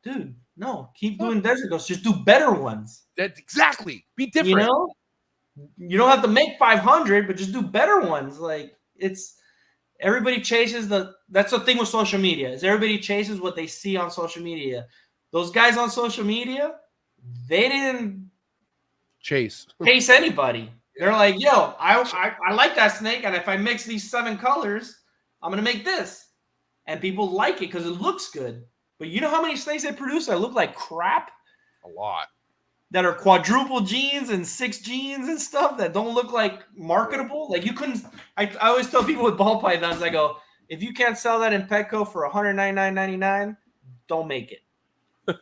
Speaker 6: Dude, no, keep doing desert ghosts. Just do better ones.
Speaker 2: Exactly. Be different.
Speaker 6: You don't have to make 500, but just do better ones. Like everybody chases that's the thing with social media, is everybody chases what they see on social media. Those guys on social media, they didn't chase anybody. They're like, yo, I like that snake, and if I mix these 7 colors, I'm gonna make this. And people like it because it looks good. But you know how many snakes they produce that look like crap?
Speaker 2: A lot.
Speaker 6: That are quadruple genes and 6 genes and stuff that don't look like marketable. Like you couldn't. I always tell people with ball pythons, I go, if you can't sell that in Petco for $199.99, don't make it,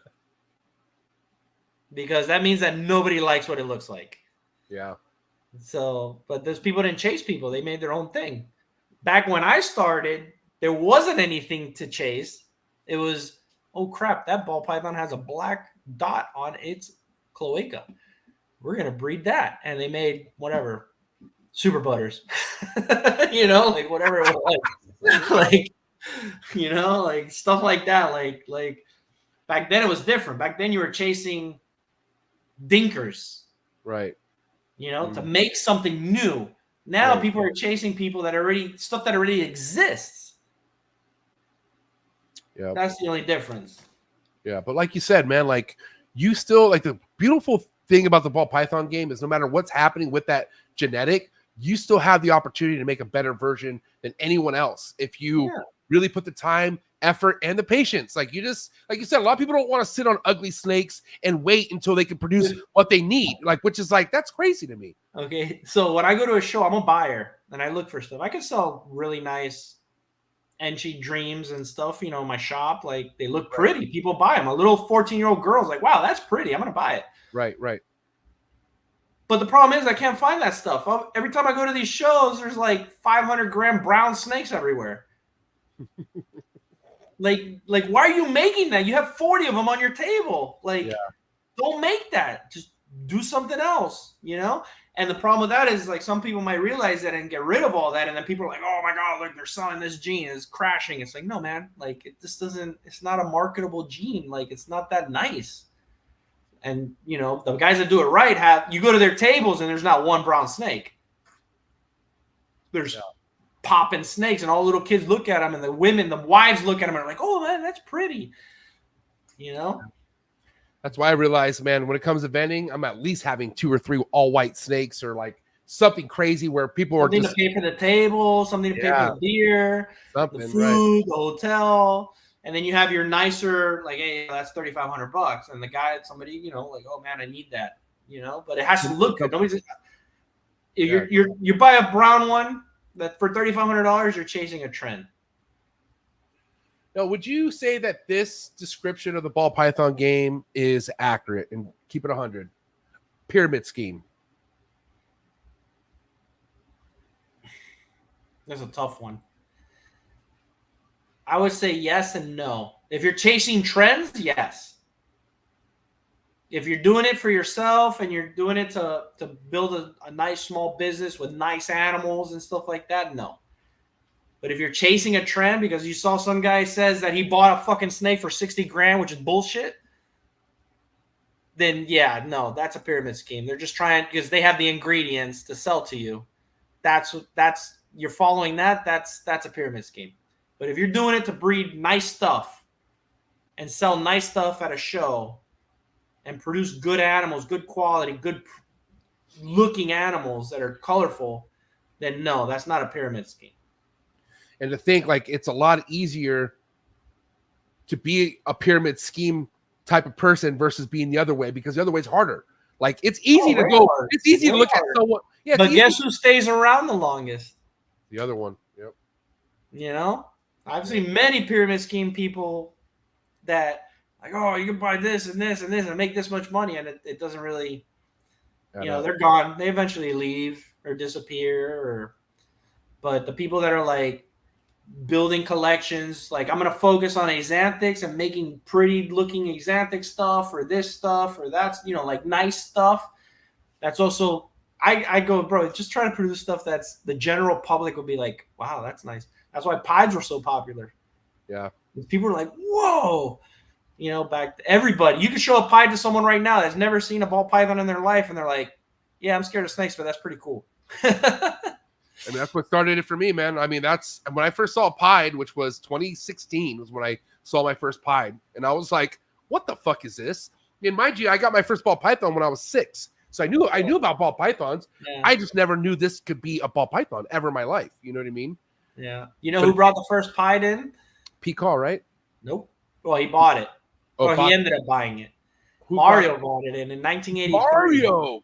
Speaker 6: because that means that nobody likes what it looks like.
Speaker 2: Yeah.
Speaker 6: So, but those people didn't chase people; they made their own thing. Back when I started, there wasn't anything to chase. It was, oh crap, that ball python has a black dot on its cloaca. We're gonna breed that, and they made whatever super butters, like whatever it was, like stuff like that. Like back then it was different. Back then you were chasing dinkers,
Speaker 2: right?
Speaker 6: To make something new. Now people are chasing people that already exists. Yeah, that's the only difference.
Speaker 2: Yeah, but like you said, man, like you still, like, the beautiful thing about the ball python game is no matter what's happening with that genetic, you still have the opportunity to make a better version than anyone else if you really put the time, effort, and the patience. Like you said, a lot of people don't want to sit on ugly snakes and wait until they can produce what they need, which is that's crazy to me.
Speaker 6: Okay, so when I go to a show, I'm a buyer and I look for stuff. I can sell really nice Enchi dreams and stuff, in my shop. Like they look pretty. People buy them. A little 14-year-old girl's like, wow, that's pretty. I'm going to buy it.
Speaker 2: Right.
Speaker 6: But the problem is I can't find that stuff. Every time I go to these shows, there's like 500-gram brown snakes everywhere. Like, why are you making that? You have 40 of them on your table. Don't make that. Just do something else, And the problem with that is, some people might realize that and get rid of all that, and then people are like, oh my god, look, they're selling this gene, it's crashing. It's like, no, man, it's not a marketable gene. It's not that nice. And the guys that do it right you go to their tables and there's not one brown snake. There's popping snakes, and all little kids look at them, and the wives look at them and are like, oh man, that's pretty.
Speaker 2: That's why I realized, man, when it comes to vending, I'm at least having 2 or 3 all white snakes, or something crazy where people
Speaker 6: something
Speaker 2: are just
Speaker 6: to pay for the table, something to pay for the beer, the food, the hotel. And then you have your nicer, hey, that's $3,500. And the guy, somebody, oh man, I need that, but it has to look good. You buy a brown one that for $3,500, you're chasing a trend.
Speaker 2: Now, would you say that this description of the ball python game is accurate and keep it 100? Pyramid scheme.
Speaker 6: That's a tough one. I would say yes and no. If you're chasing trends, yes. If you're doing it for yourself and you're doing it to build a nice small business with nice animals and stuff like that, no. But if you're chasing a trend because you saw some guy says that he bought a fucking snake for 60 grand, which is bullshit, then yeah, no, that's a pyramid scheme. They're just trying because they have the ingredients to sell to you. That's you're following that. That's a pyramid scheme. But if you're doing it to breed nice stuff and sell nice stuff at a show and produce good animals, good quality, good looking animals that are colorful, then no, that's not a pyramid scheme.
Speaker 2: And to think like it's a lot easier to be a pyramid scheme type of person versus being the other way, because the other way is harder. Like it's easy to go. Hard. It's easy to look at someone. Yeah,
Speaker 6: but guess who stays around the longest?
Speaker 2: The other one. Yep.
Speaker 6: You know, I've seen many pyramid scheme people that like, oh, you can buy this and this and this and make this much money, and it doesn't really, they're gone. They eventually leave or disappear. But the people that are like building collections, like I'm going to focus on axanthics and making pretty looking axanthic stuff or this stuff or that's, like nice stuff. That's also, I go, bro, just try to produce stuff that's the general public would be like, wow, that's nice. That's why pieds were so popular.
Speaker 2: Yeah.
Speaker 6: People were like, whoa, everybody, you can show a pied to someone right now that's never seen a ball python in their life. And they're like, yeah, I'm scared of snakes, but that's pretty cool.
Speaker 2: And that's what started it for me, man. I mean, that's when I first saw a pied, which was 2016 was when I saw my first pied. And I was like, what the fuck is this? And mind you, I got my first ball python when I was 6. So I knew about ball pythons. Yeah. I just never knew this could be a ball python ever in my life. You know what I mean?
Speaker 6: Yeah. You know who brought the first pied in?
Speaker 2: P. Call, right?
Speaker 6: Nope. Well, he bought it. He ended up buying it. Mario bought it in 1983.
Speaker 2: Mario!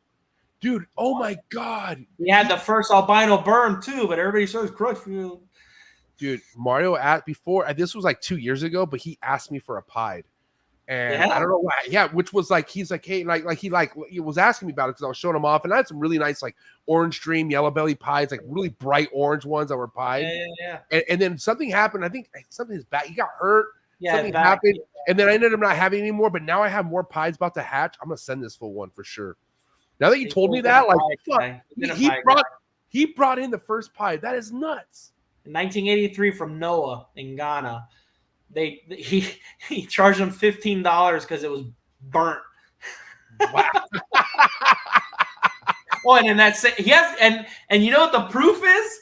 Speaker 2: Dude, oh my God.
Speaker 6: He had the first albino berm too, but everybody says Crutchfield.
Speaker 2: Dude, Mario before, this was like 2 years ago, but he asked me for a pied. And I don't know why. Yeah, which was like, he's like, hey, he was asking me about it because I was showing him off. And I had some really nice, like orange dream, yellow belly pies, like really bright orange ones that were pied.
Speaker 6: Yeah.
Speaker 2: And then something happened. I think something is bad. He got hurt.
Speaker 6: Yeah,
Speaker 2: something happened. And then I ended up not having any more. But now I have more pies about to hatch. I'm going to send this full one for sure. Now that you told me that, like, fuck, he brought in the first pie. That is nuts.
Speaker 6: In 1983 from Noah in Ghana, he charged him $15 because it was burnt.
Speaker 2: Wow.
Speaker 6: Oh, and then and you know what the proof is?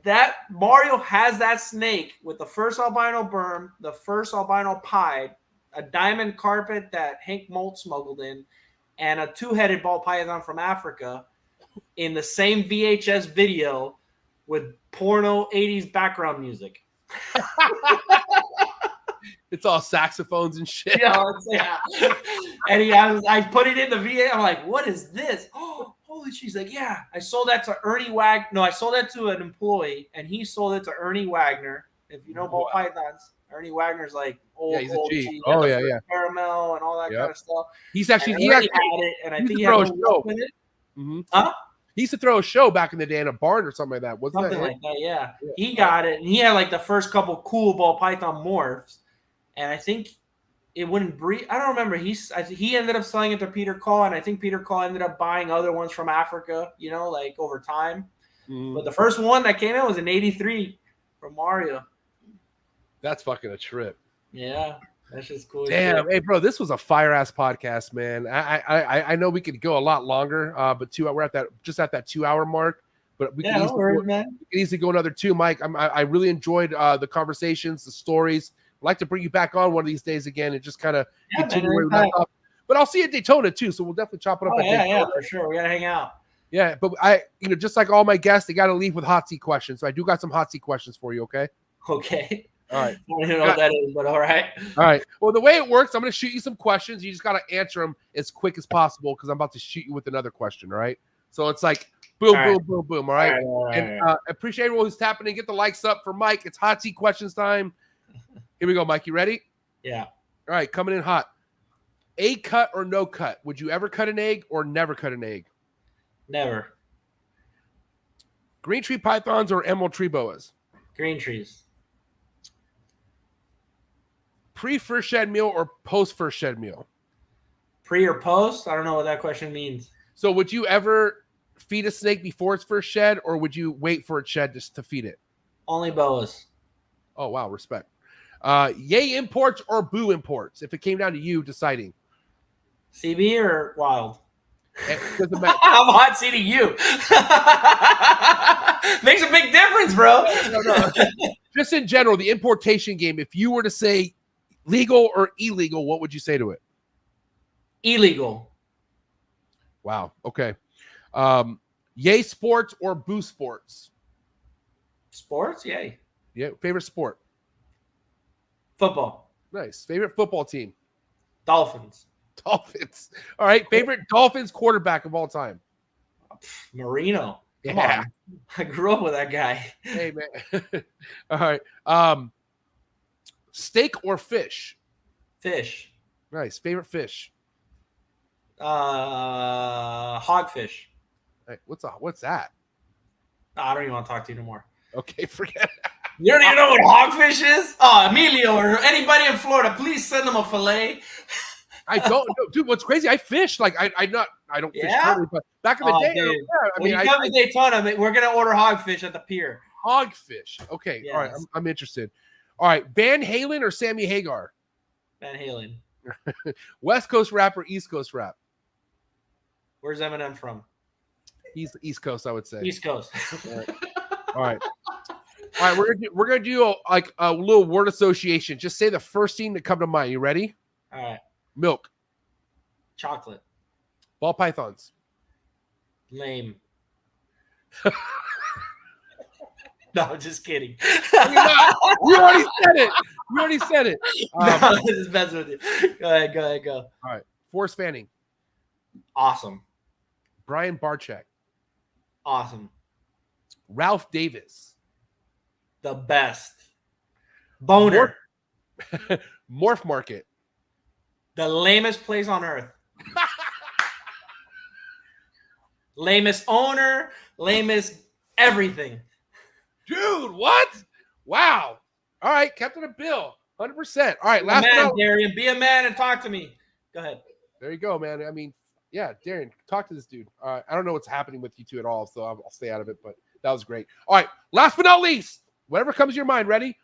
Speaker 6: That Mario has that snake with the first albino berm, the first albino pied, a diamond carpet that Hank Molt smuggled in, and a 2-headed ball python from Africa in the same VHS video with porno 80s background music.
Speaker 2: It's all saxophones and shit.
Speaker 6: Yeah. And I put it in the VA. I'm like, what is this? Oh, holy shit. He's like, yeah, I sold that to Ernie Wagner. No, I sold that to an employee, and he sold it to Ernie Wagner. If you know ball pythons, Ernie Wagner's like old G.
Speaker 2: Oh, yeah.
Speaker 6: Caramel and all that kind of stuff.
Speaker 2: He's actually,
Speaker 6: he had it, and I think he had a show with it.
Speaker 2: Mm-hmm. Huh? He used to throw a show back in the day in a barn or something like that.
Speaker 6: Something like that, yeah. He got it, and he had like the first couple cool ball python morphs, and I think it wouldn't breed. I don't remember. He ended up selling it to Peter Call, and I think Peter Call ended up buying other ones from Africa, like over time. Mm. But the first one that came in was in '83 from Mario.
Speaker 2: That's fucking a trip.
Speaker 6: Yeah. That's just cool.
Speaker 2: Damn, hey, bro, this was a fire ass podcast, man. I know we could go a lot longer, but we're at that 2-hour mark. But we can easily go another 2, Mike. I really enjoyed the conversations, the stories. I'd like to bring you back on one of these days again and just kind of continue where we left off. But I'll see you at Daytona too, so we'll definitely chop it up.
Speaker 6: Yeah, for sure. We gotta hang out.
Speaker 2: Yeah, but just like all my guests, they got to leave with hot seat questions. So I do got some hot seat questions for you. Okay.
Speaker 6: Okay.
Speaker 2: All right.
Speaker 6: I don't know what that is, but all right.
Speaker 2: All right. Well, the way it works, I'm going to shoot you some questions. You just got to answer them as quick as possible because I'm about to shoot you with another question. All right. So it's like Boom,
Speaker 6: All
Speaker 2: boom,
Speaker 6: right.
Speaker 2: boom, boom. All right.
Speaker 6: All right.
Speaker 2: And appreciate everyone who's tapping in. Get the likes up for Mike. It's hot seat questions time. Here we go, Mike. You ready?
Speaker 6: Yeah.
Speaker 2: All right, coming in hot. Egg cut or no cut? Would you ever cut an egg or never cut an egg?
Speaker 6: Never.
Speaker 2: Green tree pythons or emerald tree boas?
Speaker 6: Green trees.
Speaker 2: Pre-first shed meal or post-first shed meal?
Speaker 6: Pre or post? I don't know what that question means.
Speaker 2: So would you ever feed a snake before its first shed, or would you wait for its shed just to feed it?
Speaker 6: Only boas.
Speaker 2: Oh, wow, respect. Yay imports or boo imports, if it came down to you deciding?
Speaker 6: CB or wild?
Speaker 2: It doesn't matter.
Speaker 6: I'm hot seating you. Makes a big difference, bro.
Speaker 2: No. Just in general, the importation game, if you were to say legal or illegal, what would you say to it?
Speaker 6: Illegal.
Speaker 2: Wow. Okay. Yay sports or boo sports?
Speaker 6: Sports? Yay.
Speaker 2: Yeah. Favorite sport?
Speaker 6: Football.
Speaker 2: Nice. Favorite football team?
Speaker 6: Dolphins.
Speaker 2: Dolphins. All right. Favorite Dolphins quarterback of all time?
Speaker 6: Marino. Come
Speaker 2: Yeah.
Speaker 6: on. I grew up with that guy.
Speaker 2: Hey, man. All right. Steak or fish?
Speaker 6: Fish.
Speaker 2: Nice. Favorite fish?
Speaker 6: Hogfish.
Speaker 2: Hey, what's that?
Speaker 6: I don't even want to talk to you no more.
Speaker 2: Okay, forget it.
Speaker 6: You don't even know what hogfish is? Oh, Emilio or anybody in Florida, please send them a fillet.
Speaker 2: I don't know, dude. What's crazy? I fish. Like I don't fish
Speaker 6: Yeah?
Speaker 2: currently, but back in the day,
Speaker 6: Dude.
Speaker 2: I
Speaker 6: When
Speaker 2: mean,
Speaker 6: you come to Daytona, we're gonna order hogfish at the pier.
Speaker 2: hogfish. Okay, all right.
Speaker 6: Yes.
Speaker 2: I'm interested. All right, Van Halen or Sammy Hagar?
Speaker 6: Van Halen.
Speaker 2: West Coast rap or East Coast rap?
Speaker 6: Where's Eminem from?
Speaker 2: He's East Coast, I would say.
Speaker 6: East Coast.
Speaker 2: All right. All right, we're gonna do a little word association. Just say the first thing that come to mind. You ready?
Speaker 6: All right.
Speaker 2: Milk,
Speaker 6: Chocolate.
Speaker 2: ball pythons,
Speaker 6: Lame. No, I'm just kidding.
Speaker 2: We already said it.
Speaker 6: No, this is best with you. Go ahead.
Speaker 2: All right. Forrest Fanning,
Speaker 6: Awesome.
Speaker 2: Brian Barczyk,
Speaker 6: Awesome.
Speaker 2: Ralph Davis,
Speaker 6: The best. Boner.
Speaker 2: Morph Market,
Speaker 6: The lamest place on earth. Lamest owner, lamest everything.
Speaker 2: dude. What? Wow. All right, Captain of Bill, 100%. All right,
Speaker 6: Be a
Speaker 2: last
Speaker 6: man,
Speaker 2: one.
Speaker 6: Darian. Be a man and talk to me. Go ahead.
Speaker 2: There you go, man. I mean, yeah, Darren, talk to this dude. I don't know what's happening with you two at all, so I'll stay out of it, but that was great. All right, last but not least, whatever comes to your mind, ready?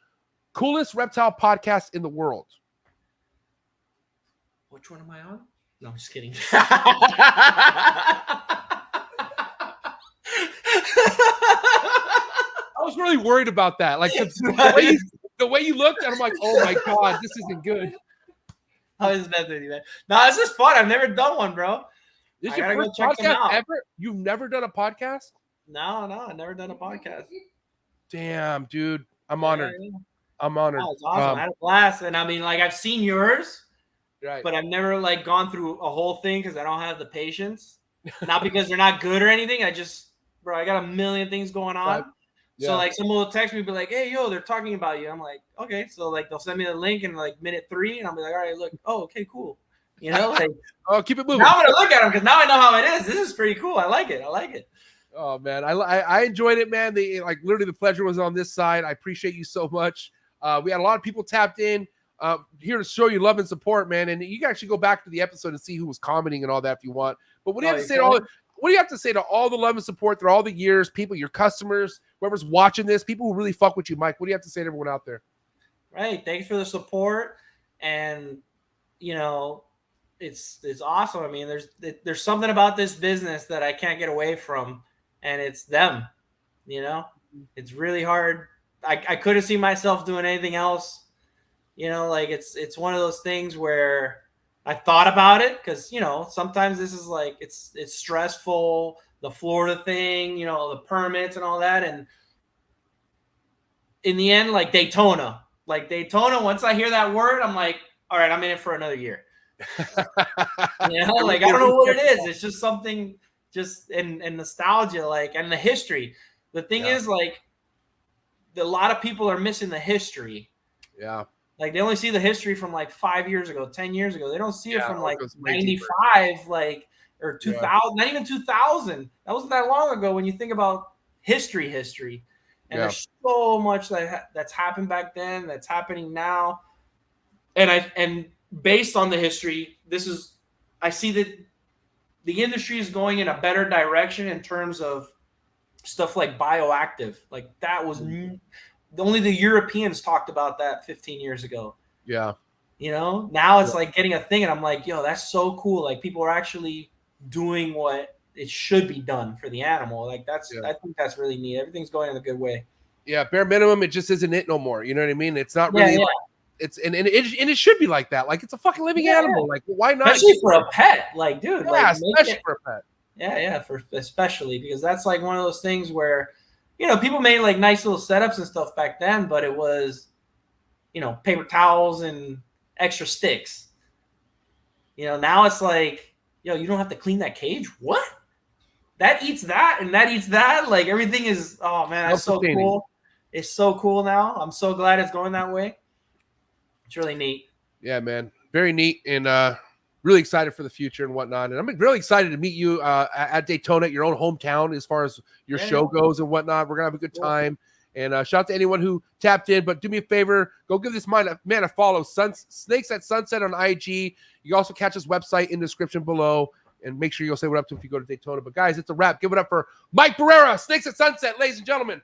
Speaker 2: Coolest reptile podcast in the world.
Speaker 6: Which one am I on? No, I'm just kidding.
Speaker 2: I was really worried about that. Like the way you looked, and I'm like, oh my God, this isn't good.
Speaker 6: I was messing with you, man. No, this is fun. I've never done one, bro.
Speaker 2: This
Speaker 6: I
Speaker 2: is your
Speaker 6: gotta go
Speaker 2: first
Speaker 6: check them
Speaker 2: podcast
Speaker 6: out.
Speaker 2: ever? You've never done a podcast?
Speaker 6: No, I've never done a podcast.
Speaker 2: Damn, dude. I'm honored.
Speaker 6: Yeah.
Speaker 2: I'm honored.
Speaker 6: Oh, it's awesome. I had a blast. And I mean, like, I've seen yours,
Speaker 2: Right.
Speaker 6: but I've never like gone through a whole thing because I don't have the patience. Not because they're not good or anything. I got a million things going on.
Speaker 2: Right.
Speaker 6: So
Speaker 2: Yeah.
Speaker 6: like someone will text me, be like, "Hey, yo, they're talking about you." I'm like, "Okay." So like they'll send me the link in like minute 3, and I'll be like, "All right, look. Oh, okay, cool." You know, like
Speaker 2: Oh, keep it moving.
Speaker 6: now I'm gonna look at them because now I know how it is. This is pretty cool. I like it.
Speaker 2: Oh man, I enjoyed it, man. Like literally, the pleasure was on this side. I appreciate you so much. We had a lot of people tapped in here to show you love and support, man. And you can actually go back to the episode and see who was commenting and all that if you want. But what do you have to say to all? What do you have to say to all the love and support through all the years, people, your customers, whoever's watching this, people who really fuck with you, Mike? What do you have to say to everyone out there?
Speaker 6: Right. Thanks for the support, and you know, it's awesome. I mean, there's something about this business that I can't get away from, and it's them. You know, it's really hard. I couldn't see myself doing anything else. You know, like it's one of those things where I thought about it because, you know, sometimes this is like it's stressful, the Florida thing, you know, the permits and all that. And in the end, like Daytona, once I hear that word, I'm like, all right, I'm in it for another year. You know, like I don't know what it is. It's just something just and nostalgia, like, and the history. The thing is, like, a lot of people are missing the history.
Speaker 2: Yeah.
Speaker 6: Like, they only see the history from like 5 years ago, 10 years ago. They don't see it from like
Speaker 2: goes way
Speaker 6: 95, like, or 2000, not even 2000. That wasn't that long ago when you think about history. And there's so much that's happened back then, that's happening now. And based on the history, I see that the industry is going in a better direction in terms of stuff like bioactive. Like, that was only the Europeans talked about that 15 years ago.
Speaker 2: Yeah.
Speaker 6: You know, now it's like getting a thing, and I'm like, yo, that's so cool. Like, people are actually doing what it should be done for the animal. Like, I think that's really neat. Everything's going in a good way.
Speaker 2: Yeah, bare minimum, it just isn't it no more. You know what I mean? It's not really like, it's and it should be like that. Like, it's a fucking living animal. Like, why not?
Speaker 6: Especially for a pet, like, dude.
Speaker 2: Yeah,
Speaker 6: like,
Speaker 2: especially for a pet.
Speaker 6: Yeah, especially because that's like one of those things where, you know, people made like nice little setups and stuff back then, but it was, you know, paper towels and extra sticks. You know, now it's like, yo, you don't have to clean that cage. What? That eats that and that eats that. Like, everything is, oh man, that's so cool. It's so cool now. I'm so glad it's going that way. It's really neat.
Speaker 2: Yeah, man. Very neat, and really excited for the future and whatnot. And I'm really excited to meet you at Daytona, your own hometown, as far as your show goes and whatnot. We're going to have a good time. And shout out to anyone who tapped in. But do me a favor, go give this man a follow. Snakes at Sunset on IG. You can also catch his website in the description below. And make sure you'll say what up to if you go to Daytona. But, guys, it's a wrap. Give it up for Mike Barrera, Snakes at Sunset, ladies and gentlemen.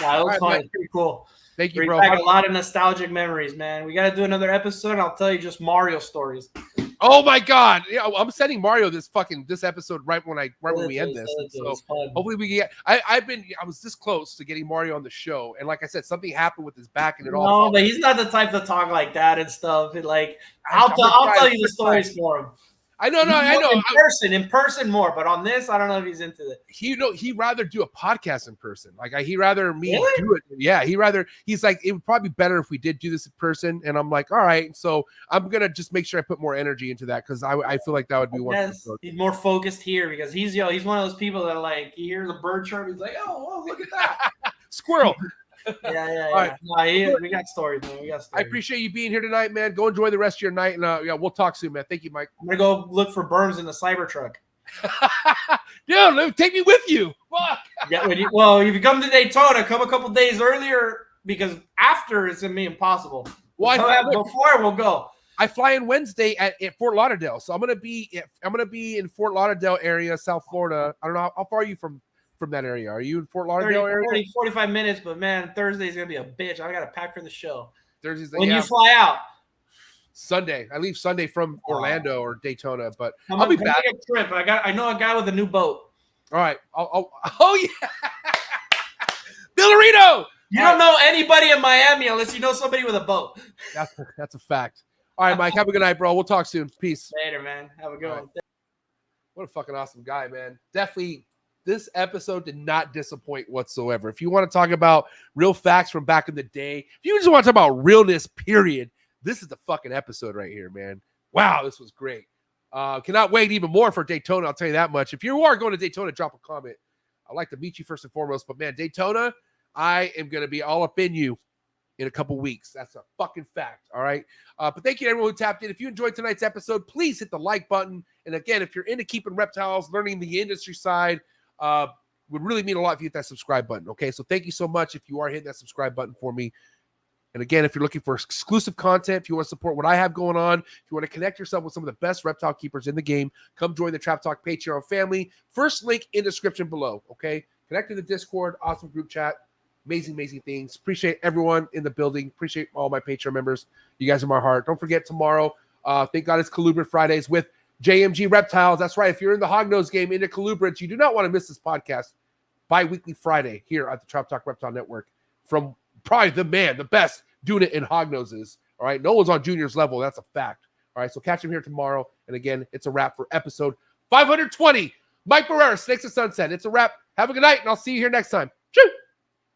Speaker 6: That was fun. It's pretty cool.
Speaker 2: Thank you,
Speaker 6: Bring
Speaker 2: bro.
Speaker 6: back a lot of nostalgic memories, man. We got to do another episode, and I'll tell you just Mario stories.
Speaker 2: Oh my God! Yeah, I'm sending Mario this episode right when we end this. So hopefully we get. I was this close to getting Mario on the show, and like I said, something happened with his back, and it all.
Speaker 6: No, but he's not the type to talk like that and stuff. And like, I'll tell you the stories for him.
Speaker 2: I know.
Speaker 6: In person more, but on this, I don't know if he's into it.
Speaker 2: He'd rather do a podcast in person. Like, he'd rather me do it. Yeah, he's like, it would probably be better if we did do this in person. And I'm like, all right. So I'm gonna just make sure I put more energy into that because I feel like that would be one.
Speaker 6: He's more focused here because he's one of those people that, like, you hear the bird chirp, he's like, oh, look at that
Speaker 2: squirrel.
Speaker 6: Yeah. Right. No, we got stories, man.
Speaker 2: I appreciate you being here tonight, man. Go enjoy the rest of your night, and we'll talk soon, man. Thank you, Mike.
Speaker 6: I'm gonna go look for berms in the Cybertruck.
Speaker 2: Dude, take me with you. Fuck.
Speaker 6: Yeah. If you come to Daytona, come a couple days earlier because after it's gonna be impossible. Before we'll go.
Speaker 2: I fly in Wednesday at Fort Lauderdale, so I'm gonna be in Fort Lauderdale area, South Florida. I don't know how far are you from that area. Are you in Fort Lauderdale area?
Speaker 6: 45 minutes, but man, Thursday's going to be a bitch. I got to pack for the show.
Speaker 2: Thursday's
Speaker 6: when you fly out?
Speaker 2: Sunday. I leave Sunday from Orlando or Daytona, but
Speaker 6: I'll be back. Make a trip. I know a guy with a new boat.
Speaker 2: All right. Oh, yeah. Villarino!
Speaker 6: You don't know anybody in Miami unless you know somebody with a boat.
Speaker 2: That's a fact. All right, Mike. Have a good night, bro. We'll talk soon. Peace.
Speaker 6: Later, man. Have a good one.
Speaker 2: What a fucking awesome guy, man. Definitely. This episode did not disappoint whatsoever. If you want to talk about real facts from back in the day, if you just want to talk about realness, period, this is the fucking episode right here, man. Wow, this was great. Cannot wait even more for Daytona, I'll tell you that much. If you are going to Daytona, drop a comment. I'd like to meet you first and foremost. But, man, Daytona, I am going to be all up in you in a couple weeks. That's a fucking fact, all right? But thank you to everyone who tapped in. If you enjoyed tonight's episode, please hit the like button. And, again, if you're into keeping reptiles, learning the industry side, would really mean a lot if you hit that subscribe button. Okay, so thank you so much if you are hitting that subscribe button for me. And again, if you're looking for exclusive content, if you want to support what I have going on, if you want to connect yourself with some of the best reptile keepers in the game, come join the Trap Talk Patreon family. First link in description below. Okay, connect to the Discord, awesome group chat, amazing things. Appreciate everyone in the building. Appreciate all my Patreon members. You guys are my heart. Don't forget tomorrow. Thank God it's Colubrid Fridays with JMG Reptiles. That's right. If you're in the Hognose game into Colubrid, you do not want to miss this podcast bi-weekly Friday here at the Trap Talk Reptile Network from probably the best doing it in Hognoses. All right. No one's on Junior's level. That's a fact. All right. So catch him here tomorrow. And again, it's a wrap for episode 520. Mike Barrera, Snakes at Sunset. It's a wrap. Have a good night, and I'll see you here next time. Cheers.